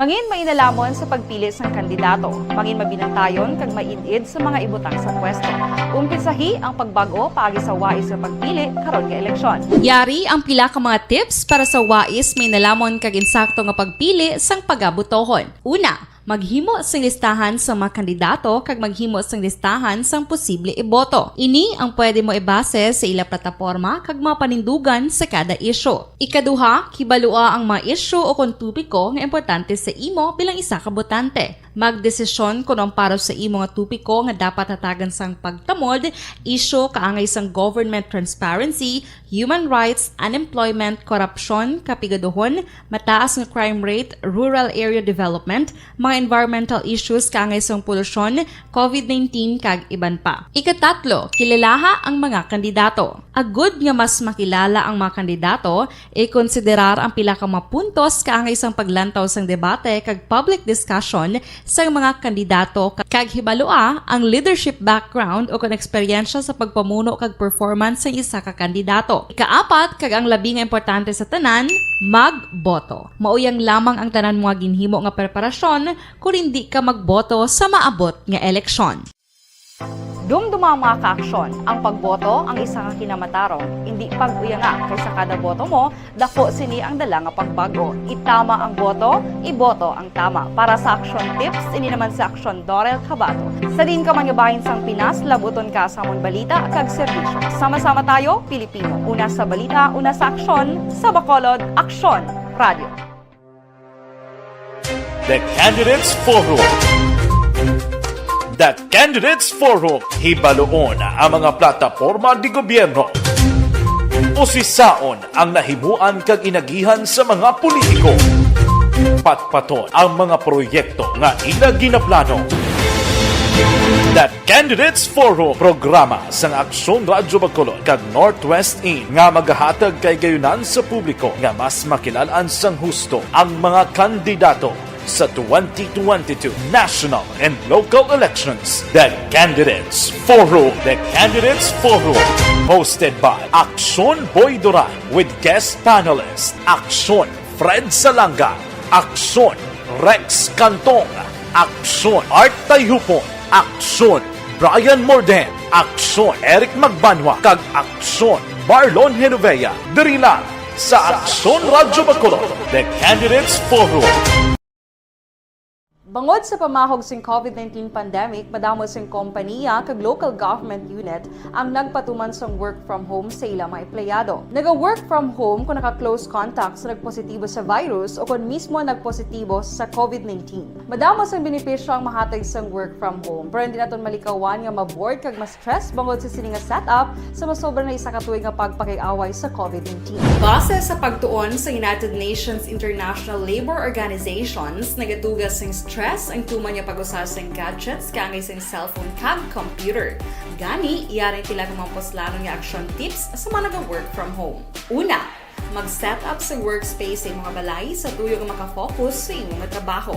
Mangin mainalamon sa pagpili sang kandidato, mangin mabinantayon kag maidid sa mga ibutang sa pwesto. Umpisahi ang pagbago paagi sa wais sa pagpili karon nga eleksyon. Yari ang pila ka mga tips para sa wais may nalamon kag insakto nga pagpili sang pagabutohon. Una, maghimo sang listahan sa mga kandidato kag maghimo sang listahan sang posible iboto. Ini ang pwede mo ibase sa ila plataporma kag mga panindugan sa kada isyu. Ikaduha, kibalua ang mga isyu o kung tupiko nga importante sa imo bilang isa ka botante. Magdesisyon kung ang para sa imo nga tupiko nga dapat hatagan sang pagtamod, isyu kaangay sang government transparency, human rights, unemployment, korupsyon, kapigaduhon, mataas nga crime rate, rural area development, mga environmental issues kaangay sang polusyon, COVID-19 kag iban pa. Ikatatlo, kilalaha ang mga kandidato. Agud nga mas makilala ang mga kandidato, i-konsiderar ang pila ka mga puntos kaangay sang paglantaw sang debate kag public discussion sa mga kandidato kag hibalua ang leadership background o kon eksperyensya sa pagpamuno kag performance sa isa ka kandidato. Ikaapat kag ang labi nga importante sa tanan, magboto. Mauyang lamang ang tanan mga ginhimo nga preparasyon kung hindi ka magboto sa maabot nga eleksyon. Dumduma ang mga kaaksyon, ang pagboto ang isa ka kinamatarong, hindi pag-uya nga kaysa kada boto mo, dako sini ang dala nga pagbago. Itama ang boto, iboto ang tama. Para sa action tips, ini naman sa Aksyon Dorel Cabato. Sa din ka manyabahin sang Pinas, labuton ka sa amon balita kag serbisyo. Sama-sama tayo, Pilipino. Una sa balita, una sa aksyon, sa Bacolod, Aksyon Radio. The Candidates Forum. The Candidates Forum, hibaluon ang mga plataporma di gobyerno. Usisaon ang nahimuan kag inagihan sa mga politiko. Patpaton ang mga proyekto nga ila ginaplano. The Candidates Forum, programa sang Aksyon Radyo Bacolod kag Northwest In nga magahatag kay gayunan sa publiko nga mas makilalaan sang husto ang mga kandidato sa 2022 national and local elections. The Candidates Forum. The Candidates Forum. Hosted by Aksyon Boy Duran with guest panelists Aksyon Fred Salanga, Aksyon Rex Cantong, Aksyon Art Tayhupon, Aksyon Brian Morden, Aksyon Eric Magbanwa, kag Aksyon Marlon Genovea. Diri lang sa Aksyon Radyo Bacolod. The Candidates Forum. Bangod sa pamahog sing COVID-19 pandemic, madamo sing kompanya kag local government unit ang nagpatuman sang work from home sa ilang mga empleyado. Naga-work from home kung naka-close contacts na nagpositibo sa virus o kung mismo nagpositibo sa COVID-19. Madamo sang benepisyo ang mahatag sang work from home, pero hindi naton malikawan nga maboard kag ma-stress bangod sa sini nga setup sa masobra na isa ka tuig nga pagpakiaway sa COVID-19. Base sa pagtuon sa United Nations International Labor Organizations, nagatugas sing stress ang tuman niya pag-usas ng gadgets kaangay sa cellphone kag computer. Gani, iyarin tila ng mga poslano nga action tips sa mga nag-work from home. Una, mag-set up sa workspace sa mga balay sa tuyo nga makafocus sa imong trabaho.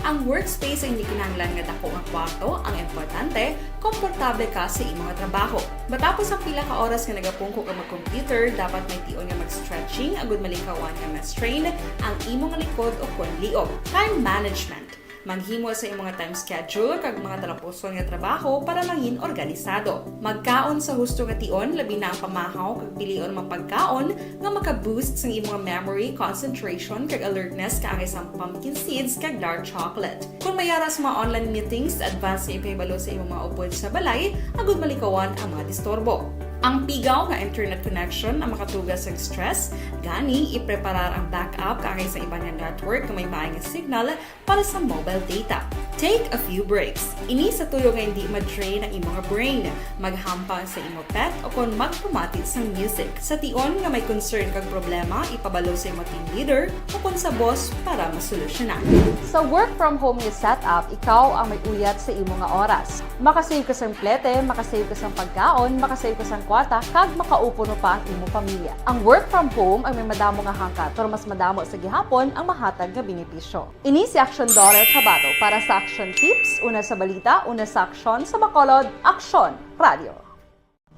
Ang workspace ay hindi kinahanglan nga dako nga kwarto, ang importante, komportable ka sa imong trabaho. Matapos ang pila ka oras nga nagapungko ka mag-computer, dapat may tion nga mag-stretching agud malikawan nga ma-strain ang imong likod o kon liog. Time management. Maghimo sa imong time schedule kag mga talapuson nga trabaho para mangin organisado. Magkaon sa husto nga tion, labi na ang pamahaw kag pilion mga pagkaon nga maka-boost sa imong memory, concentration kag alertness kaangay sa pumpkin seeds kag dark chocolate. Kung mayaras mga online meetings, advance sa ipahibalo sa imong mga upod sa balay, agud malikawan ang mga disturbo. Ang pigaw nga internet connection ang makatugas sa stress, gani ipreparar ang backup kaangay sa ibang network na may maayong signal para sa mobile data. Take a few breaks. Ini sa tuyo nga hindi ma-drain ang imong brain, maghampang sa imong pet o kung magpumati sa music. Sa tion nga may concern kag problema, ipabalo sa imong team leader o kung sa boss para masolusyonan. Sa work from home nga setup, ikaw ang may uyat sa imong nga oras. Makasave ka sa plete, makasave ka sa pagkaon, makasave ka sa kwarta, kag makaupo no pa ang imong pamilya. Ang work from home ay may madamo nga hangkat, pero mas madamo sa gihapon ang mahatag nga benepisyo. Ini si Aksyon Dorel Cabato para sa Action Tips, una sa balita, una sa aksyon, sa Bacolod, Aksyon Radio.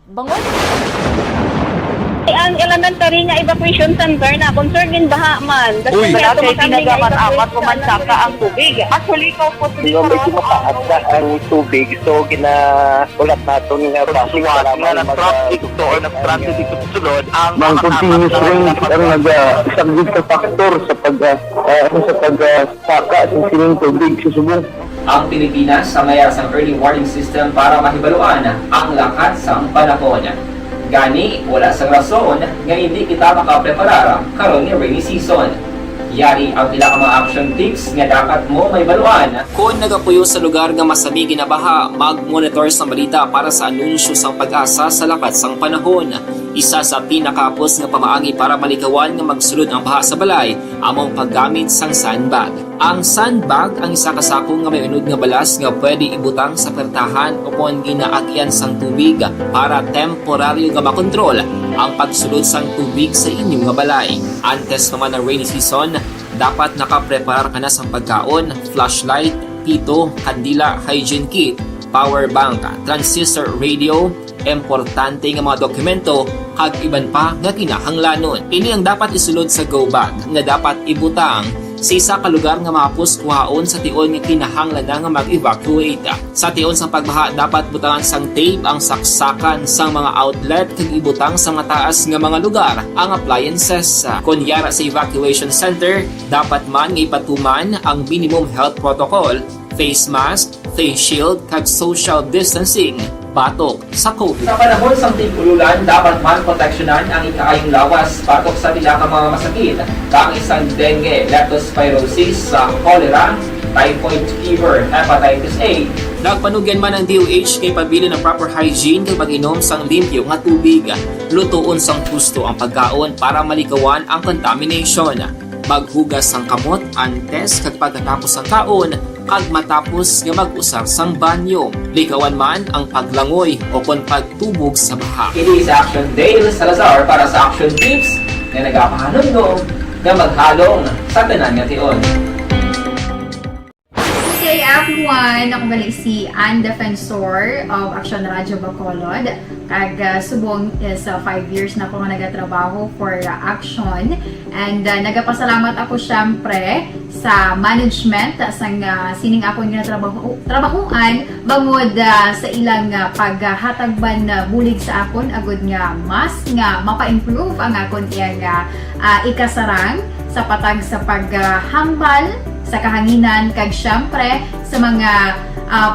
Bangod Ang elementary nga evacuation center na concern din baha man. Uy, wala kay pinagaman-amat kumansaka ang tubig. Actually, ko po Yung medyo mataas na ang tubig, so ginaulat nato nga Pagsiwat nga ng traffic to or ng traffic dito sa sulod ang Mang continuous rain ang nag-subject sa factor sa pagsaka sa sining tubig sa subong. Ang Pilipinas sa mayas ang early warning system para mahibaluan ang lakat sa panahon. Gani, wala sa rason nga hindi kita makapreparar karon ni rainy season. Yari ang pila ka mga action tips nga dapat mo may baluan. Kung nagapuyo sa lugar nga masabi ginabaha, mag-monitor sa balita para sa anunsyo sa pag-asa sa lakat sang panahon. Isa sa pinakapos nga pamaagi para malikawan nga magsulod ang baha sa balay, among paggamit sang sandbag. Ang sandbag ang isa kasakong nga may unod nga balas nga pwede ibutang sa pertahan upon ginaagyan sang tubig para temporaryo nga makontrol ang pagsulod sang tubig sa inyong nga balay. Antes naman ng rainy season, dapat nakaprepare ka na sa pagkaon, flashlight, pito, kandila, hygiene kit, power bank, transistor radio, importante nga mga dokumento, kag iban pa nga kinahanglanon. Ini ang dapat isulod sa go bag nga dapat ibutang sa isa ka lugar nga mapus kuhaon sa tion nga kinahanglan nga mag-evacuate. Sa tion sa pagbaha dapat butangan sang tape ang saksakan sang mga outlet kag ibutang sa mataas nga mga lugar ang appliances. Kunyara sa evacuation center, dapat man nga ipatuman ang minimum health protocol, face mask, face shield kag social distancing batok sa COVID. Sa panahon sa tingululan, dapat man proteksyonan ang ikaayong lawas batok sa pila ka mga masakit, kang isang dengue, leptospirosis, cholera, typhoid fever, hepatitis A. Nagpanugyan man ang DOH kay pabili ng proper hygiene kay pag-inom sang limpyo nga tubig. Lutuon sang husto ang pagkaon para malikawan ang contamination. Maghugas sang kamot antes kag pagkatapos ang kaon kag matapos nga mag-usar sang banyo. Likawan man ang paglangoy o kon pagtubog sa baha. Kini sa Action Dale Salazar para sa Action Tips nga nagapahanong nga maghalong sa tanan nga tion. Okay, everyone, ako balik si Ann Defensor of Action Radio Bacolod. Kag subong is 5 years na ako nga nagatrabaho for Action. And nagapasalamat ako syempre sa management sang sining ako nga trabahuan bangod sa ilang paghatagban bulig sa akon agud nga mas nga mapa-improve ang akon iyang ikasarang sa patag sa paghambal sa kahanginan kag syempre sa mga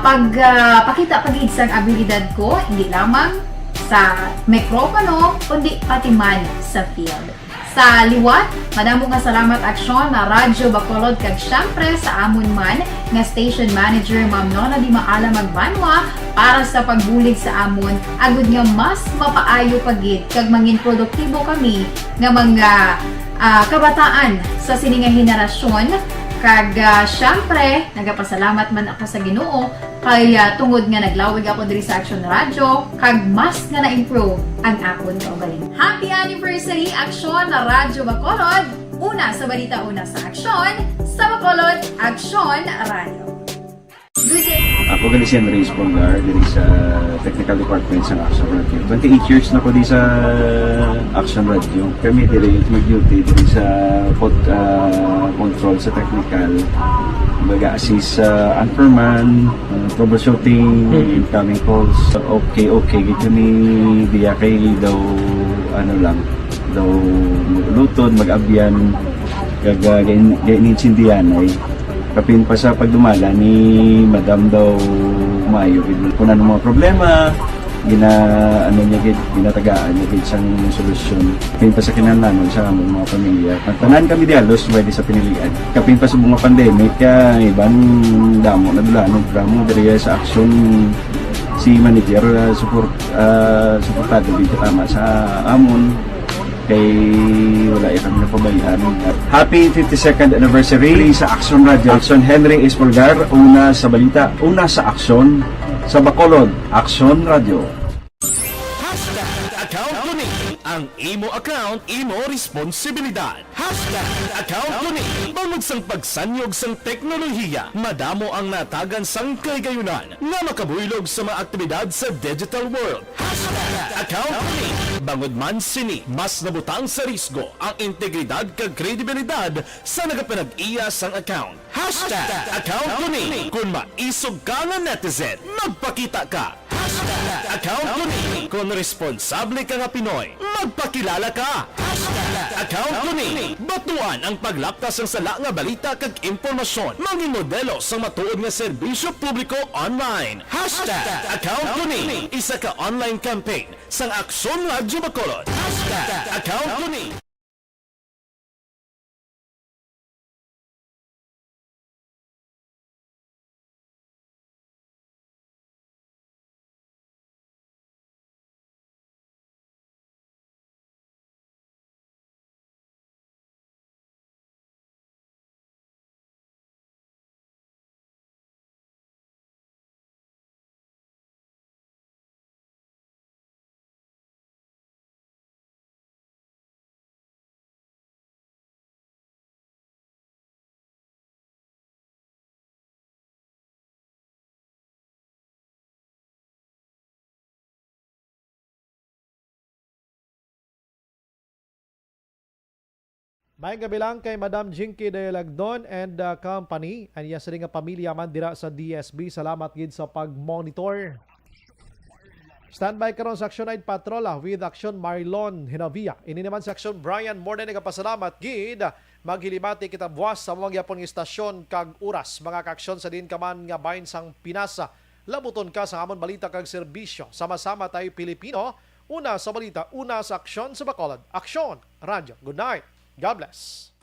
pagpakita pagid sang abilidad ko hindi lamang sa mikropono kundi pati man sa field. Sa liwat, madamo nga salamat Aksyon na Radyo Bacolod kag syempre sa amon man nga station manager Ma'am Nona Di Maala Magbanwa para sa pagbulig sa amon agud nga mas mapaayo pagid kag mangin produktibo kami nga mga kabataan sa sininga henerasyon. Kag syempre, nagapasalamat man ako sa Ginoo kay tungod nga naglawig ako diri sa Action Radio kag mas nga na-improve ang akon kaugaling. Happy anniversary Action na Radyo Bacolod! Una sa balita, una sa Action, sa Bacolod, Action Radio. Good day! Ako gali si Reyes Polgar diri sa Technical Department sa Action Radio. 28 years na ko di sa Action Radio. Kami diri mag-duty diri sa control sa technical. Mag-assist sa anchorman, troubleshooting, incoming calls. Okay. Gito ni diya kay daw daw lutod, mag-abyan, ganinsindihan ay kapin pa sa pagdumala ni Madam daw Mayo. Kung ano mga problema, ginatagaan niya gid sang solusyon. Kapin pa sa kinahanglan sa among mga pamilya. Tanan kami dialos pwede sa pinilian. Kapin pa sa mga pandemic, ibang damo na dulanon programo diri sa Action si manager suportado dito tama sa amon kay wala itang napabayaan. Happy 52nd anniversary sa Action Radio. Action Henry S. Polgar, una sa balita, una sa Action, sa Bacolod, Action Radio. Account Tuni, ang Ang imo account, imo responsibilidad. #account ko ni. Bangod sang pagsanyog sang teknolohiya, madamo ang natagan sang kaygayunan nga makabuylog sa mga aktibidad sa digital world. #account ko ni. Bangod man sini, mas nabutang sa risgo ang integridad kag kredibilidad sa nagapanag-iya sang account. #account ko ni. Kung maisog ka nga netizen, magpakita ka. #account ko ni. Kung responsable ka nga Pinoy, magpakilala ka. #account ko ni. Batuan ang paglaptas ng sala nga balita kag impormasyon. Maging modelo sa matuod nga serbisyo publiko online. #account ko ni. Isa ka online campaign sang Aksyon Radyo Bacolod. #account ko ni. May gabi lang kay Madam Jinky de Lagdon and company. Anya sa nga pamilya man dira sa DSB. Salamat gid sa pag-monitor. Standby karon sa Action 9 Patrola with Action Marlon Hinavia. Ini naman sa Action Brian more than nagapasalamat gid. Maghilimati kita buwas sa mga gyapon nga istasyon kag oras. Mga kaaksyon sa din kaman nga bahin sang Pinasa. Labuton ka sa amon balita kag serbisyo. Sama-sama tayo Pilipino. Una sa balita, una sa aksyon sa Bacolod. Aksyon, Radyo. Good night. God bless.